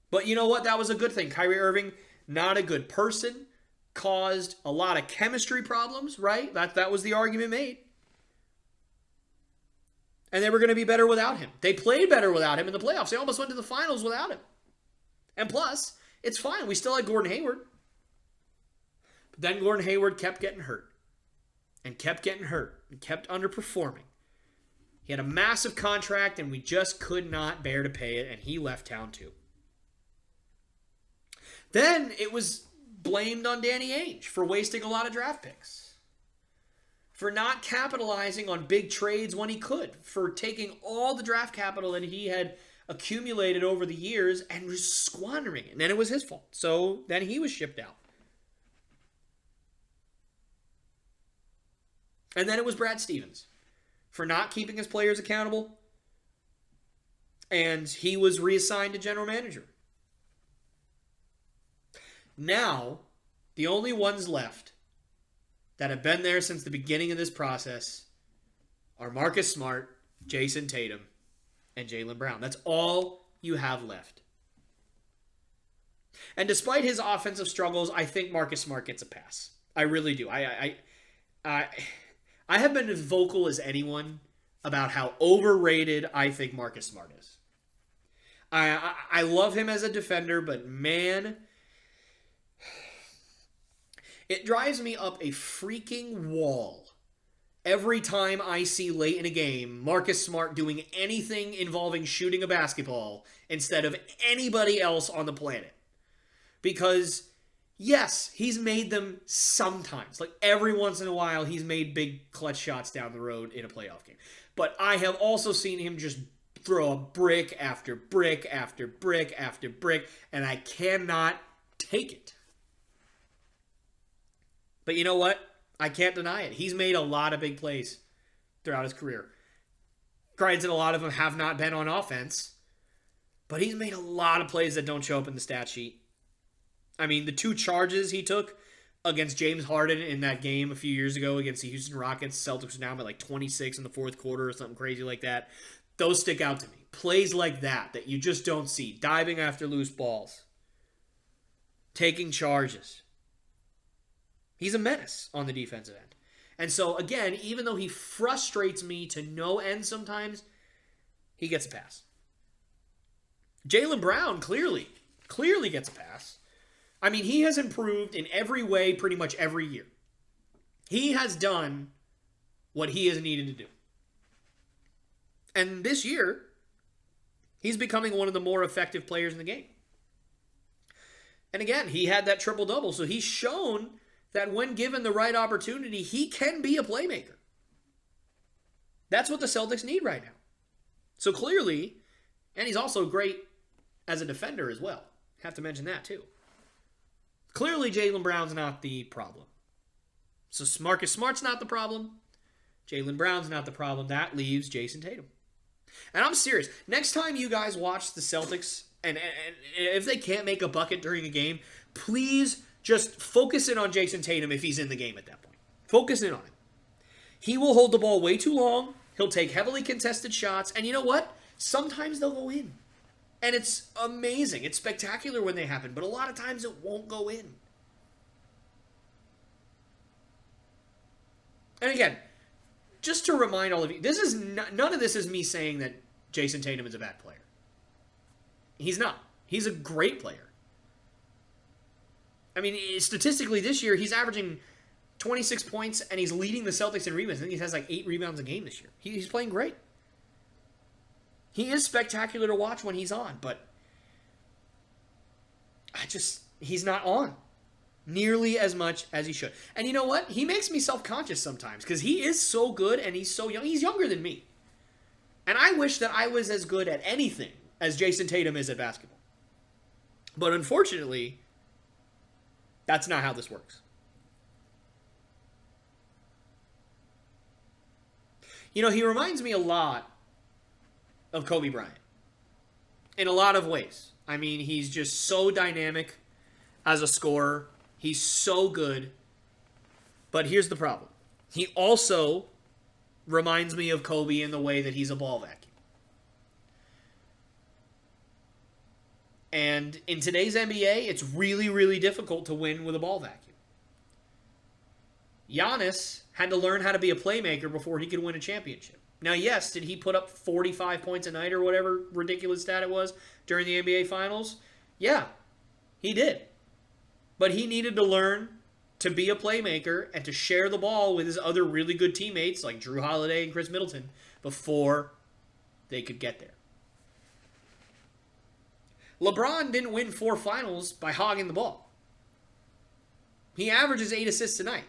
But you know what? That was a good thing. Kyrie Irving, not a good person, caused a lot of chemistry problems, right? That was the argument made. And they were going to be better without him. They played better without him in the playoffs. They almost went to the finals without him. And plus, it's fine. We still had Gordon Hayward. But then Gordon Hayward kept getting hurt. And kept getting hurt. And kept underperforming. He had a massive contract and we just could not bear to pay it. And he left town too. Then it was blamed on Danny Ainge for wasting a lot of draft picks. For not capitalizing on big trades when he could. For taking all the draft capital that he had accumulated over the years and just squandering it. And then it was his fault. So then he was shipped out. And then it was Brad Stevens for not keeping his players accountable. And he was reassigned to general manager. Now, the only ones left that have been there since the beginning of this process are Marcus Smart, Jayson Tatum, and Jaylen Brown. That's all you have left. And despite his offensive struggles, I think Marcus Smart gets a pass. I really do. I have been as vocal as anyone about how overrated I think Marcus Smart is. I love him as a defender, but man, it drives me up a freaking wall every time I see late in a game Marcus Smart doing anything involving shooting a basketball instead of anybody else on the planet. Because, yes, he's made them sometimes. Like every once in a while, he's made big clutch shots down the road in a playoff game. But I have also seen him just throw a brick after brick after brick after brick, and I cannot take it. But you know what? I can't deny it. He's made a lot of big plays throughout his career. Granted, a lot of them have not been on offense, but he's made a lot of plays that don't show up in the stat sheet. I mean, the 2 charges he took against James Harden in that game a few years ago against the Houston Rockets, Celtics were down by like 26 in the fourth quarter or something crazy like that. Those stick out to me. Plays like that you just don't see. Diving after loose balls. Taking charges. He's a menace on the defensive end. And so, again, even though he frustrates me to no end sometimes, he gets a pass. Jaylen Brown clearly gets a pass. I mean, he has improved in every way pretty much every year. He has done what he has needed to do. And this year, he's becoming one of the more effective players in the game. And again, he had that triple-double, so he's shown that when given the right opportunity, he can be a playmaker. That's what the Celtics need right now. So clearly, and he's also great as a defender as well. Have to mention that too. Clearly, Jaylen Brown's not the problem. So Marcus Smart's not the problem. Jaylen Brown's not the problem. That leaves Jayson Tatum. And I'm serious. Next time you guys watch the Celtics, and if they can't make a bucket during a game, please just focus in on Jayson Tatum if he's in the game at that point. Focus in on him. He will hold the ball way too long. He'll take heavily contested shots. And you know what? Sometimes they'll go in. And it's amazing. It's spectacular when they happen. But a lot of times it won't go in. And again, just to remind all of you, this is none of this is me saying that Jayson Tatum is a bad player. He's not. He's a great player. I mean, statistically this year, he's averaging 26 points, and he's leading the Celtics in rebounds. I think he has like 8 rebounds a game this year. He's playing great. He is spectacular to watch when he's on, but he's not on nearly as much as he should. And you know what? He makes me self-conscious sometimes because he is so good and he's so young. He's younger than me. And I wish that I was as good at anything as Jayson Tatum is at basketball. But unfortunately, that's not how this works. You know, he reminds me a lot of Kobe Bryant in a lot of ways. I mean, he's just so dynamic as a scorer. He's so good. But here's the problem. He also reminds me of Kobe in the way that he's a ball vacuum. And in today's NBA, it's really, really difficult to win with a ball vacuum. Giannis had to learn how to be a playmaker before he could win a championship. Now, yes, did he put up 45 points a night or whatever ridiculous stat it was during the NBA Finals? Yeah, he did. But he needed to learn to be a playmaker and to share the ball with his other really good teammates like Drew Holiday and Chris Middleton before they could get there. LeBron didn't win 4 finals by hogging the ball. He averages 8 assists a night.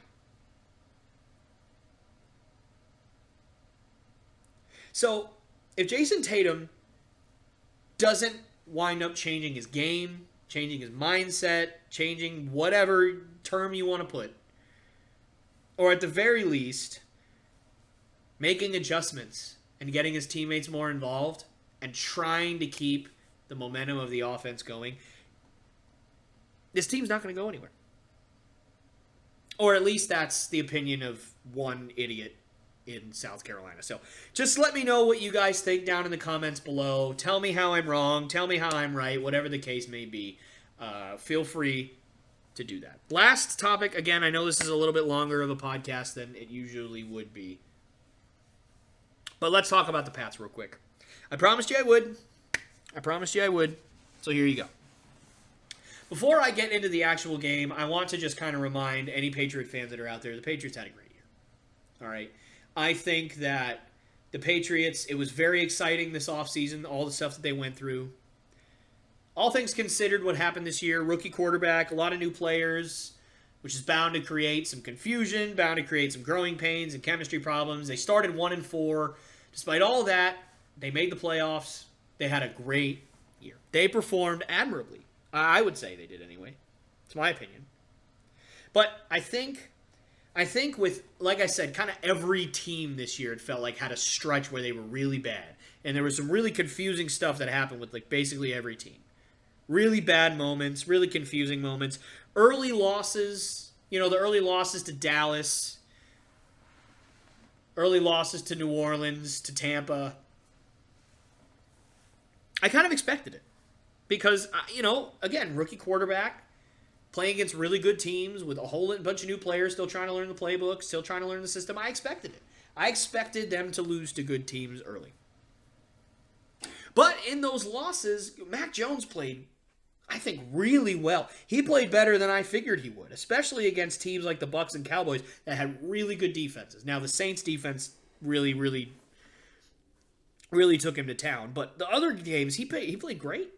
So, if Jayson Tatum doesn't wind up changing his game, changing his mindset, changing whatever term you want to put, or at the very least, making adjustments and getting his teammates more involved and trying to keep the momentum of the offense going, this team's not going to go anywhere. Or at least that's the opinion of one idiot in South Carolina. So just let me know what you guys think down in the comments below. Tell me how I'm wrong. Tell me how I'm right. Whatever the case may be. Feel free to do that. Last topic. Again, I know this is a little bit longer of a podcast than it usually would be. But let's talk about the Pats real quick. I promised you I would. So here you go. Before I get into the actual game, I want to just kind of remind any Patriot fans that are out there, the Patriots had a great year. All right. I think that the Patriots, it was very exciting this offseason, all the stuff that they went through. All things considered, what happened this year, rookie quarterback, a lot of new players, which is bound to create some confusion, bound to create some growing pains and chemistry problems. They started 1-4. Despite all that, they made the playoffs. They had a great year. They performed admirably. I would say they did anyway. It's my opinion. But I think with, like I said, kind of every team this year, it felt like had a stretch where they were really bad. And there was some really confusing stuff that happened with like basically every team. Really bad moments, really confusing moments. Early losses, the early losses to Dallas, early losses to New Orleans, to Tampa. I kind of expected it. Because, again, rookie quarterback, playing against really good teams with a whole bunch of new players, still trying to learn the playbook, still trying to learn the system. I expected it. I expected them to lose to good teams early. But in those losses, Mac Jones played, I think, really well. He played better than I figured he would, especially against teams like the Bucs and Cowboys that had really good defenses. Now, the Saints defense really took him to town. But the other games, he played great.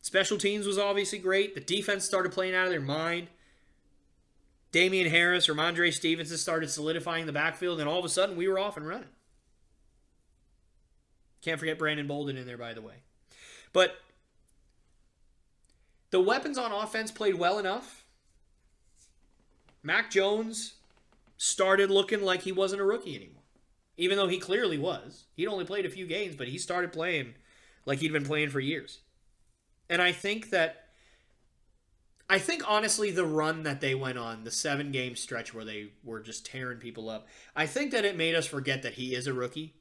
Special teams was obviously great. The defense started playing out of their mind. Damian Harris or Ramondre Stevenson started solidifying the backfield, and all of a sudden we were off and running. Can't forget Brandon Bolden in there, by the way. But the weapons on offense played well enough. Mac Jones started looking like he wasn't a rookie anymore. Even though he clearly was. He'd only played a few games, but he started playing like he'd been playing for years. And I think honestly the run that they went on, the 7-game stretch where they were just tearing people up, I think that it made us forget that he is a rookie.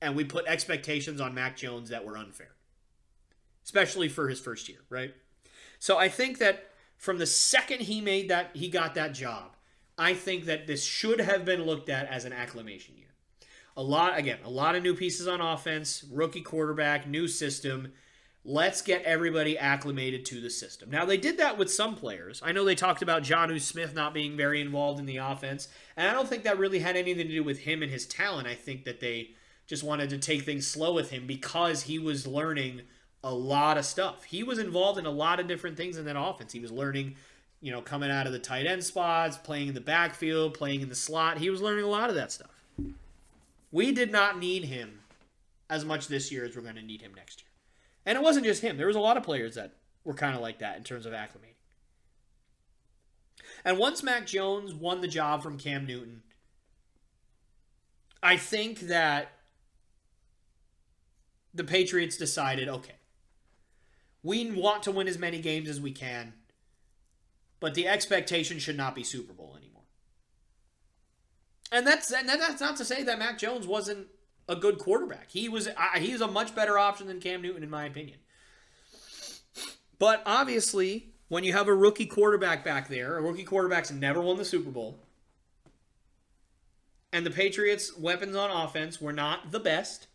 And we put expectations on Mac Jones that were unfair. Especially for his first year, right? So I think that from the second he got that job, I think that this should have been looked at as an acclimation year. A lot of new pieces on offense, rookie quarterback, new system. Let's get everybody acclimated to the system. Now, they did that with some players. I know they talked about Jonnu Smith not being very involved in the offense, and I don't think that really had anything to do with him and his talent. I think that they just wanted to take things slow with him because he was learning a lot of stuff. He was involved in a lot of different things in that offense. He was learning, coming out of the tight end spots, playing in the backfield, playing in the slot. He was learning a lot of that stuff. We did not need him as much this year as we're going to need him next year. And it wasn't just him. There was a lot of players that were kind of like that in terms of acclimating. And once Mac Jones won the job from Cam Newton, I think that the Patriots decided, okay, we want to win as many games as we can, but the expectation should not be Super Bowl anymore. And that's not to say that Mac Jones wasn't a good quarterback. He's a much better option than Cam Newton, in my opinion. But obviously, when you have a rookie quarterback back there, a rookie quarterback's never won the Super Bowl, and the Patriots' weapons on offense were not the best.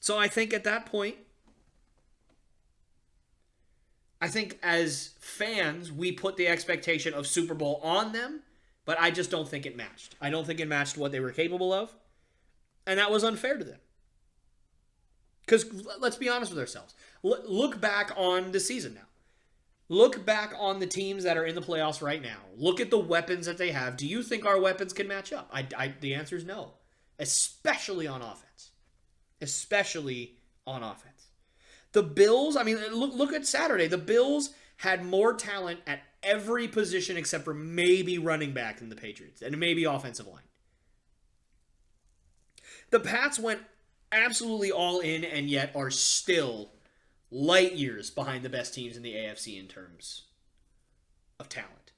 So I think at that point, I think as fans, we put the expectation of Super Bowl on them, but I just don't think it matched. I don't think it matched what they were capable of, and that was unfair to them. Because let's be honest with ourselves. Look back on the season now. Look back on the teams that are in the playoffs right now. Look at the weapons that they have. Do you think our weapons can match up? The answer is no. Especially on offense. Especially on offense. The Bills, look at Saturday. The Bills had more talent at every position except for maybe running back than the Patriots. And maybe offensive line. The Pats went absolutely all in and yet are still light years behind the best teams in the AFC in terms of talent.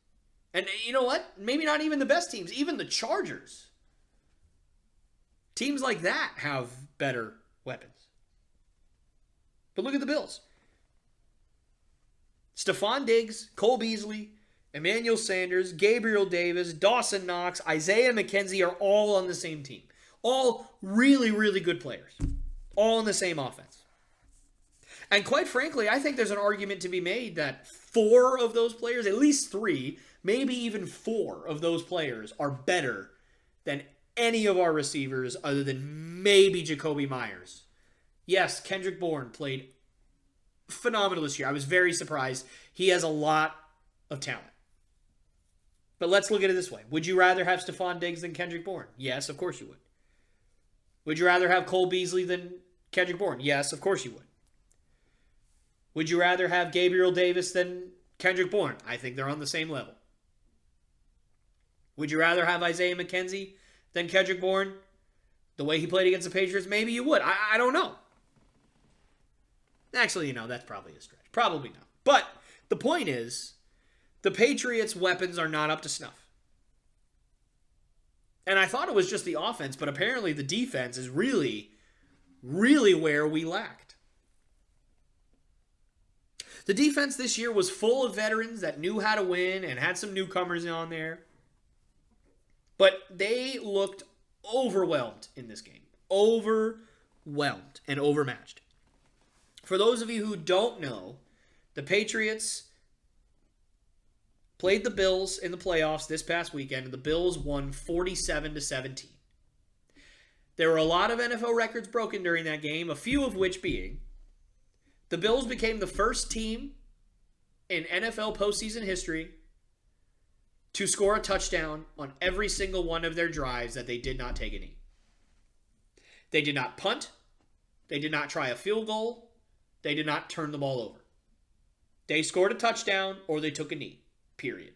And you know what? Maybe not even the best teams. Even the Chargers. Teams like that have better weapons. But look at the Bills. Stephon Diggs, Cole Beasley, Emmanuel Sanders, Gabriel Davis, Dawson Knox, Isaiah McKenzie are all on the same team. All really, really good players. All in the same offense. And quite frankly, I think there's an argument to be made that 4 of those players, at least 3, maybe even 4 of those players are better than any of our receivers other than maybe Jacoby Myers. Yes, Kendrick Bourne played phenomenal this year. I was very surprised. He has a lot of talent. But let's look at it this way. Would you rather have Stephon Diggs than Kendrick Bourne? Yes, of course you would. Would you rather have Cole Beasley than Kendrick Bourne? Yes, of course you would. Would you rather have Gabriel Davis than Kendrick Bourne? I think they're on the same level. Would you rather have Isaiah McKenzie than Kendrick Bourne? The way he played against the Patriots? Maybe you would. I don't know. Actually, that's probably a stretch. Probably not. But the point is, the Patriots' weapons are not up to snuff. And I thought it was just the offense, but apparently the defense is really, really where we lacked. The defense this year was full of veterans that knew how to win and had some newcomers on there. But they looked overwhelmed in this game. Overwhelmed and overmatched. For those of you who don't know, the Patriots played the Bills in the playoffs this past weekend, and the Bills won 47-17. There were a lot of NFL records broken during that game, a few of which being the Bills became the first team in NFL postseason history to score a touchdown on every single one of their drives that they did not take a knee. They did not punt. They did not try a field goal. They did not turn the ball over. They scored a touchdown or they took a knee. Period.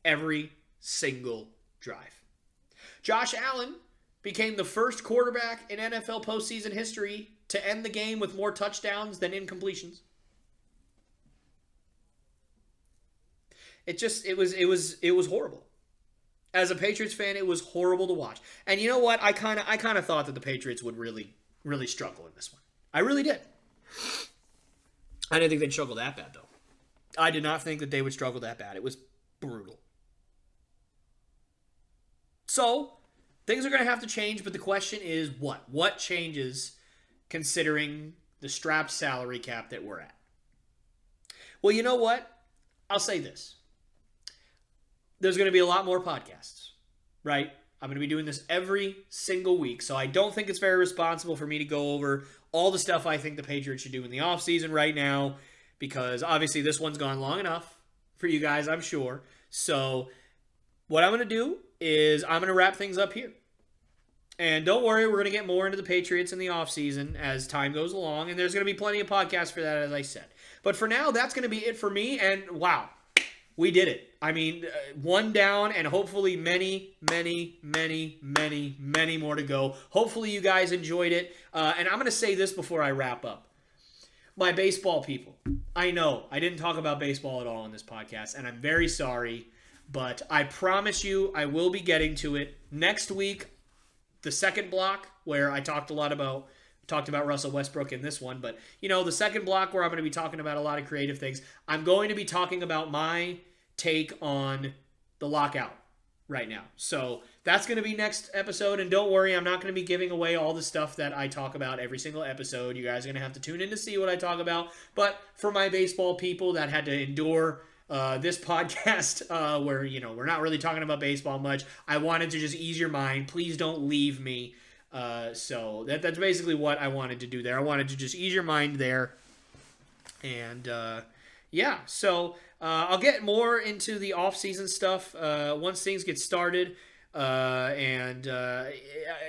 Every single drive. Josh Allen became the first quarterback in NFL postseason history to end the game with more touchdowns than incompletions. It was horrible. As a Patriots fan, it was horrible to watch. And you know what? I kind of thought that the Patriots would really, really struggle in this one. I really did. I didn't think they'd struggle that bad, though. I did not think that they would struggle that bad. It was brutal. So, things are going to have to change, but the question is what? What changes considering the strapped salary cap that we're at? Well, you know what? I'll say this. There's going to be a lot more podcasts, right? I'm going to be doing this every single week. So I don't think it's very responsible for me to go over all the stuff I think the Patriots should do in the offseason right now, because obviously this one's gone long enough for you guys, I'm sure. So what I'm going to do is I'm going to wrap things up here. And don't worry, we're going to get more into the Patriots in the offseason as time goes along. And there's going to be plenty of podcasts for that, as I said. But for now, that's going to be it for me. And wow, we did it. I mean, one down and hopefully many, many, many, many, many more to go. Hopefully you guys enjoyed it. And I'm going to say this before I wrap up. My baseball people, I know I didn't talk about baseball at all in this podcast, and I'm very sorry. But I promise you I will be getting to it next week. The second block where I talked about Russell Westbrook in this one, but the second block where I'm going to be talking about a lot of creative things. I'm going to be talking about my take on the lockout right now. So that's going to be next episode, and don't worry, I'm not going to be giving away all the stuff that I talk about every single episode. You guys are going to have to tune in to see what I talk about. But for my baseball people that had to endure this podcast where, we're not really talking about baseball much, I wanted to just ease your mind. Please don't leave me. So that's basically what I wanted to do there. I wanted to just ease your mind there. And so I'll get more into the off-season stuff once things get started.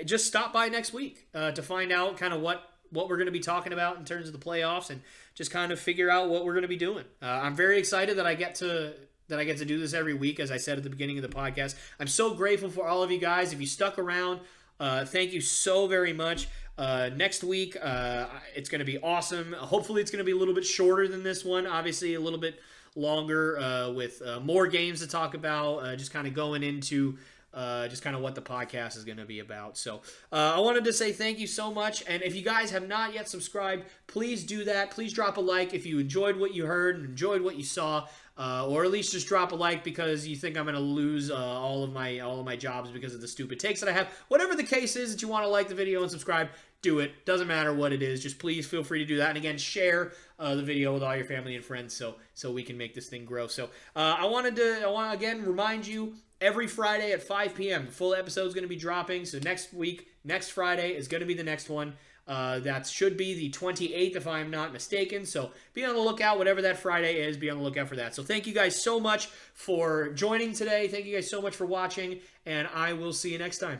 Just stop by next week to find out kind of what we're going to be talking about in terms of the playoffs, and just kind of figure out what we're going to be doing. I'm very excited that I get to do this every week, as I said at the beginning of the podcast. I'm so grateful for all of you guys. If you stuck around, thank you so very much. Next week, it's going to be awesome. Hopefully it's going to be a little bit shorter than this one. Obviously a little bit longer with more games to talk about, just kind of going into just kind of what the podcast is going to be about. So I wanted to say thank you so much. And if you guys have not yet subscribed, please do that. Please drop a like if you enjoyed what you heard and enjoyed what you saw, or at least just drop a like because you think I'm going to lose all of my jobs because of the stupid takes that I have. Whatever the case is that you want to like the video and subscribe, do it. Doesn't matter what it is. Just please feel free to do that. And again, share the video with all your family and friends so we can make this thing grow. So I want to again remind you, every Friday at 5 p.m. the full episode is going to be dropping. So next Friday is going to be the next one. That should be the 28th if I'm not mistaken. So be on the lookout. Whatever that Friday is, be on the lookout for that. So thank you guys so much for joining today. Thank you guys so much for watching, and I will see you next time.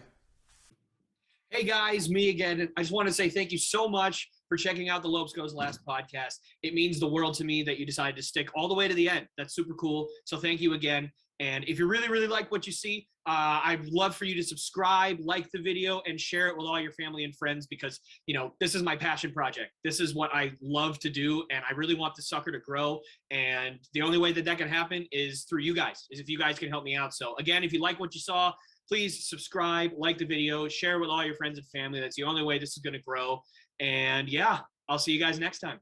Hey guys, me again. I just want to say thank you so much for checking out the Lopes Goes Last podcast. It means the world to me that you decided to stick all the way to the end. That's super cool. So thank you again. And if you really, really like what you see, I'd love for you to subscribe, like the video, and share it with all your family and friends because, this is my passion project. This is what I love to do, and I really want the sucker to grow. And the only way that can happen is through you guys, is if you guys can help me out. So again, if you like what you saw, please subscribe, like the video, share with all your friends and family. That's the only way this is going to grow. And yeah, I'll see you guys next time.